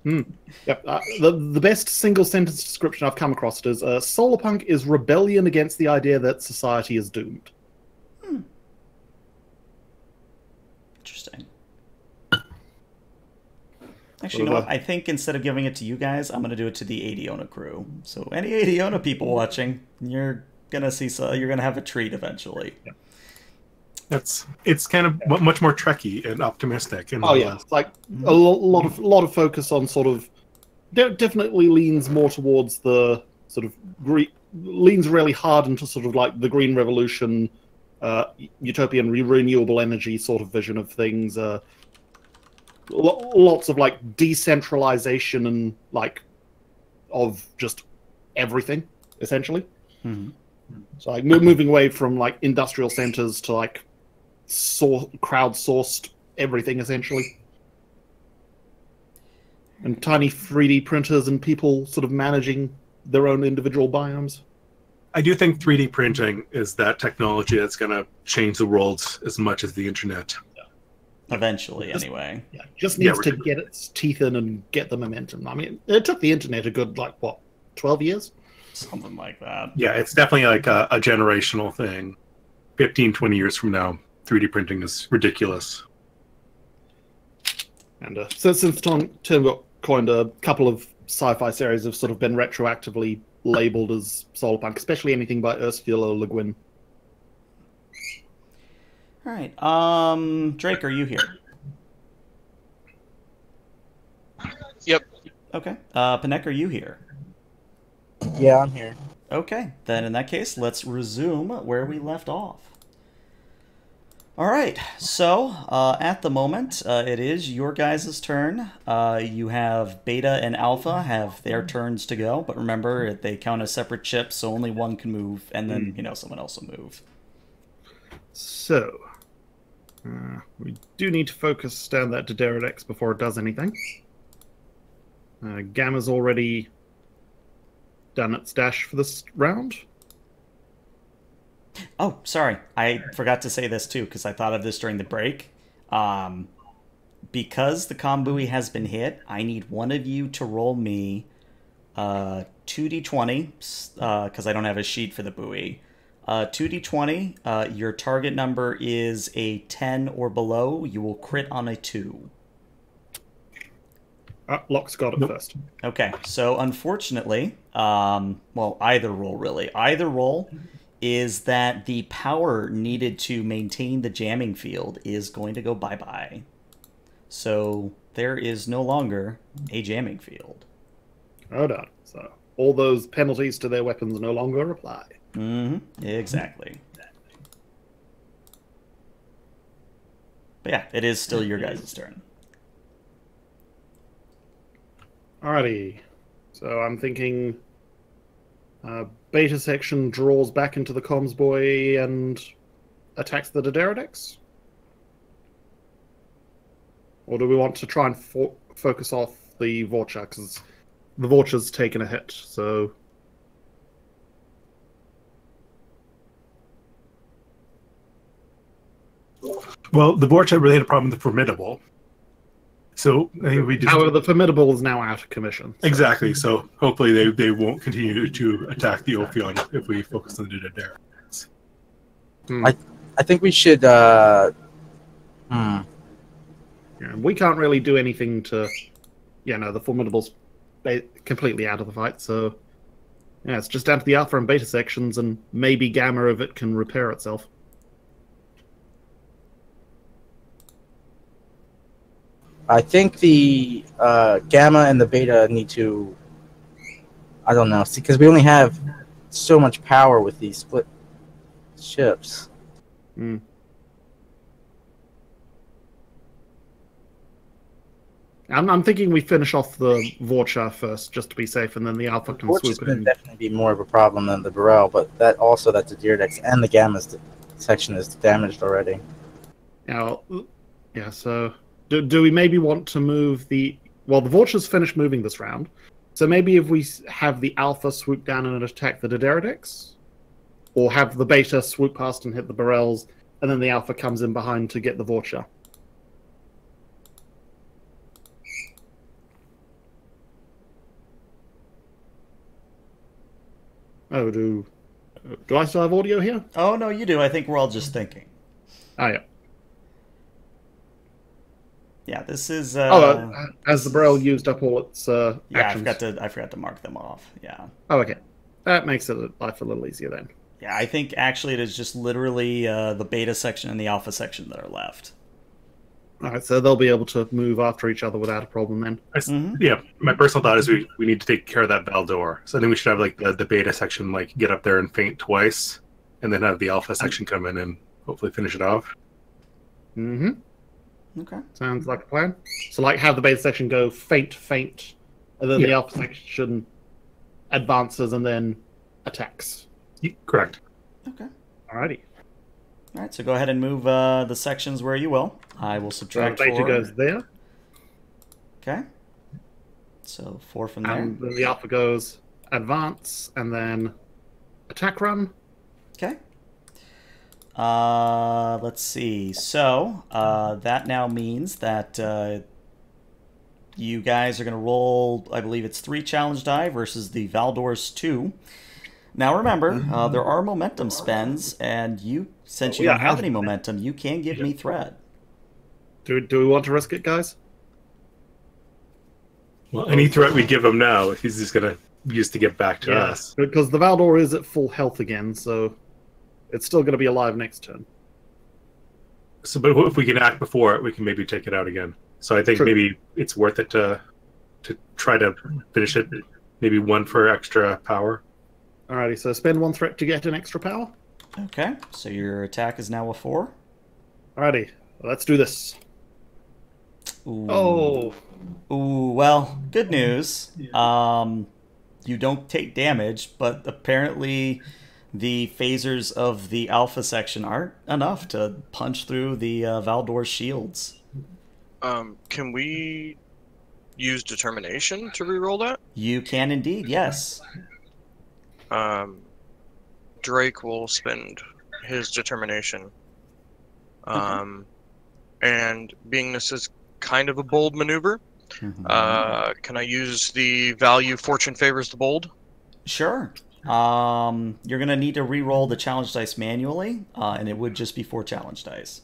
Yep. The best single sentence description I've come across is solarpunk is rebellion against the idea that society is doomed. Interesting. Actually, you know what? I think instead of giving it to you guys, I'm going to do it to the Adiona crew. So any Adiona people watching, you're gonna have a treat eventually. Yeah. It's kind of much more Trekky and optimistic. And it's like a lot of focus on sort of definitely leans more towards the sort of leans really hard into sort of like the green revolution, utopian renewable energy sort of vision of things. Lots of like decentralization and like of just everything essentially. So like moving away from like industrial centers to like crowdsourced everything essentially, and tiny 3D printers and people sort of managing their own individual biomes. I do think 3D printing is that technology that's going to change the world as much as the internet. Eventually, anyway. Yeah, just needs to get its teeth in and get the momentum. I mean, it took the internet a good, 12 years? Something like that. Yeah, it's definitely like a generational thing. 15, 20 years from now, 3D printing is ridiculous. And so since Tim got coined, a couple of sci-fi series have sort of been retroactively labeled as solarpunk, especially anything by Ursula Le Guin. All right. Drake, are you here? Yep. Okay. Panek, are you here? Yeah, I'm here. Okay. Then in that case, let's resume where we left off. All right. So at the moment, it is your guys' turn. You have Beta and Alpha have their turns to go, but remember, they count as separate chips, so only one can move, and then someone else will move. So we do need to focus down that Dederadex before it does anything. Gamma's already done its dash for this round. Oh, sorry. I forgot to say this, too, because I thought of this during the break. Because the comm buoy has been hit, I need one of you to roll me 2d20, because I don't have a sheet for the buoy. 2d20. Your target number is a 10 or below. You will crit on a 2. Locke's got it first. Okay, so unfortunately, well, either roll really. Either roll is that the power needed to maintain the jamming field is going to go bye-bye. So there is no longer a jamming field. Oh, no. So all those penalties to their weapons no longer apply. Mm-hmm. Exactly. But yeah, it is still your guys' turn. Alrighty. So I'm thinking beta section draws back into the comms buoy and attacks the Doderidex? Or do we want to try and focus off the Vulture? Because the Vulture's taken a hit, so... Well, the Vorcha really had a problem with the Formidable. So I think we just... However, the Formidable is now out of commission. So. Exactly. So hopefully they won't continue to attack the Ophion if we focus on the Doderidex. I think we should... Yeah, we can't really do anything to... Yeah, no, the Formidable's completely out of the fight, so... Yeah, it's just down to the Alpha and Beta sections, and maybe Gamma of it can repair itself. I think the Gamma and the Beta need to... I don't know, see, because we only have so much power with these split ships. Hmm. I'm thinking we finish off the Vorcha first, just to be safe, and then the Alpha can swoop in. Definitely be more of a problem than the Burrell, but that also that the Doderidex and the Gamma section is damaged already. Yeah, so do we maybe want to move the... Well, the Vulture's finished moving this round, so maybe if we have the Alpha swoop down and attack the Doderidex, or have the Beta swoop past and hit the Burrells, and then the Alpha comes in behind to get the Vulture. Oh, do I still have audio here? Oh, no, you do. I think we're all just thinking. Oh, yeah. Yeah, this is... has the Burrell used up all its yeah, actions? I forgot to mark them off. Yeah. Oh, okay. That makes life a little easier then. Yeah, I think actually it is just literally the Beta section and the Alpha section that are left. Alright, so they'll be able to move after each other without a problem then. Yeah, my personal thought is we need to take care of that Valdor. So I think we should have like the Beta section like get up there and faint twice, and then have the Alpha section come in and hopefully finish it off. Mm-hmm. Okay. Sounds like a plan. So like have the Beta section go faint, and then the Alpha section advances and then attacks. Correct. Okay. Alrighty. All right, so go ahead and move the sections where you will. I will subtract 4. Beta goes there. Okay. So 4 from there. And then the Alpha goes advance and then attack run. Okay. Let's see. So that now means that you guys are going to roll, I believe it's 3 challenge die versus the Valdor's 2. Now remember, there are momentum spends, and since you don't have any momentum, you can give me threat. Do we want to risk it, guys? Well, any threat we give him now, he's just going to use to get back to us. Because the Valdor is at full health again, so it's still going to be alive next turn. So, but if we can act before it, we can maybe take it out again. So I think maybe it's worth it to try to finish it. Maybe 1 for extra power. Alrighty, so spend 1 threat to get an extra power. Okay, so your attack is now a 4. Alrighty, let's do this. Ooh. Oh. Ooh, well, good news. You don't take damage, but apparently the phasers of the Alpha section aren't enough to punch through the Valdor's shields. Can we use determination to reroll that? You can indeed, yes. Drake will spend his determination. And being this is kind of a bold maneuver, can I use the value fortune favors the bold? Sure. You're going to need to re-roll the challenge dice manually, and it would just be 4 challenge dice.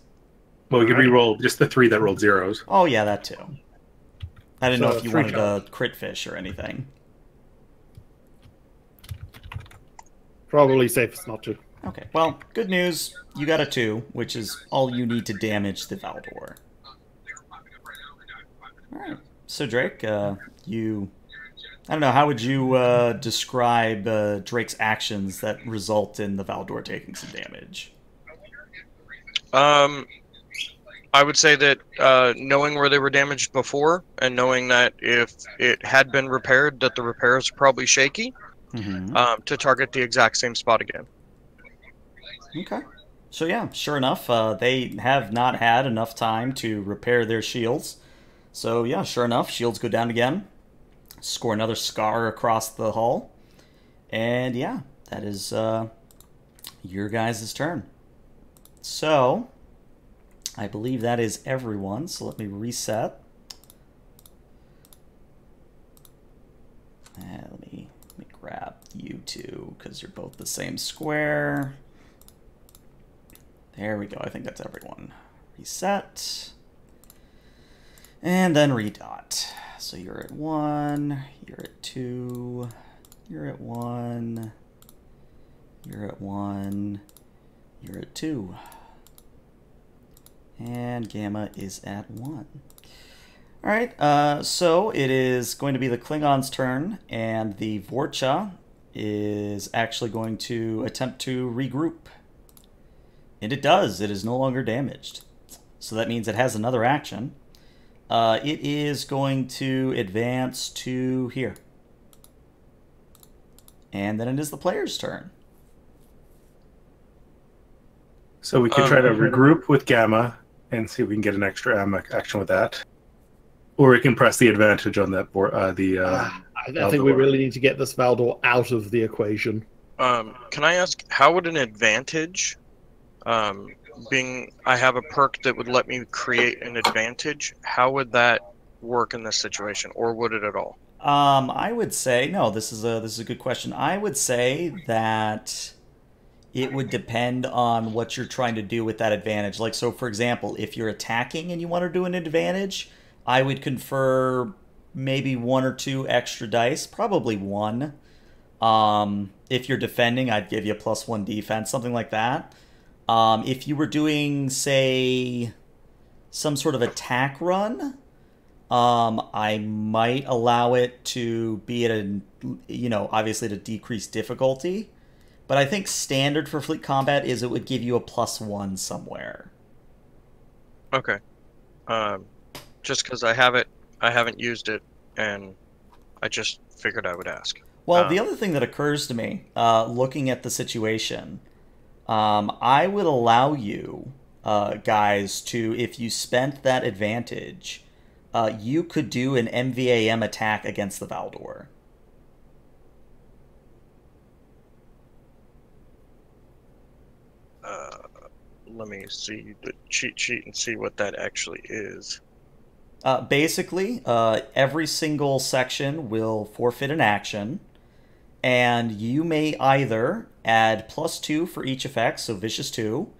Well, we could re-roll just the 3 that rolled zeros. Oh, yeah, that too. I didn't know if you 3 wanted challenge. a crit fish or anything. Probably safest not to. Okay, well, good news. You got a 2, which is all you need to damage the Valdor. Alright, so Drake, you... I don't know, how would you describe Drake's actions that result in the Valdor taking some damage? I would say that knowing where they were damaged before, and knowing that if it had been repaired, that the repairs are probably shaky, to target the exact same spot again. Okay. So yeah, sure enough, they have not had enough time to repair their shields. So yeah, sure enough, shields go down again. Score another scar across the hull. And yeah, that is your guys' turn. So, I believe that is everyone. So let me reset. And let me grab you two, because you're both the same square. There we go. I think that's everyone. Reset. And then redot. So you're at 1, you're at 2, you're at 1, you're at 1, you're at 2. And Gamma is at 1. Alright, so it is going to be the Klingon's turn, and the Vorcha is actually going to attempt to regroup. And it does. It is no longer damaged. So that means it has another action. It is going to advance to here. And then it is the player's turn. So we could try to regroup with Gamma and see if we can get an extra action with that. Or we can press the advantage on that board. I think we really need to get this Valdor out of the equation. Can I ask, how would an advantage, being I have a perk that would let me create an advantage, how would that work in this situation, or would it at all? I would say no. This is a good question. I would say that it would depend on what you're trying to do with that advantage. Like, so for example, if you're attacking and you want to do an advantage, I would confer maybe 1 or 2 extra dice, probably 1. If you're defending, I'd give you a +1 defense, something like that. If you were doing, say, some sort of attack run, I might allow it to be at a, obviously at a decreased difficulty. But I think standard for fleet combat is it would give you a +1 somewhere. Okay. Just because I haven't used it, and I just figured I would ask. Well, the other thing that occurs to me, looking at the situation, I would allow you guys to, if you spent that advantage, you could do an MVAM attack against the Valdor. Let me see the cheat sheet and see what that actually is. Basically, every single section will forfeit an action, and you may either add +2 for each effect, so Vicious 2.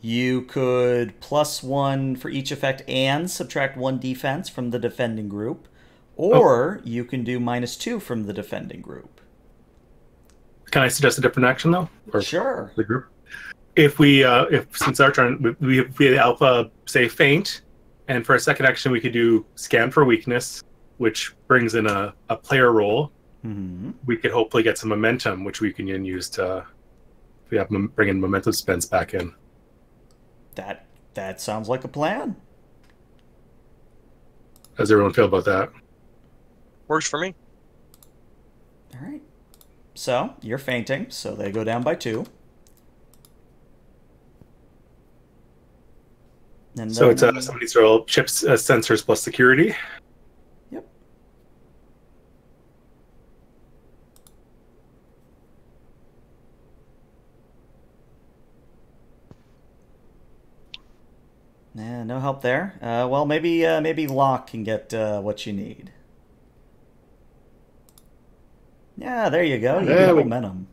You could +1 for each effect and subtract 1 defense from the defending group, or you can do -2 from the defending group. Can I suggest a different action though? Or Sure. the group? If since our turn, we alpha say faint, and for a second action we could do scan for weakness, which brings in a player roll. We could hopefully get some momentum, which we can then use to bring in momentum spends back in. That sounds like a plan. How does everyone feel about that? Works for me. All right. So you're fainting, so they go down by 2. And So then, it's somebody's roll chips, sensors plus security. Yep. Nah, no help there. Well, maybe Locke can get what you need. Yeah, there you go. You There get we- momentum.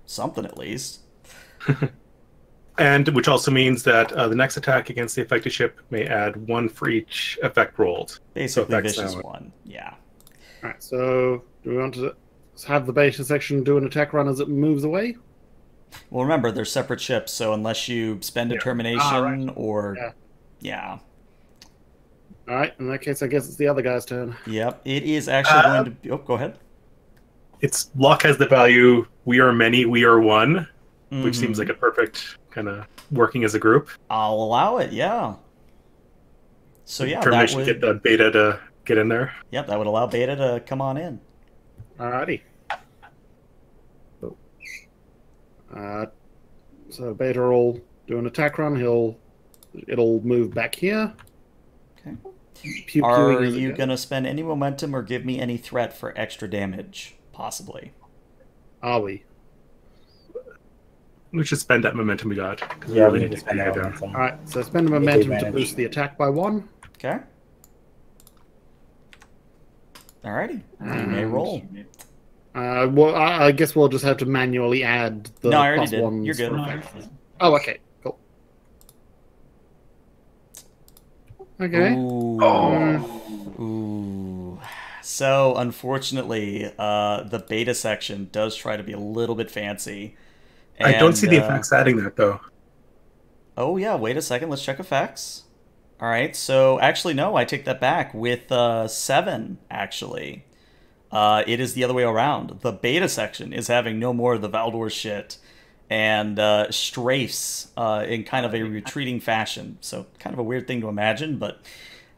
Something at least. And which also means that the next attack against the affected ship may add 1 for each effect rolled. Basically, effects vicious now. 1. Yeah. Alright, so do we want to have the beta section do an attack run as it moves away? Well, remember, they're separate ships, so unless you spend determination or... Yeah. Yeah. Alright, in that case, I guess it's the other guy's turn. Yep, it is actually going to be... Oh, go ahead. Its luck has the value we are many, we are one, which Mhm. seems like a perfect kind of working as a group. I'll allow it, yeah. So yeah, that Determination would... get the beta to get in there. Yep, that would allow Beta to come on in. Alrighty. So Beta will do an attack run. It'll move back here. Okay. Pew Are pewing as it you goes. going to spend any momentum or give me any threat for extra damage? Possibly. Are we? We should spend that momentum we got. 'cause Yeah, we really need to spend get that down. momentum. Alright, so spend a momentum to advantage. boost the attack by 1. Okay. Alrighty. You may roll. Well, I guess we'll just have to manually add the No, I already plus did. ones You're good. for effect. Oh, okay. Cool. Okay. Ooh. So, unfortunately, the beta section does try to be a little bit fancy. I don't see the And, effects adding that, though. Oh, yeah, wait a second. Let's check effects. All right, so actually, no, I take that back. With 7, actually, it is the other way around. The beta section is having no more of the Valdor shit and strafes in kind of a retreating fashion. So, kind of a weird thing to imagine, but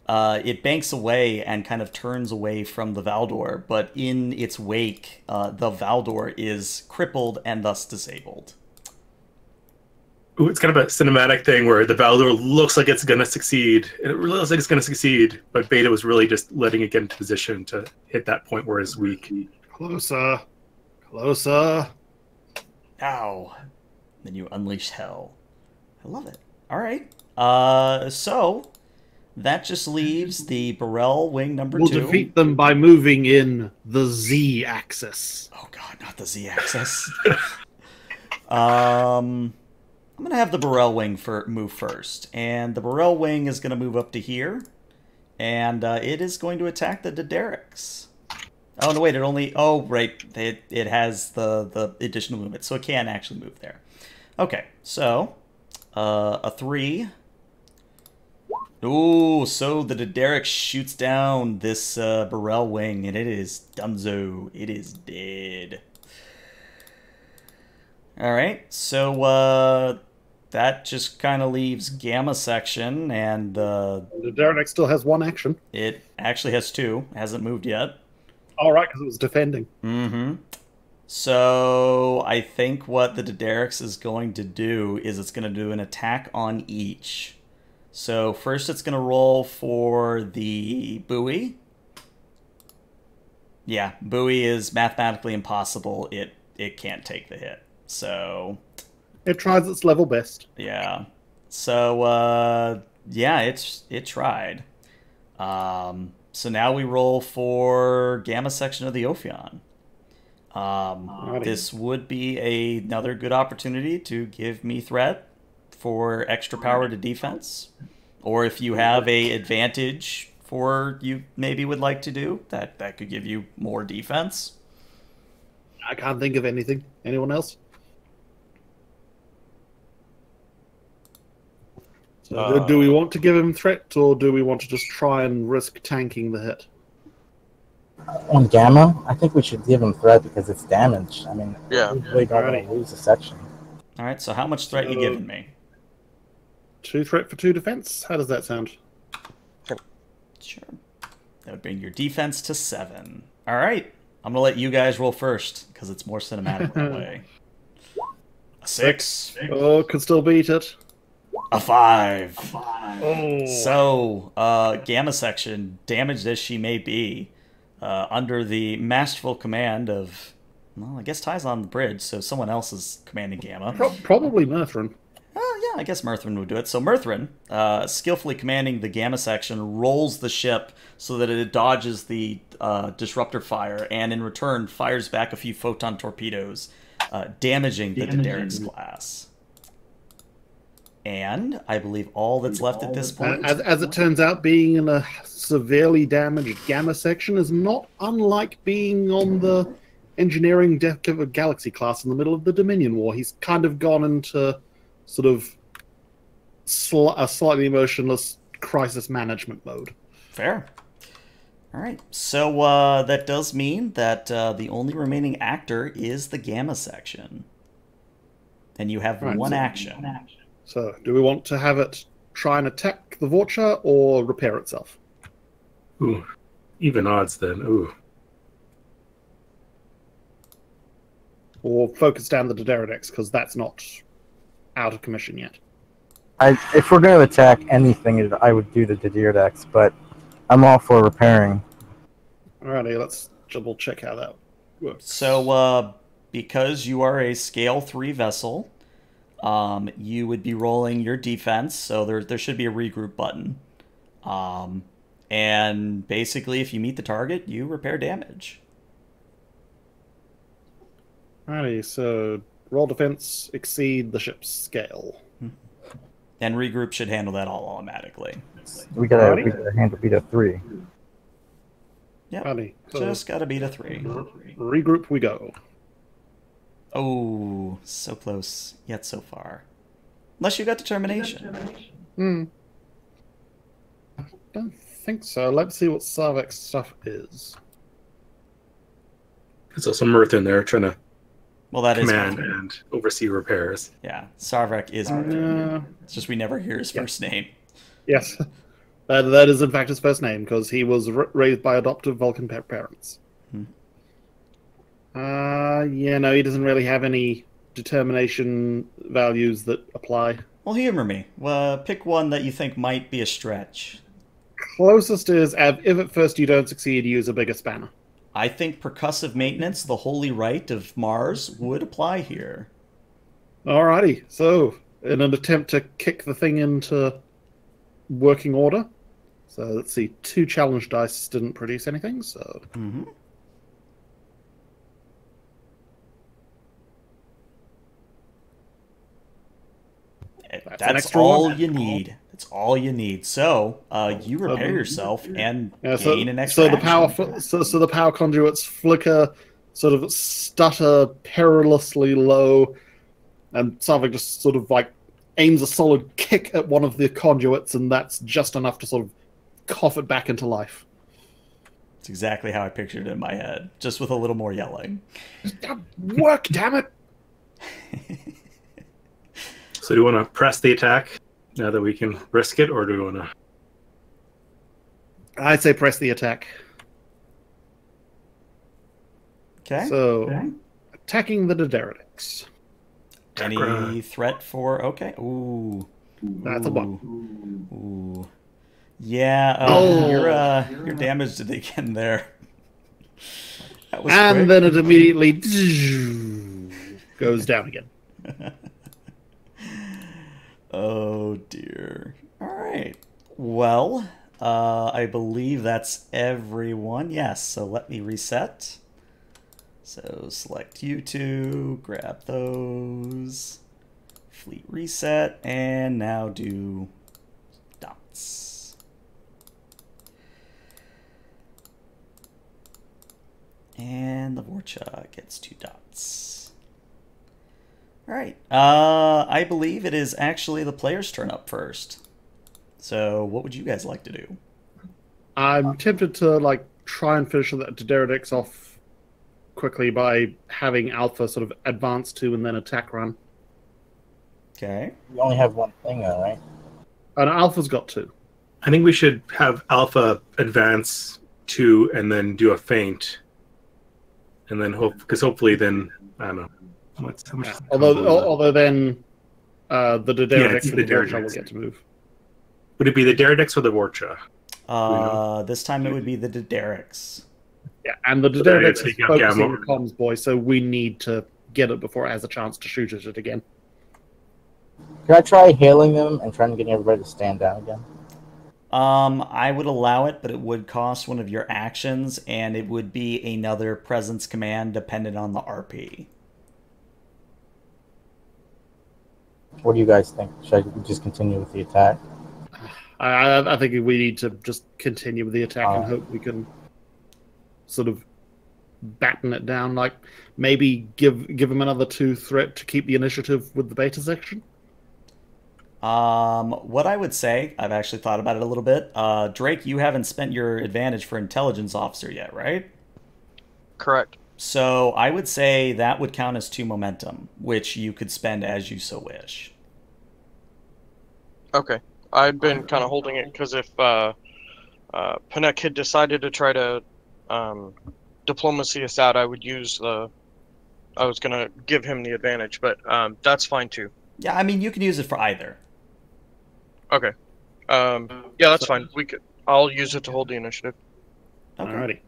it banks away and kind of turns away from the Valdor. But in its wake, the Valdor is crippled and thus disabled. Ooh, it's kind of a cinematic thing where the Valdor looks like it's going to succeed. And it really looks like it's going to succeed, but Beta was really just letting it get into position to hit that point where it's weak. Closer. Closer. Ow. Then you unleash hell. I love it. All right. So that just leaves the Burrell wing number We'll 2. defeat them by moving in the Z axis. Oh god, not the Z axis. I'm gonna have the Burrell wing move first, and the Burrell wing is gonna move up to here, and it is going to attack the Dederics. Oh no, wait! It only right. It has the additional movement, so it can actually move there. Okay, so a 3. Ooh, so the Dederic shoots down this Burrell wing, and it is dunzo. It is dead. Alright, so that just kind of leaves Gamma section, and The Derelict still has 1 action. it actually has 2. It hasn't moved yet. Alright, because it was defending. Mm-hmm. So I think what the Dederics is going to do is it's going to do an attack on each. So first it's going to roll for the buoy. Yeah, buoy is mathematically impossible. It can't take the hit. So It tries its level best. yeah. So yeah, it tried. So now we roll for Gamma section of the Ophion. This would be another good opportunity to give me threat for extra power to defense, or if you have a advantage for you maybe would like to do that could give you more defense. I can't think of anything. Anyone else? So do we want to give him threat, or do we want to just try and risk tanking the hit? On Gamma, I think we should give him threat because it's damage. I mean, Yeah. we really don't want Alrighty. to lose a section. All right, so how much threat you giving me? 2 threat for 2 defense? How does that sound? Sure. That would bring your defense to 7. All right. I'm going to let you guys roll first because it's more cinematic that way. A 6. Oh, could still beat it. A 5. Oh. So, Gamma section, damaged as she may be, under the masterful command of, well, I guess Ty's on the bridge, so someone else is commanding Gamma. Probably Murthrin. Oh, I guess Murthrin would do it. So Murthrin, skillfully commanding the Gamma section, rolls the ship so that it dodges the disruptor fire, and in return fires back a few photon torpedoes, damaging the D'Derrick's class. And I believe all that's left at this point... As it turns out, being in a severely damaged Gamma section is not unlike being on the engineering deck of a Galaxy class in the middle of the Dominion War. He's kind of gone into sort of a slightly emotionless crisis management mode. Fair. All right. So that does mean that the only remaining actor is the Gamma section. And you have one action. So, do we want to have it try and attack the Vorcha or repair itself? Ooh, even odds then. Ooh. Or focus down the D'Derrick's, because that's not out of commission yet. If we're going to attack anything, I would do the D'Derrick's, but I'm all for repairing. Alrighty, let's double check how that works. So, because you are a scale 3 vessel, you would be rolling your defense, so there should be a regroup button. And basically, if you meet the target, you repair damage. Alrighty, so roll defense, exceed the ship's scale. And regroup should handle that all automatically. We gotta handle beat a 3. Yep, Alrighty, so just gotta beat a 3. regroup we go. Oh, so close, yet so far. Unless you got determination. I don't think so. Let's see what Sarvek's stuff is. There's also Mirth in there trying to That command is and oversee repairs. Yeah, Sarvek is Mirthrin. It's just we never hear his first name. Yes, that is in fact his first name, because he was raised by adoptive Vulcan parents. Yeah, no, he doesn't really have any determination values that apply. Well, humor me. Pick one that you think might be a stretch. Closest is, if at first you don't succeed, use a bigger spanner. I think percussive maintenance, the holy right of Mars, would apply here. Alrighty, so in an attempt to kick the thing into working order. So let's see, 2 challenge dice didn't produce anything, so... That's all you need. That's all you need. So you repair yourself and gain an extra. So the power conduits flicker, sort of stutter perilously low, and Sarvek just sort of like aims a solid kick at one of the conduits, and that's just enough to sort of cough it back into life. It's exactly how I pictured it in my head, just with a little more yelling. Work, damn it! So do you want to press the attack now that we can risk it, or do we want to... I'd say press the attack. Okay. So, attacking the D'Derrick's. Any threat for... Okay. Ooh. That's a 1. Ooh. Yeah, you're damaged again there. That was quick. Then it immediately goes down again. Oh dear. All right. Well, I believe that's everyone. Yes. So let me reset. So select you two, grab those, fleet reset, and now do dots. And the Vorcha gets 2 dots. All right. I believe it is actually the player's turn up first. So what would you guys like to do? I'm tempted to try and finish that D'Derrick's off quickly by having Alpha sort of advance 2 and then attack run. Okay. You only have one thing, though, right? And Alpha's got 2. I think we should have Alpha advance 2 and then do a feint. And then hopefully then, I don't know. Although then the D'Derrick's and the Vorcha will get to move. Would it be the D'Derrick's or the Vorcha? This time it would be the D'Derrick's. Yeah, and the D'Derrick's is focusing the comms boy, so we need to get it before it has a chance to shoot at it again. Can I try hailing them and trying to get everybody to stand down again? I would allow it, but it would cost one of your actions, and it would be another presence command dependent on the RP. What do you guys think? Should I just continue with the attack? I think we need to just continue with the attack and Alright. hope we can sort of batten it down. Like maybe give him another 2 threat to keep the initiative with the beta section. What I would say, I've actually thought about it a little bit. Drake, you haven't spent your advantage for intelligence officer yet, right? Correct. So I would say that would count as 2 momentum, which you could spend as you so wish. Okay. I've been kind of holding it because if Panek had decided to try to diplomacy us out, I would use the. I was gonna give him the advantage, but that's fine too. Yeah, I mean, you can use it for either. Okay. Yeah, that's fine. I'll use it to hold the initiative. Okay. Alrighty.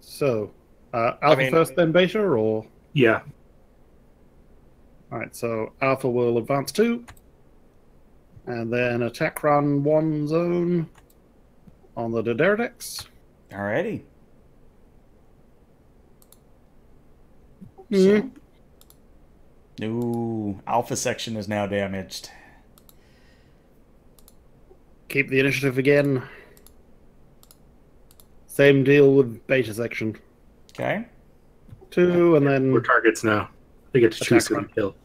So, Alpha first, then Beta, or? Yeah. Alright, so Alpha will advance 2. And then attack run 1 zone on the Daenerys. Alrighty. Mm-hmm. So, ooh, Alpha section is now damaged. Keep the initiative again. Same deal with Beta section. Okay. 2, and then We're targets now. They get to choose who Attack to kill.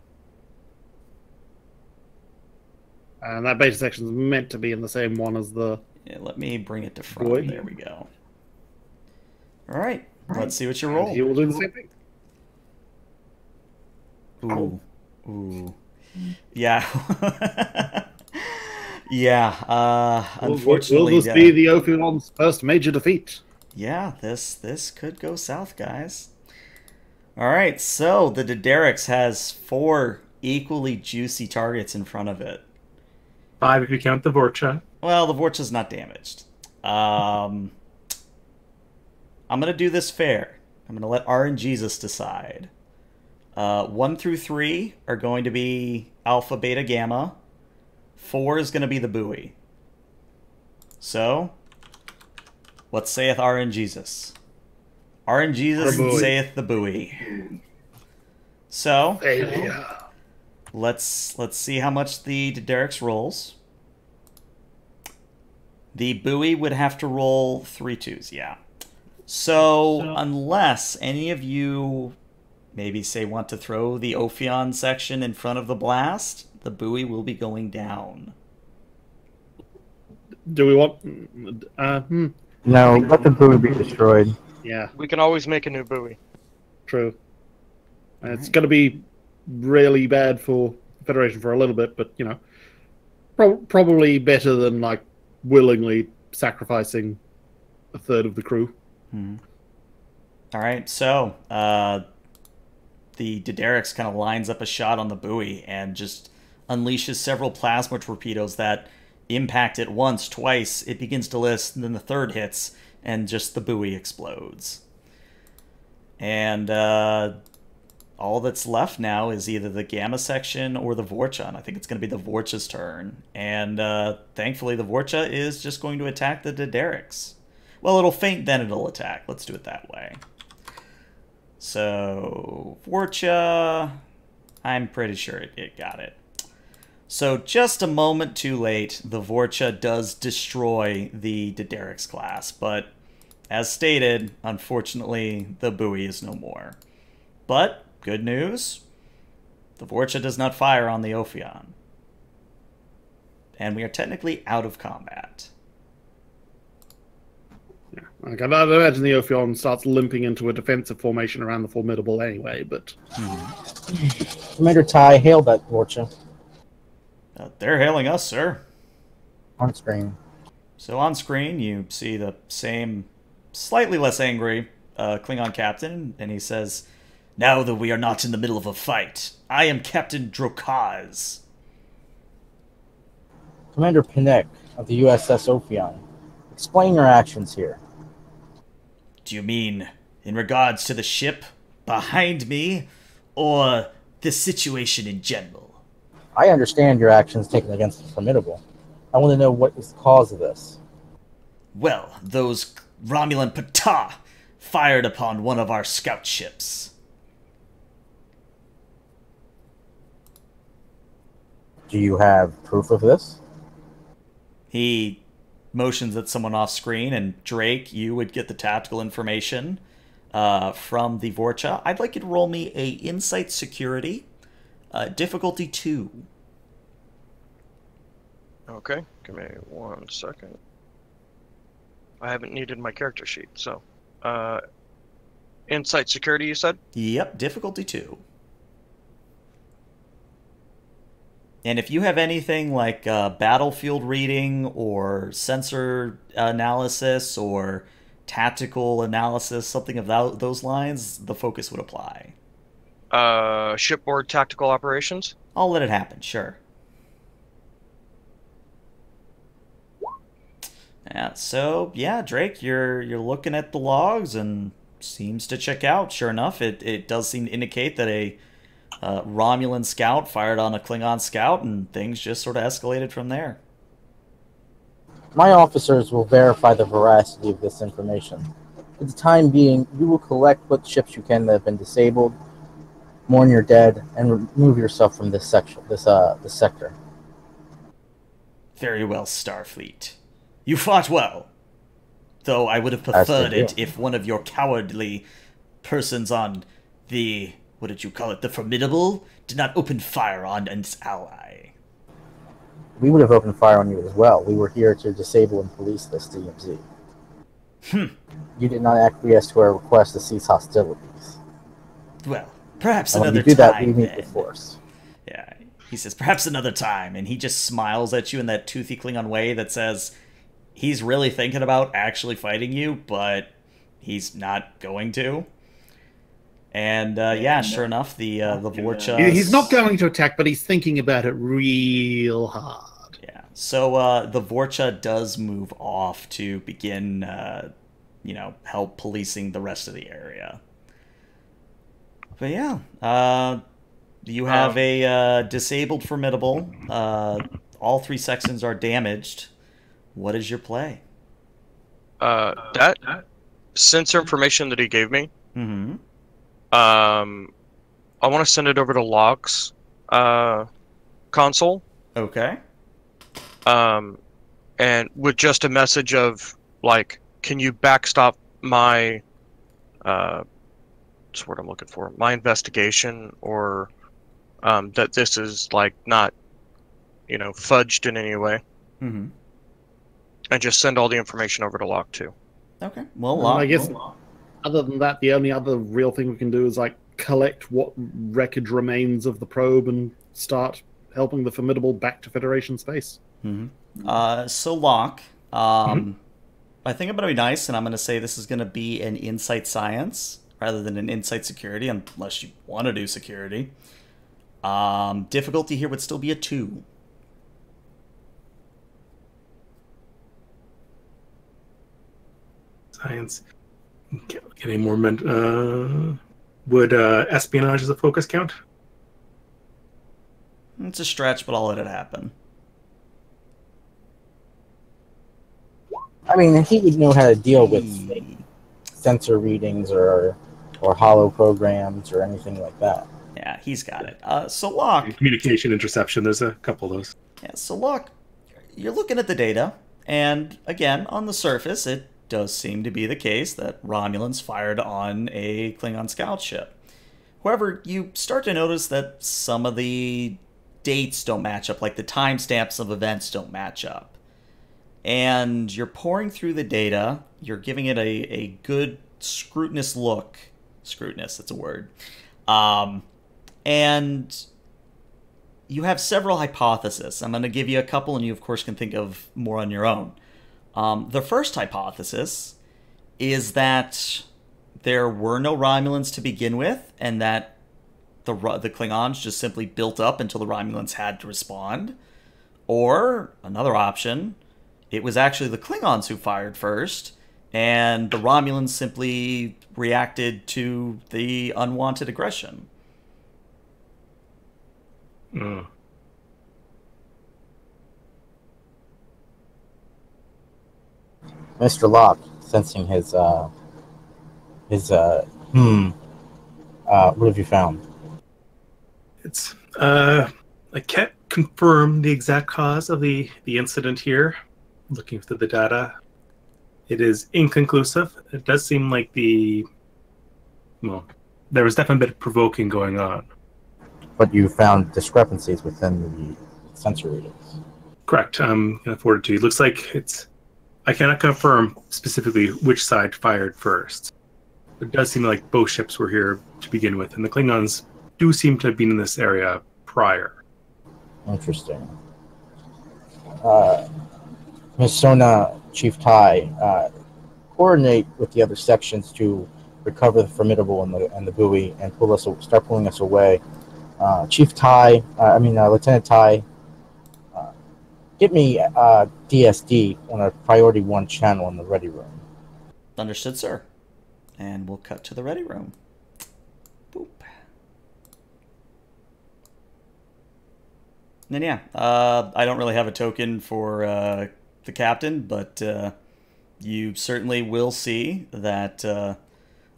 and that Beta section is meant to be in the same one as the. Yeah, let me bring it to front. Boy. There we go. Alright, let's see what you roll. He will do the same thing. Ooh. Ooh. Yeah. Yeah, unfortunately... Will this be the Ophion's first major defeat? Yeah, this could go south, guys. Alright, so the Daenerys has 4 equally juicy targets in front of it. 5 if you count the Vorcha. Well, the Vorcha's not damaged. I'm going to do this fair. I'm going to let R and Jesus decide. 1 through 3 are going to be Alpha, Beta, Gamma. 4 is going to be the buoy. So, what saith R and Jesus? R and Jesus saith the buoy. So, let's see how much the Daenerys rolls. The buoy would have to roll 3 2s, yeah. So, unless any of you maybe say want to throw the Ophion section in front of the blast, the buoy will be going down. Do we want? No, let the buoy be destroyed. Yeah, We can always make a new buoy. true. It's going to be really bad for Federation for a little bit, but you know, probably better than like willingly sacrificing a third of the crew. All right, so the Daenerys kind of lines up a shot on the buoy and just unleashes several plasma torpedoes that impact it once, twice. It begins to list, and then the third hits, and just the buoy explodes. And all that's left now is either the Gamma section or the Vorcha. And I think it's going to be the Vorcha's turn. And thankfully, the Vorcha is just going to attack the Daenerys. Well, it'll feint, then it'll attack. Let's do it that way. So, Vorcha, I'm pretty sure it got it. So, just a moment too late, the Vorcha does destroy the Daenerys class, but as stated, unfortunately, the buoy is no more. But, good news, the Vorcha does not fire on the Ophion. And we are technically out of combat. Yeah, like, I'd imagine the Ophion starts limping into a defensive formation around the Formidable anyway, but... Commander Ty, hail that Vorcha. They're hailing us, sir. On screen. So on screen, you see the same, slightly less angry Klingon captain, and he says, "Now that we are not in the middle of a fight, I am Captain Drokaz." Commander Panek of the USS Ophion. Explain your actions here. Do you mean in regards to the ship behind me, or the situation in general? I understand your actions taken against the Formidable. I want to know what is the cause of this. Well, those Romulan Ptah fired upon one of our scout ships. Do you have proof of this? He motions at someone off screen, and Drake, you would get the tactical information from the Vorcha. I'd like you to roll me a Insight Security, difficulty 2. Okay, give me 1 second. I haven't needed my character sheet, so... Insight Security, you said? Yep, difficulty 2. And if you have anything like battlefield reading or sensor analysis or tactical analysis, something of those lines, the focus would apply. Shipboard Tactical Operations? I'll let it happen, sure. Yeah, so, yeah, Drake, you're looking at the logs and seems to check out. Sure enough, it does seem to indicate that a Romulan scout fired on a Klingon scout, and things just sort of escalated from there. My officers will verify the veracity of this information. For the time being, you will collect what ships you can that have been disabled, mourn your dead, and remove yourself from this section, this sector. Very well, Starfleet. You fought well. Though I would have preferred it if one of your cowardly persons on the, what did you call it, the Formidable, did not open fire on its ally. We would have opened fire on you as well. We were here to disable and police this DMZ. You did not acquiesce to our request to cease hostilities. Well, perhaps and another when you do time. That, we need the Force. Yeah, he says, perhaps another time, and he just smiles at you in that toothy Klingon way that says he's really thinking about actually fighting you, but he's not going to. And yeah, sure enough, the Vorcha... He's not going to attack, but he's thinking about it real hard. Yeah, so the Vorcha does move off to begin, help policing the rest of the area. But yeah, you have a disabled Formidable. All 3 sections are damaged. What is your play? That sensor information that he gave me. Mm-hmm. I want to send it over to Logs console. Okay. And with just a message of like, can you backstop my what's the word I'm looking for? My investigation, or that this is like not, fudged in any way. Mm-hmm. And just send all the information over to Log 2. Okay. Well, Log, I guess other than that, the only other real thing we can do is like collect what wreckage remains of the probe and start helping the Formidable back to Federation space. Mm-hmm. So Locke, I think I'm going to be nice, and I'm going to say this is going to be an insight science rather than an insight security, unless you want to do security. Difficulty here would still be a 2. Science. Getting more would espionage as a focus count? It's a stretch, but I'll let it happen. I mean, he would know how to deal with sensor readings or holo programs or anything like that. Yeah, he's got it. So Locke... Communication interception, there's a couple of those. Yeah, so Locke, you're looking at the data, and again, on the surface, it does seem to be the case that Romulans fired on a Klingon scout ship. However, you start to notice that some of the dates don't match up, like the timestamps of events don't match up. And you're pouring through the data, you're giving it a good scrutinous look. Scrutinous, that's a word. And you have several hypotheses. I'm going to give you a couple, and you, of course, can think of more on your own. The first hypothesis is that there were no Romulans to begin with, and that the Klingons just simply built up until the Romulans had to respond. Or, another option, it was actually the Klingons who fired first, and the Romulans simply reacted to the unwanted aggression. Mr. Locke, sensing what have you found? It's I can't confirm the exact cause of the incident here. Looking through the data, it is inconclusive. It does seem like there was definitely a bit of provoking going on. But you found discrepancies within the sensor readings. Correct. I'm going to forward it to you. It looks like I cannot confirm specifically which side fired first. It does seem like both ships were here to begin with, and the Klingons do seem to have been in this area prior. Interesting. Ms. Sona, Chief Tai, coordinate with the other sections to recover the Formidable and the buoy and start pulling us away. Lieutenant Tai, get me DSD on a priority 1 channel in the ready room. Understood, sir. And we'll cut to the ready room. Boop. And then, yeah, I don't really have a token for the captain, but you certainly will see that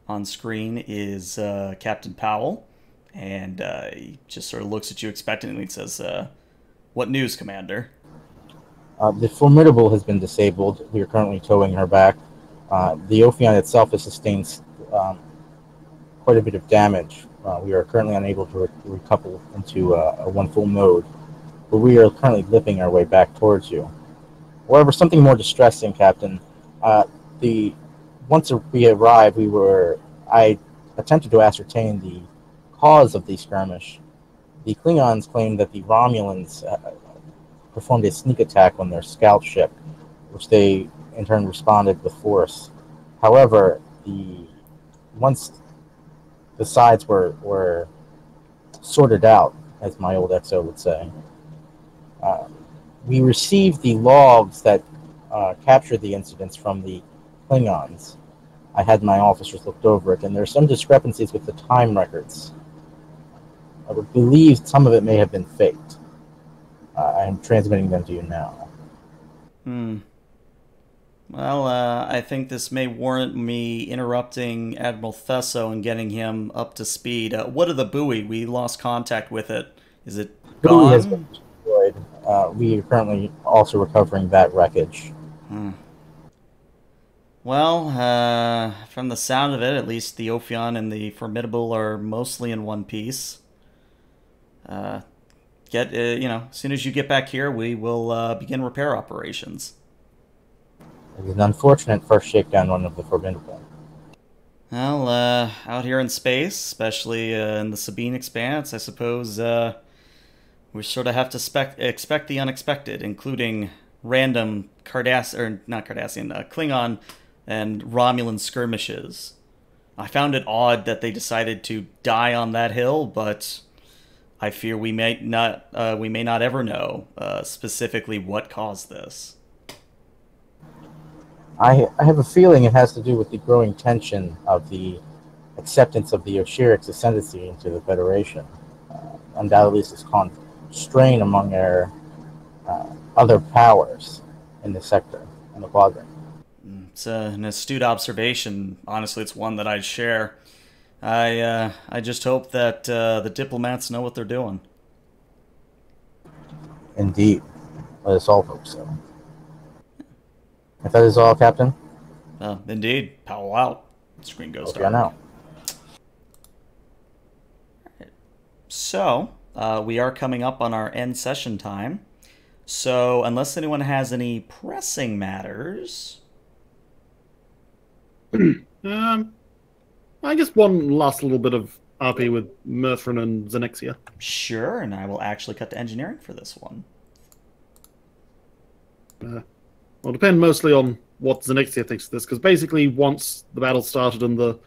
on screen is Captain Powell, and he just sort of looks at you expectantly and says, "What news, Commander?" The Formidable has been disabled. We are currently towing her back. The Ophion itself has sustained quite a bit of damage. We are currently unable to recouple into a 1 full mode, but we are currently lipping our way back towards you. However, something more distressing, Captain. Once we arrived, I attempted to ascertain the cause of the skirmish. The Klingons claimed that the Romulans performed a sneak attack on their scout ship, which they in turn responded with force. However, once the sides were sorted out, as my old XO would say, we received the logs that captured the incidents from the Klingons. I had my officers looked over it, and there are some discrepancies with the time records. I would believe some of it may have been faked. I am transmitting them to you now. Well, I think this may warrant me interrupting Admiral Thesso and getting him up to speed. What of the buoy? We lost contact with it. Is it gone? Buoy has been destroyed. We are currently also recovering that wreckage. Well, from the sound of it, at least the Ophion and the Formidable are mostly in one piece. As soon as you get back here, we will begin repair operations. It was an unfortunate first shakedown run of the Formidable. Well, out here in space, especially in the Sabine Expanse, I suppose we sort of have to expect the unexpected, including random Klingon and Romulan skirmishes. I found it odd that they decided to die on that hill, but I fear we may not ever know specifically what caused this. I have a feeling it has to do with the growing tension of the acceptance of the Oshirik's ascendancy into the Federation. Undoubtedly, this strain among their other powers in the sector, in the quadrant. It's an astute observation. Honestly, it's one that I'd share. I just hope that the diplomats know what they're doing. Indeed. Let us all hope so. If that is all, Captain? Indeed. Powell out. Screen goes dark. Now. So, we are coming up on our end session time. So, unless anyone has any pressing matters... I guess one last little bit of RP with Mirthrin and Xenixia. Sure, and I will actually cut to engineering for this one. Will depend mostly on what Xenixia thinks of this, because basically once the battle started and the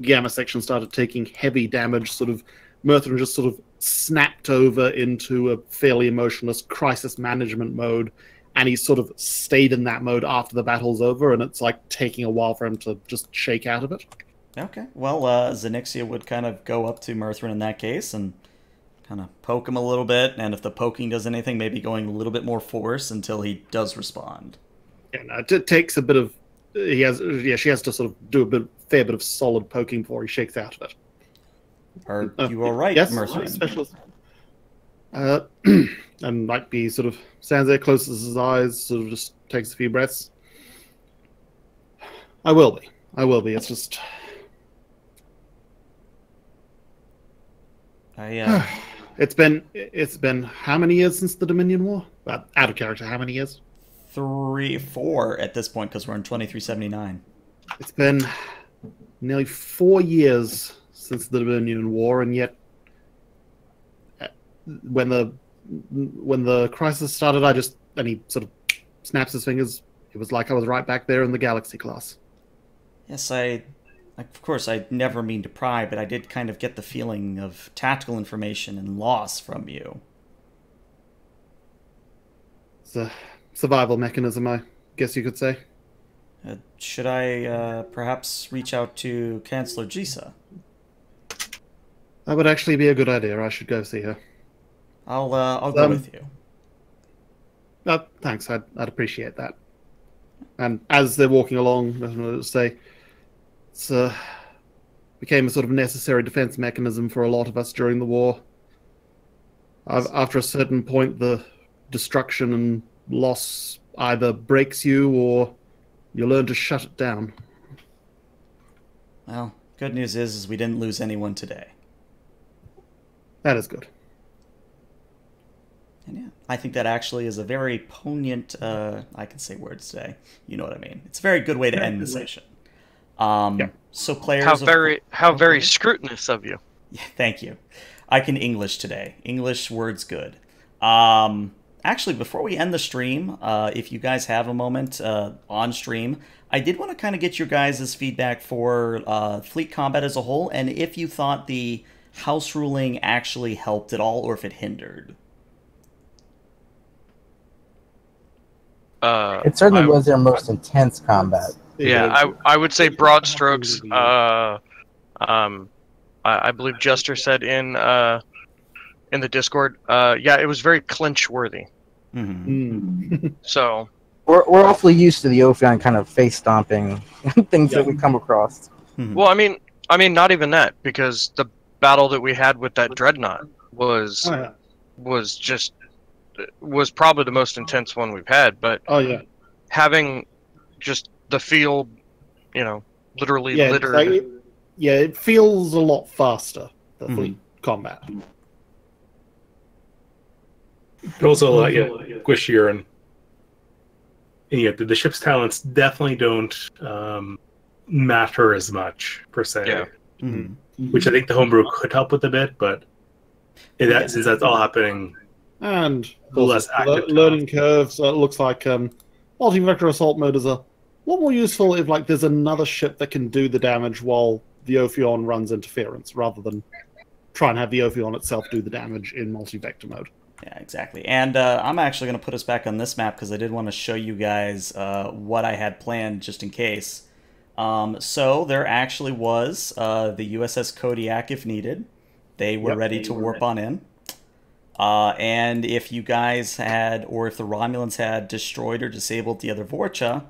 Gamma section started taking heavy damage, Mirthrin just sort of snapped over into a fairly emotionless crisis management mode, and he sort of stayed in that mode after the battle's over, and it's like taking a while for him to just shake out of it. Okay, well, Xenixia would kind of go up to Mirthrin in that case and kind of poke him a little bit, and if the poking does anything, maybe going a little bit more force until he does respond. Yeah, no, it takes a bit of he has. Yeah, she has to sort of do fair bit of solid poking before he shakes out of it. Are you all right, yes, Mercer? Specialist. And might be sort of stands there, closes his eyes, sort of just takes a few breaths. I will be. It's just. It's been how many years since the Dominion War? Out of character, how many years? 4 at this point, because we're in 2379. It's been nearly 4 years since the Dominion War, and yet when the crisis started, and he sort of snaps his fingers. It was like I was right back there in the Galaxy class. Yes, of course, I never mean to pry, but I did kind of get the feeling of tactical information and loss from you. It's a survival mechanism, I guess you could say. Should I perhaps reach out to Chancellor Gisa? That would actually be a good idea. I should go see her. I'll go with you. Thanks. I'd appreciate that. And as they're walking along, I don't know what to say. It's became a sort of necessary defense mechanism for a lot of us during the war. After a certain point, the destruction and loss either breaks you or you learn to shut it down. Well, good news is we didn't lose anyone today. That is good. And yeah, I think that actually is a very poignant, I can say words today. You know what I mean. It's a very good way to end the session. So players... How very scrutinous of you. Yeah, thank you. I can English today. English words good. Actually, before we end the stream, if you guys have a moment on stream, I did want to kind of get your guys' feedback for fleet combat as a whole, and if you thought the house ruling actually helped at all, or if it hindered. It certainly was their most intense combat. Yeah, I would say broad strokes. I believe Jester said in the Discord. Yeah, it was very clinch worthy. Mm-hmm. So we're awfully used to the Ophion kind of face stomping things that we come across. Mm-hmm. Well, I mean, not even that, because the battle that we had with that dreadnought was probably the most intense one we've had. But having just the field, literally littered. It feels a lot faster, the fleet combat. But also, squishier, and the ship's talents definitely don't matter as much, per se. Yeah. Mm-hmm. Which I think the homebrew could help with a bit, but since that's all happening... And less active learning curves. It looks like multi-vector assault mode is a lot more useful if there's another ship that can do the damage while the Ophion runs interference, rather than try and have the Ophion itself do the damage in multi-vector mode. Yeah, exactly. And I'm actually going to put us back on this map because I did want to show you guys what I had planned just in case. So there actually was the USS Kodiak if needed. They were ready to warp on in. And if you guys had, or if the Romulans had destroyed or disabled the other Vorcha,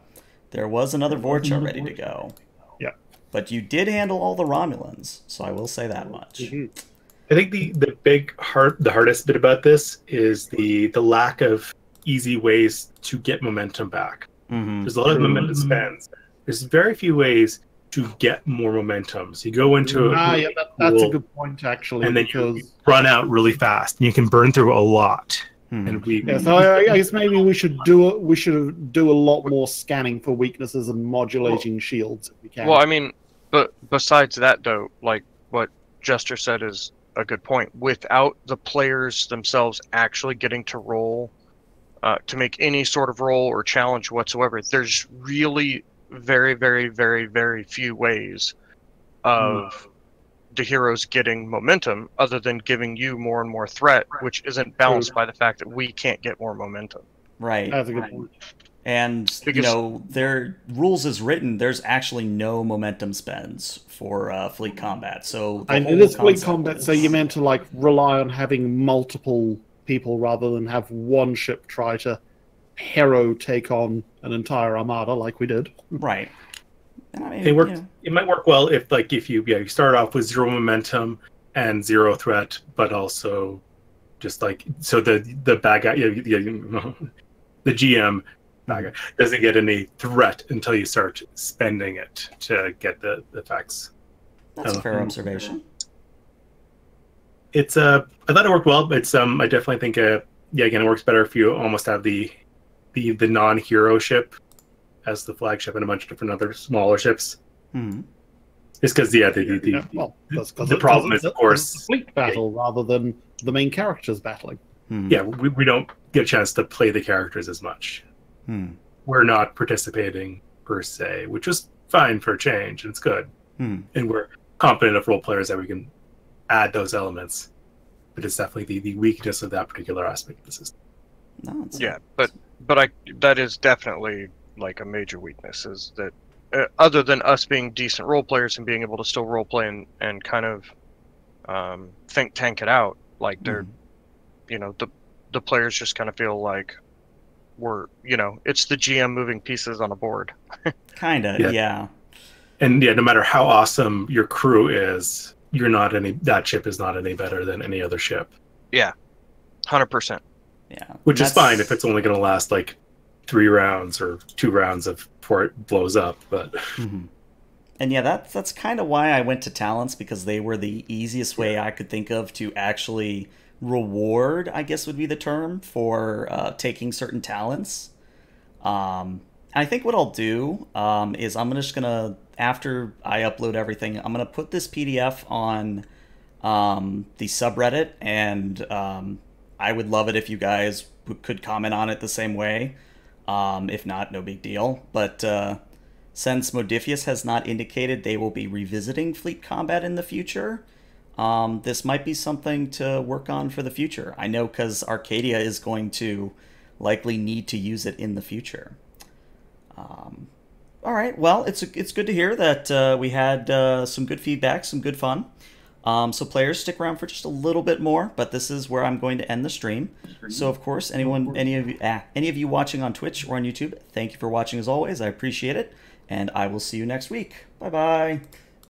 there was another Vorcha ready to go. Yeah. But you did handle all the Romulans, so I will say that much. I think the hardest bit about this is the lack of easy ways to get momentum back. Mm-hmm. There's a lot of momentum spans. There's very few ways to get more momentum. So you go into that's a good point, actually. And then you run out really fast. And you can burn through a lot. And so I guess maybe we should do a lot more scanning for weaknesses and modulating shields if we can. Well, I mean, but besides that, though, like what Jester said is a good point. Without the players themselves actually getting to roll, to make any sort of roll or challenge whatsoever, there's really very, very, very, very few ways of the heroes getting momentum other than giving you more and more threat, which isn't balanced by the fact that we can't get more momentum. Right. That's a good point. And, their rules is written, there's actually no momentum spends for fleet combat. So and it is fleet combat, so you're meant to rely on having multiple people rather than have one ship try to hero take on an entire armada like we did. Right. And I mean, It works. you know, It might work well if, like, if you start off with 0 momentum and 0 threat, but also just like so the bad guy, the GM bad guy doesn't get any threat until you start spending it to get the effects. that's a fair observation. It's I thought it worked well. It's I definitely think again it works better if you almost have the non-hero ship as the flagship and a bunch of different other smaller ships. Hmm. It's because the problem is, of course, it's a fleet battle rather than the main characters battling. Hmm. Yeah, we don't get a chance to play the characters as much. Hmm. We're not participating per se, which is fine for a change, and it's good. Hmm. And we're competent enough role players that we can add those elements. But it's definitely the weakness of that particular aspect of the system. No, it's Yeah, but that is definitely like a major weakness, is that other than us being decent role players and being able to still role play and kind of think tank it out, like they're the players just kind of feel like we're it's the GM moving pieces on a board. Kinda, yeah. And no matter how awesome your crew is, that ship is not any better than any other ship. Yeah, 100%. Yeah. Which is fine if it's only going to last like 3 rounds or 2 rounds before it blows up. But and yeah, that's kind of why I went to talents, because they were the easiest way I could think of to actually reward, I guess would be the term, for taking certain talents. I think what I'll do is I'm just gonna, after I upload everything, I'm gonna put this PDF on the subreddit, and I would love it if you guys could comment on it the same way. If not, no big deal. But since Modifius has not indicated they will be revisiting fleet combat in the future, this might be something to work on for the future. I know, because Arcadia is going to likely need to use it in the future. All right, well, it's good to hear that we had some good feedback, some good fun. So players, stick around for just a little bit more, but this is where I'm going to end the stream. So of course, any of you watching on Twitch or on YouTube, thank you for watching as always. I appreciate it, and I will see you next week. Bye bye.